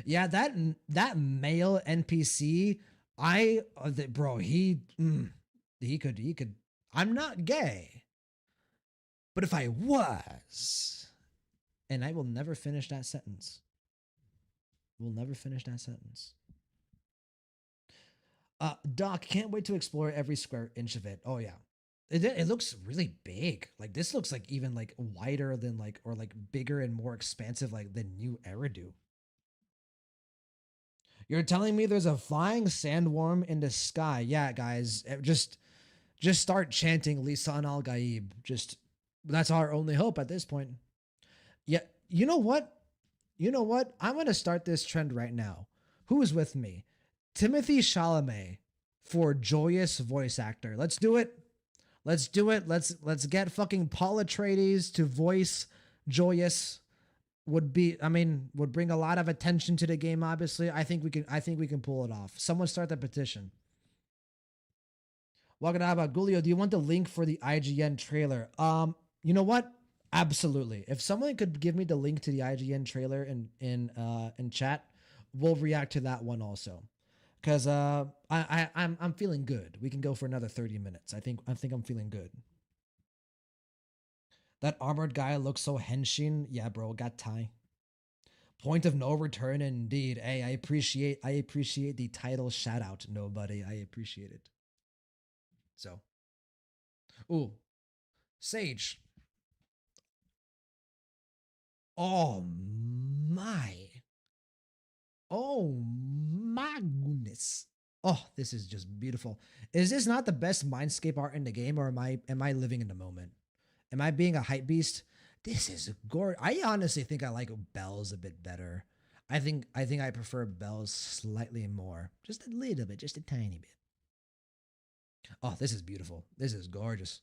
Yeah, that male NPC, bro, he could. I'm not gay, but if I was, and I will never finish that sentence. We'll never finish that sentence. Doc, can't wait to explore every square inch of it. Oh yeah. It looks really big. Like this looks like even like wider than like or like bigger and more expansive like the new Eridu. You're telling me there's a flying sandworm in the sky? Yeah, guys, just start chanting Lisan al Gaib. Just that's our only hope at this point. Yeah, you know what? You know what? I'm gonna start this trend right now. Who is with me? Timothy Chalamet for joyous voice actor. Let's do it. Let's do it. Let's get fucking Paul Atreides to voice Joyous. Would bring a lot of attention to the game. Obviously, I think we can pull it off. Someone start the petition. Wagadaba Gulio, do you want the link for the IGN trailer? You know what? Absolutely. If someone could give me the link to the IGN trailer in chat, we'll react to that one also. Cause I'm feeling good. We can go for another 30 minutes. I think I'm feeling good. That armored guy looks so henshin. Yeah, bro, got tie. Point of no return indeed. Hey, I appreciate the title shout out, nobody. I appreciate it. So. Ooh. Sage. Oh my. Oh my goodness. Oh, this is just beautiful. Is this not the best mindscape art in the game, or am I living in the moment? Am I being a hype beast? This is gorgeous. I honestly think I like Belle's a bit better. I think I prefer Belle's slightly more. Just a little bit, just a tiny bit. Oh, this is beautiful. This is gorgeous.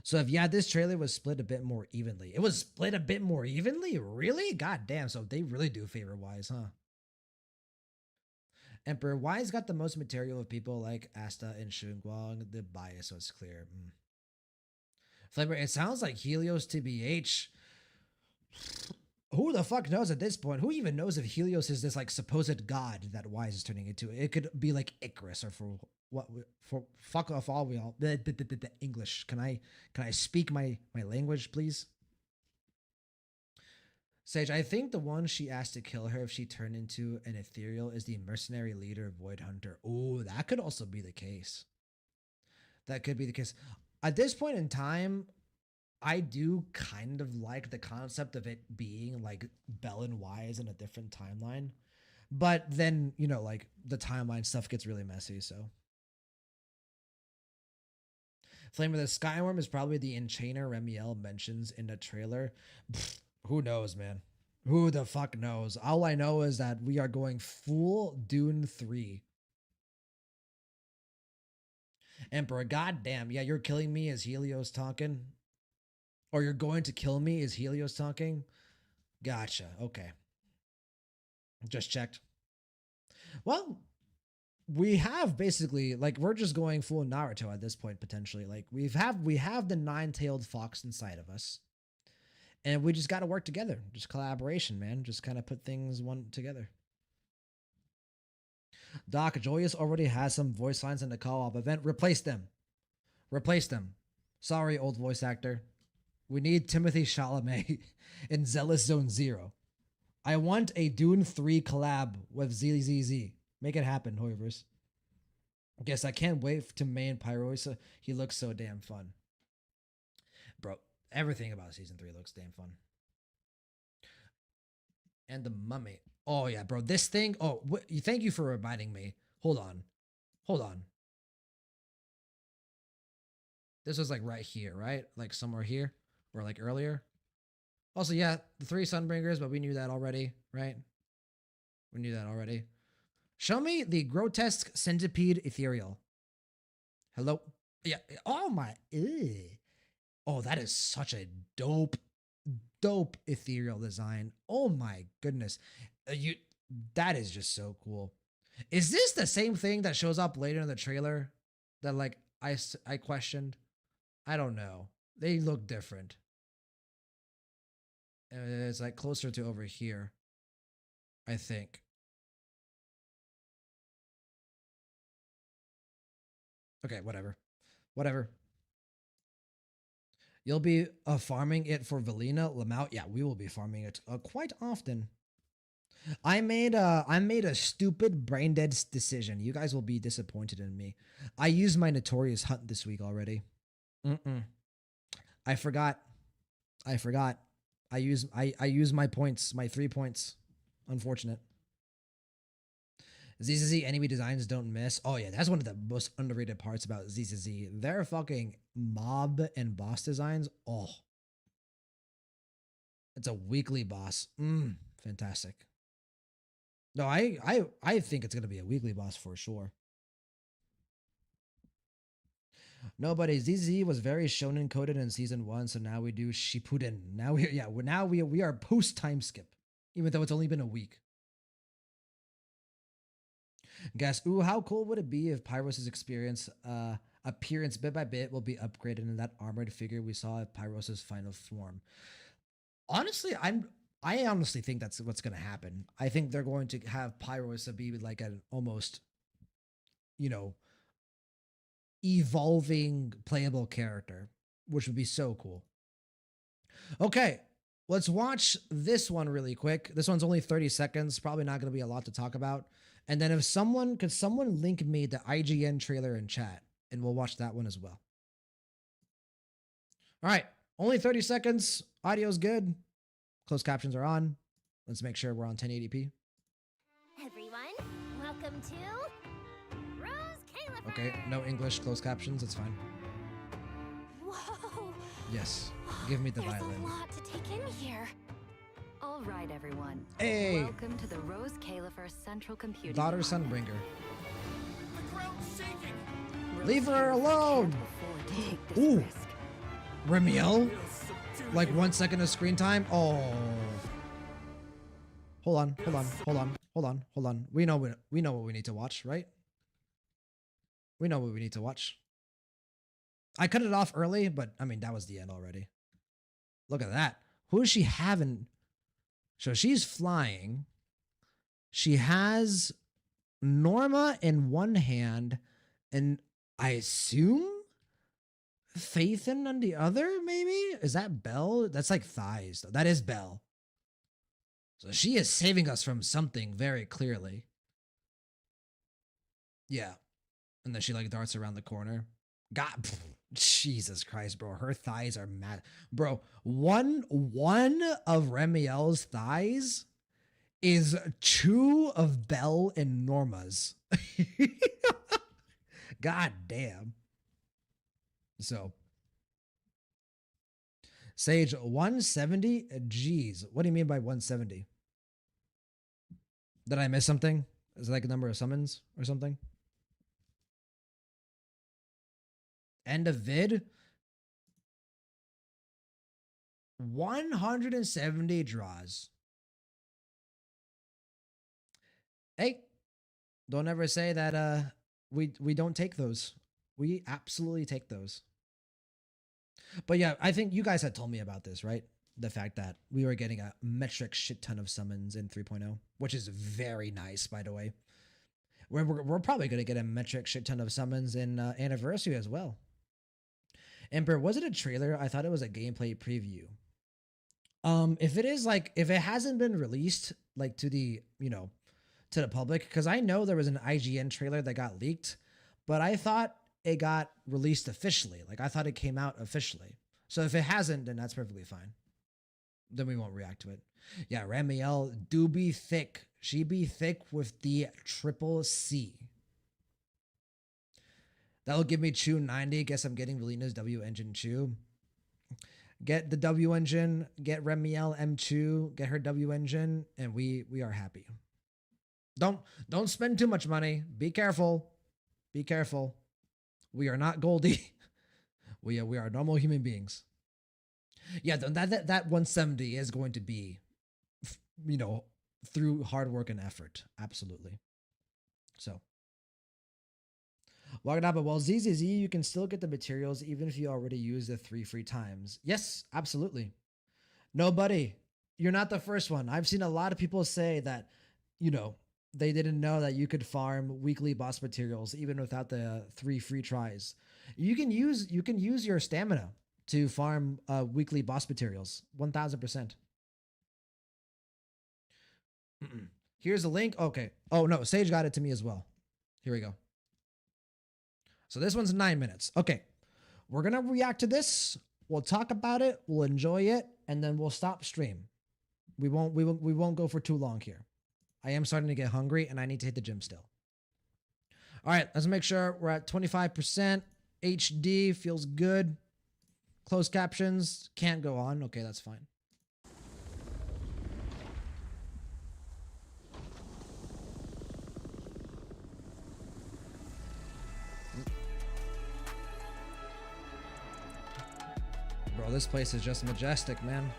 So if this trailer was split a bit more evenly. It was split a bit more evenly? Really? God damn. So they really do favor Wise, huh? Emperor, Wise got the most material of people like Asta and Shunguang. The bias was clear. Flavor, it sounds like Helios TBH. Who the fuck knows at this point? Who even knows if Helios is this like supposed god that Wise is turning into? It could be like Icarus, or for what, for fuck off all we all the English. Can I speak my language, please? Sage, I think the one she asked to kill her if she turned into an ethereal is the mercenary leader Void Hunter. Oh, that could also be the case. That could be the case. At this point in time, I do kind of like the concept of it being like Bell and Wise in a different timeline. But then, like the timeline stuff gets really messy, so. Flame of the Skyworm is probably the enchainer Remiel mentions in the trailer. Who knows, man? Who the fuck knows? All I know is that we are going full Dune 3. Emperor, goddamn. Yeah, you're killing me as Helios talking. Or you're going to kill me as Helios talking. Gotcha. Okay. Just checked. Well, we have basically, like, we're just going full Naruto at this point, potentially. Like, we have the nine-tailed fox inside of us. And we just got to work together. Just collaboration, man. Just kind of put things one together. Doc, Joyous already has some voice lines in the co-op event. Replace them. Replace them. Sorry, old voice actor. We need Timothy Chalamet in Zealous Zone Zero. I want a Dune 3 collab with ZZZ. Make it happen, Hoivers. Guess I can't wait to main Pyrosa. He looks so damn fun. Bro, everything about season 3 looks damn fun. And the mummy. Oh yeah, bro. This thing. Oh, thank you for reminding me. Hold on. Hold on. This was like right here, right? Like somewhere here or like earlier. Also, yeah, the 3 Sunbringers, but we knew that already, right? We knew that already. Show me the grotesque centipede ethereal. Hello? Yeah. Oh my. Ew. Oh, that is such a dope ethereal design. Oh my goodness. That is just so cool. Is this the same thing that shows up later in the trailer that like I questioned? I don't know. They look different. It's like closer to over here, I think. Okay, whatever. Whatever. You'll be farming it for Valina Lamau. Yeah, we will be farming it quite often. I made a stupid brain dead decision. You guys will be disappointed in me. I used my notorious hunt this week already. I forgot. I use my points, my 3 points. Unfortunate. ZZZ enemy designs don't miss. Oh yeah, that's one of the most underrated parts about ZZZ. Their fucking mob and boss designs. Oh, it's a weekly boss. Fantastic. No, I think it's gonna be a weekly boss for sure. Nobody. ZZ was very shonen coded in season 1, so now we do Shippuden. Now we are post time skip, even though it's only been a week. Guess, ooh, how cool would it be if Pyros' appearance bit by bit will be upgraded in that armored figure we saw at Pyros' final form? Honestly, I honestly think that's what's going to happen. I think they're going to have Pyros be like an almost, evolving playable character, which would be so cool. Okay, let's watch this one really quick. This one's only 30 seconds. Probably not going to be a lot to talk about. And then if someone link me the IGN trailer in chat, and we'll watch that one as well. All right, only 30 seconds. Audio's good. Closed captions are on. Let's make sure we're on 1080p. Everyone, welcome to Rose Califer. Okay, no English closed captions. It's fine. Whoa! Yes, give me the There's violin. a lot to take in here. All right, everyone. Hey, Welcome to the Rose Califer Central Computing daughter Department. Sunbringer. The ground's shaking. Rose Leave her Califer alone. can't afford to take this Ooh. risk. Remiel, We'll subdue like you. 1 second of screen time. Oh, hold on. We know what we need to watch, right? We know what we need to watch. I cut it off early, but I mean that was the end already. Look at that. Who is she having? So she's flying. She has Norma in one hand, and I assume Phaethon on the other, maybe? Is that Belle? That's like thighs. That is Belle. So she is saving us from something very clearly. Yeah. And then she like darts around the corner. God, Jesus Christ, bro. Her thighs are mad. Bro, one of Remiel's thighs is 2 of Belle and Norma's. God damn. So, Sage, 170? Jeez. What do you mean by 170? Did I miss something? Is it like a number of summons or something? End of vid? 170 draws. Hey, don't ever say that we don't take those. We absolutely take those. But yeah, I think you guys had told me about this, right? The fact that we were getting a metric shit ton of summons in 3.0, which is very nice, by the way. We're probably going to get a metric shit ton of summons in Anniversary as well. Emperor, was it a trailer? I thought it was a gameplay preview. If it is like, if it hasn't been released like to the, to the public, because I know there was an IGN trailer that got leaked, but I thought it got released officially. Like I thought it came out officially. So if it hasn't, then that's perfectly fine. Then we won't react to it. Yeah, Ramiel do be thick. She be thick with the triple C. That'll give me Chew 90. Guess I'm getting Relina's W engine Chew. Get the W engine, get Remiel M Chew, get her W engine, and we are happy. Don't spend too much money. Be careful. Be careful. We are not Goldie. we are normal human beings. Yeah, that 170 is going to be, through hard work and effort. Absolutely. So. Wagadaba, well, ZZZ, you can still get the materials even if you already use the 3 free times. Yes, absolutely. No, buddy, you're not the first one. I've seen a lot of people say that, they didn't know that you could farm weekly boss materials even without the 3 free tries. You can use your stamina to farm weekly boss materials. 1000%. Here's a link. Okay. Oh no, Sage got it to me as well. Here we go. So this one's 9 minutes. Okay. We're going to react to this. We'll talk about it. We'll enjoy it. And then we'll stop stream. We won't go for too long here. I am starting to get hungry and I need to hit the gym still. All right. Let's make sure we're at 25%. HD feels good. Closed captions can't go on. Okay. That's fine. Bro, this place is just majestic, man.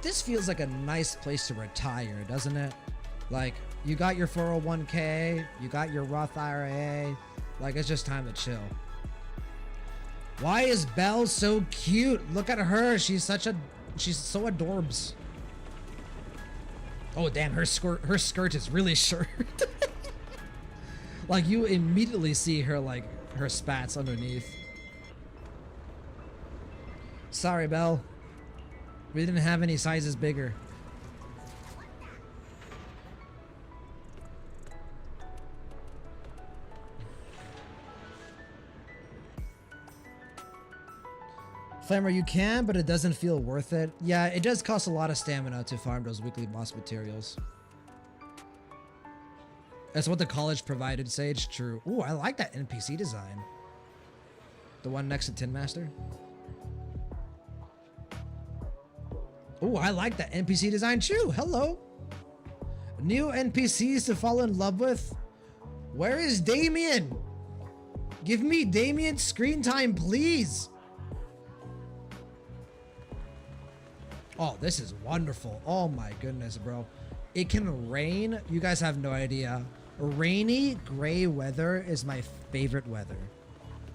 This feels like a nice place to retire, doesn't it? Like, you got your 401k, you got your Roth IRA, like, it's just time to chill. Why is Belle so cute? Look at her, she's so adorbs. Oh, damn, her skirt is really short. Like, you immediately see her, like, her spats underneath. Sorry, Belle. We didn't have any sizes bigger. Flamer, you can, but it doesn't feel worth it. Yeah, it does cost a lot of stamina to farm those weekly boss materials. That's what the college provided, Sage. True. Ooh, I like that NPC design. The one next to Tin Master. Oh, I like that NPC design too. Hello. New NPCs to fall in love with. Where is Damien? Give me Damien's screen time, please. Oh, this is wonderful. Oh my goodness, bro. It can rain. You guys have no idea. Rainy gray weather is my favorite weather.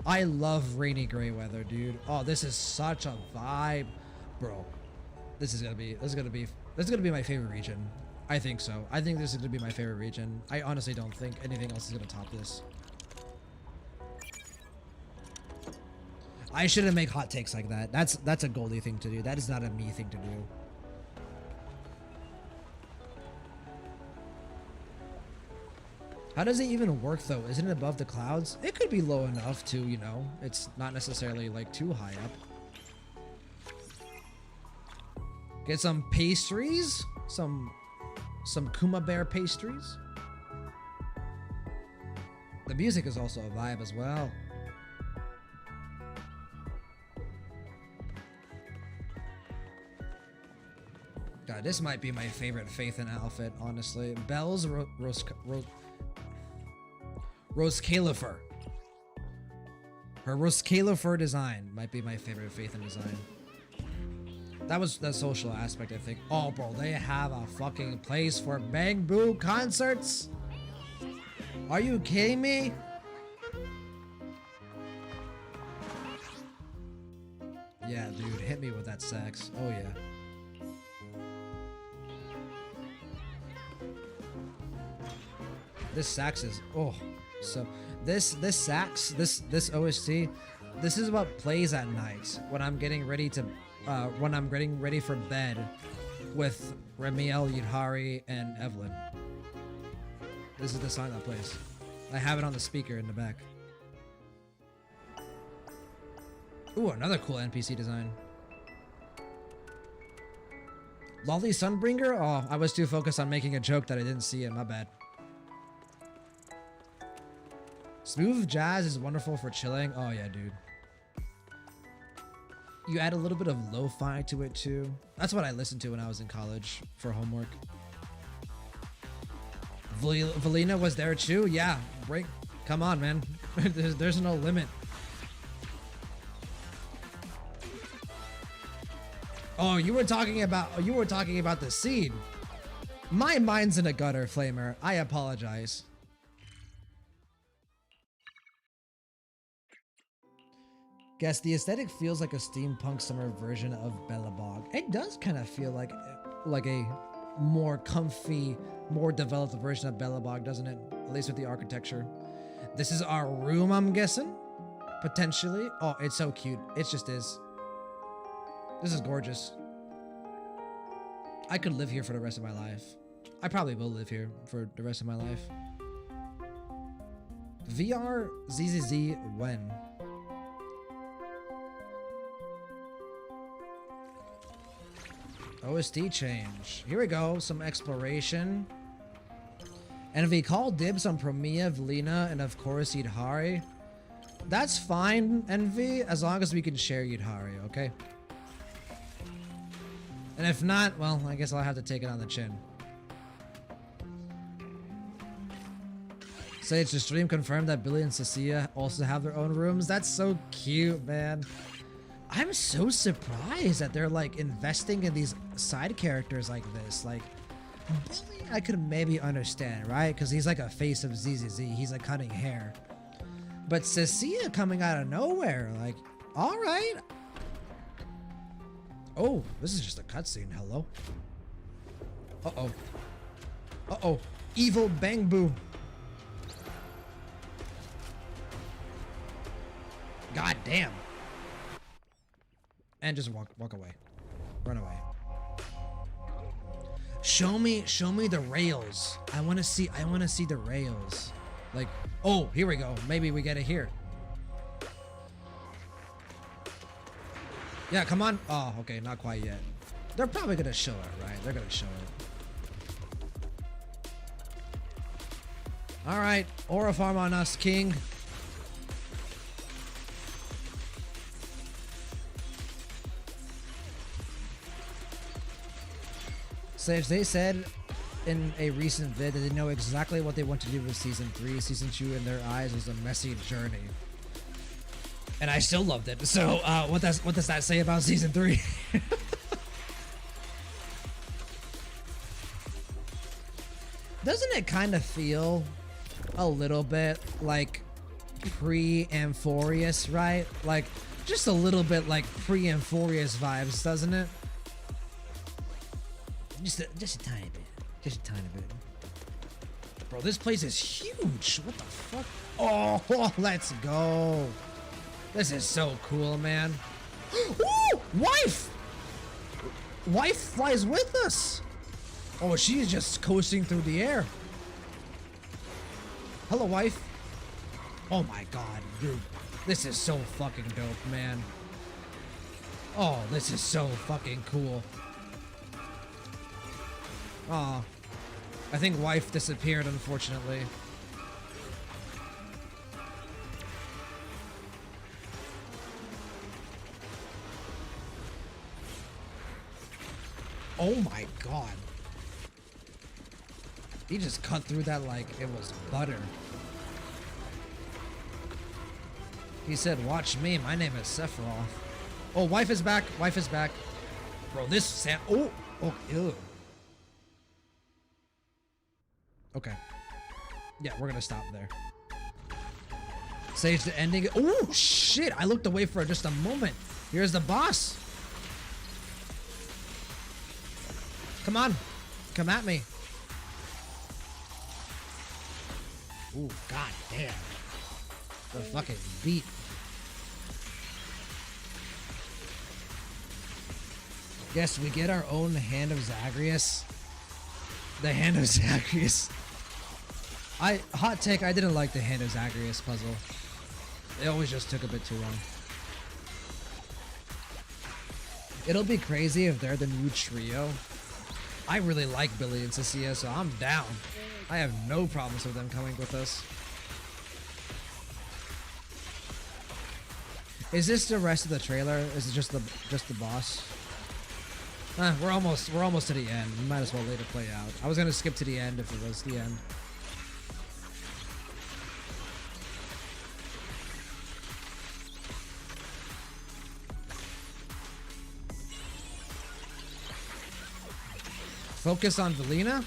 I love rainy gray weather, dude. Oh, this is such a vibe, bro. This is gonna be my favorite region. I think so. I think this is gonna be my favorite region. I honestly don't think anything else is gonna top this. I shouldn't make hot takes like that. That's a Goldie thing to do. That is not a me thing to do. How does it even work though? Isn't it above the clouds? It could be low enough to, it's not necessarily like too high up. Get some pastries, some Kuma Bear pastries. The music is also a vibe as well. God, this might be my favorite Phaethon outfit, honestly. Belle's Roscalifer. Her Roscalifer design might be my favorite Phaethon design. That was the social aspect, I think. Oh, bro, they have a fucking place for Bang Boo concerts? Are you kidding me? Yeah, dude, hit me with that sax. Oh, yeah. This sax is, oh, so This sax, this OST, this is what plays at night when I'm getting ready to for bed with Remiel, Yudhari, and Evelyn. This is the song that plays. I have it on the speaker in the back. Ooh, another cool NPC design. Lolly Sunbringer? Oh, I was too focused on making a joke that I didn't see it. My bad. Smooth jazz is wonderful for chilling. Oh yeah, dude. You add a little bit of lo-fi to it too. That's what I listened to when I was in college for homework. Valina was there too? Yeah, break. Come on, man. there's no limit. Oh, you were talking about the seed. My mind's in a gutter, Flamer. I apologize. Guess the aesthetic feels like a steampunk summer version of Bellabog. It does kind of feel like a more comfy, more developed version of Bellabog, doesn't it? At least with the architecture. This is our room, I'm guessing? Potentially. Oh, it's so cute. It just is. This is gorgeous. I could live here for the rest of my life. I probably will live here for the rest of my life. VR ZZZ when? OSD change. Here we go. Some exploration. And if we call dibs on Promia, Velina, and of course Yudhari, that's fine, Envy, as long as we can share Yudhari, okay? And if not, well, I guess I'll have to take it on the chin. Sage, the stream confirmed that Billy and Cecilia also have their own rooms. That's so cute, man. I'm so surprised that they're like investing in these side characters like this. Like, Billy, I could maybe understand, right? Because he's like a face of ZZZ. He's like cutting hair. But Cecilia coming out of nowhere, like, all right. Oh, this is just a cutscene. Hello. Uh-oh. Uh-oh. Evil Bang Boo. God damn. And just walk away. Run away. Show me the rails. I want to see the rails. Like, oh, here we go. Maybe we get it here. Yeah, come on. Oh, okay, not quite yet. They're probably gonna show it, right? They're gonna show it. All right, Aura farm on us, King. Sage, they said in a recent vid that they know exactly what they want to do with Season 3. Season 2, in their eyes, was a messy journey. And I still loved it. So, what does that say about Season 3? Doesn't it kind of feel a little bit like pre-Amphorius, right? Like, just a little bit like pre-Amphorius vibes, doesn't it? Just a tiny bit. Just a tiny bit. Bro, this place is huge. What the fuck? Oh, let's go. This is so cool, man. Ooh, wife! Wife flies with us. Oh, she's just coasting through the air. Hello, wife. Oh my god, dude. This is so fucking dope, man. Oh, this is so fucking cool. Aw. I think wife disappeared, unfortunately. Oh my god. He just cut through that like it was butter. He said, watch me, my name is Sephiroth. Oh, wife is back, wife is back. Bro, this Sam. Oh, ew. Okay. Yeah, we're gonna stop there. Sage the ending. Oh, shit. I looked away for just a moment. Here's the boss. Come on. Come at me. Ooh, god damn. The fucking beat. Yes, we get our own Hand of Zagreus. The Hand of Zagreus. Hot take, I didn't like the Hand of Zagreus puzzle. It always just took a bit too long. It'll be crazy if they're the new trio. I really like Billy and Cecilia, so I'm down. I have no problems with them coming with us. Is this the rest of the trailer? Is it just the boss? We're almost to the end. We might as well let it play out. I was gonna skip to the end if it was the end. Focus on Velina?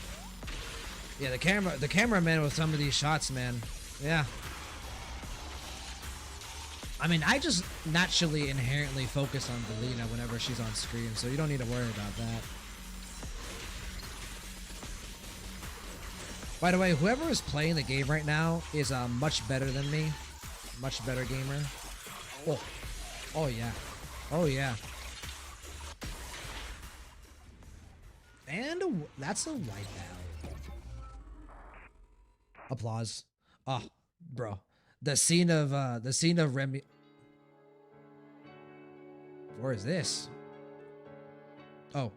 Yeah, the cameraman with some of these shots, man. Yeah. I mean, I just naturally inherently focus on Velina whenever she's on screen, so you don't need to worry about that. By the way, whoever is playing the game right now is much better than me. Much better gamer. Oh. Oh, yeah. Oh, yeah. And that's a wipeout. Applause. Oh, bro. The scene of Remy. Where is this? Oh.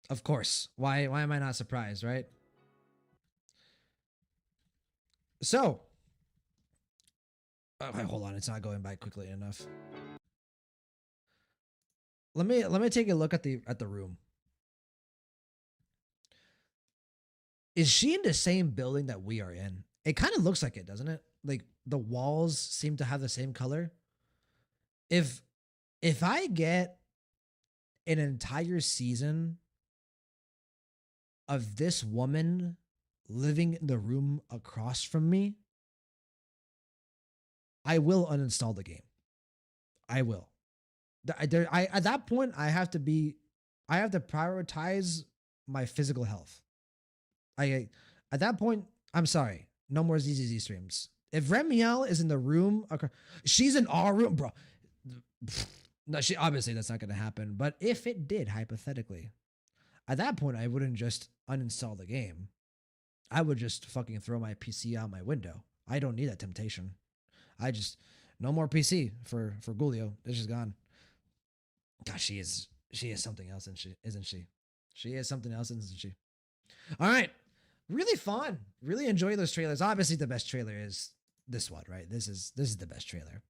Of course. Why am I not surprised, right? So. Okay, hold on, it's not going by quickly enough. Let me take a look at the room. Is she in the same building that we are in? It kind of looks like it, doesn't it? Like the walls seem to have the same color. If I get an entire season of this woman living in the room across from me, I will uninstall the game. I will. I at that point I have to prioritize my physical health. At that point, I'm sorry, no more ZZZ streams. If Remiel is in the room, she's in our room, bro. No, she obviously that's not gonna happen. But if it did, hypothetically, at that point I wouldn't just uninstall the game. I would just fucking throw my PC out my window. I don't need that temptation. No more PC for Gulio. It's just gone. Gosh, she is something else, isn't she? She is something else, isn't she? All right. Really fun. Really enjoy those trailers. Obviously, the best trailer is this one, right? This is the best trailer.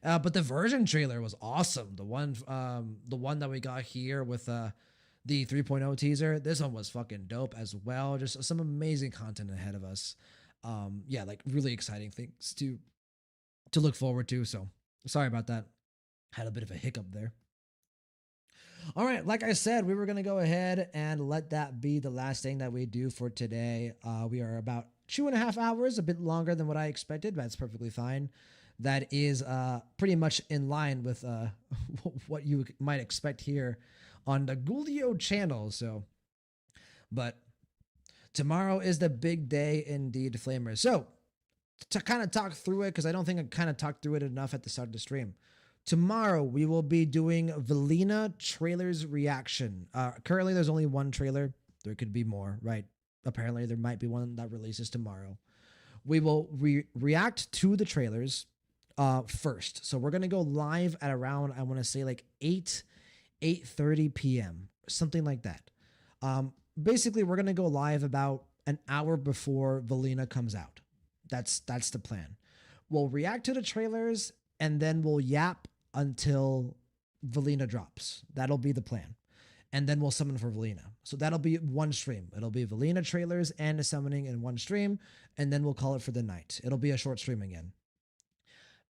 But the version trailer was awesome. The one that we got here with the 3.0 teaser. This one was fucking dope as well. Just some amazing content ahead of us. Yeah, like really exciting things to look forward to. So sorry about that. Had a bit of a hiccup there. All right, like I said, we were going to go ahead and let that be the last thing that we do for today. We are about 2.5 hours, a bit longer than what I expected. That's perfectly fine. That is pretty much in line with what you might expect here on the Gulio channel. So, but tomorrow is the big day indeed, Flamers. So, to kind of talk through it, because I don't think I kind of talked through it enough at the start of the stream. Tomorrow, we will be doing Velina trailers reaction. Currently, there's only one trailer. There could be more, right? Apparently, there might be one that releases tomorrow. We will react to the trailers first. So we're going to go live at around, I want to say like 8:30 p.m., something like that. Basically, we're going to go live about an hour before Velina comes out. That's the plan. We'll react to the trailers, and then we'll yap until Velina drops. That'll be the plan. And then we'll summon for Velina. So that'll be one stream. It'll be Velina trailers and a summoning in one stream, and then we'll call it for the night. It'll be a short stream again.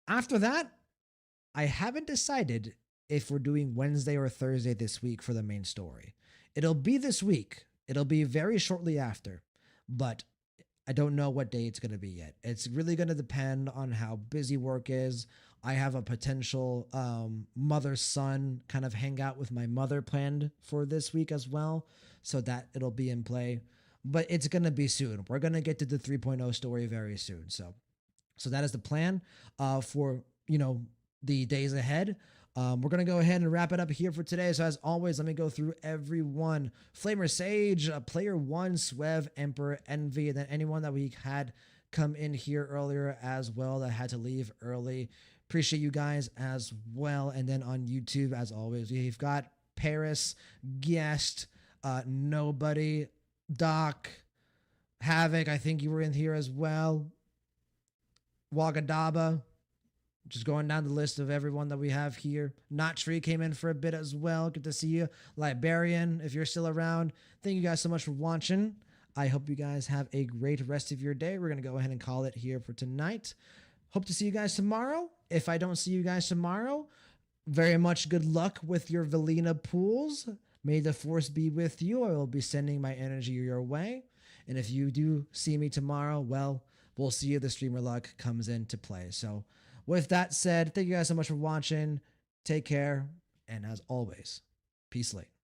After that, I haven't decided if we're doing Wednesday or Thursday this week for the main story. It'll be this week. It'll be very shortly after, but I don't know what day it's going to be yet. It's really going to depend on how busy work is. I have a potential mother-son kind of hangout with my mother planned for this week as well, so that it'll be in play. But it's going to be soon. We're going to get to the 3.0 story very soon. So So that is the plan for, the days ahead. We're going to go ahead and wrap it up here for today. So as always, let me go through everyone. Flamer Sage, Player 1, Swev, Emperor, Envy, and then anyone that we had come in here earlier as well that had to leave early. Appreciate you guys as well. And then on YouTube, as always, we've got Paris, Guest, Nobody, Doc, Havoc, I think you were in here as well. Wagadaba, just going down the list of everyone that we have here. Not Tree came in for a bit as well. Good to see you. Librarian, if you're still around. Thank you guys so much for watching. I hope you guys have a great rest of your day. We're going to go ahead and call it here for tonight. Hope to see you guys tomorrow. If I don't see you guys tomorrow, very much good luck with your Velina pools. May the force be with you. I will be sending my energy your way. And if you do see me tomorrow, well, we'll see if the streamer luck comes into play. So with that said, thank you guys so much for watching. Take care. And as always, peace late.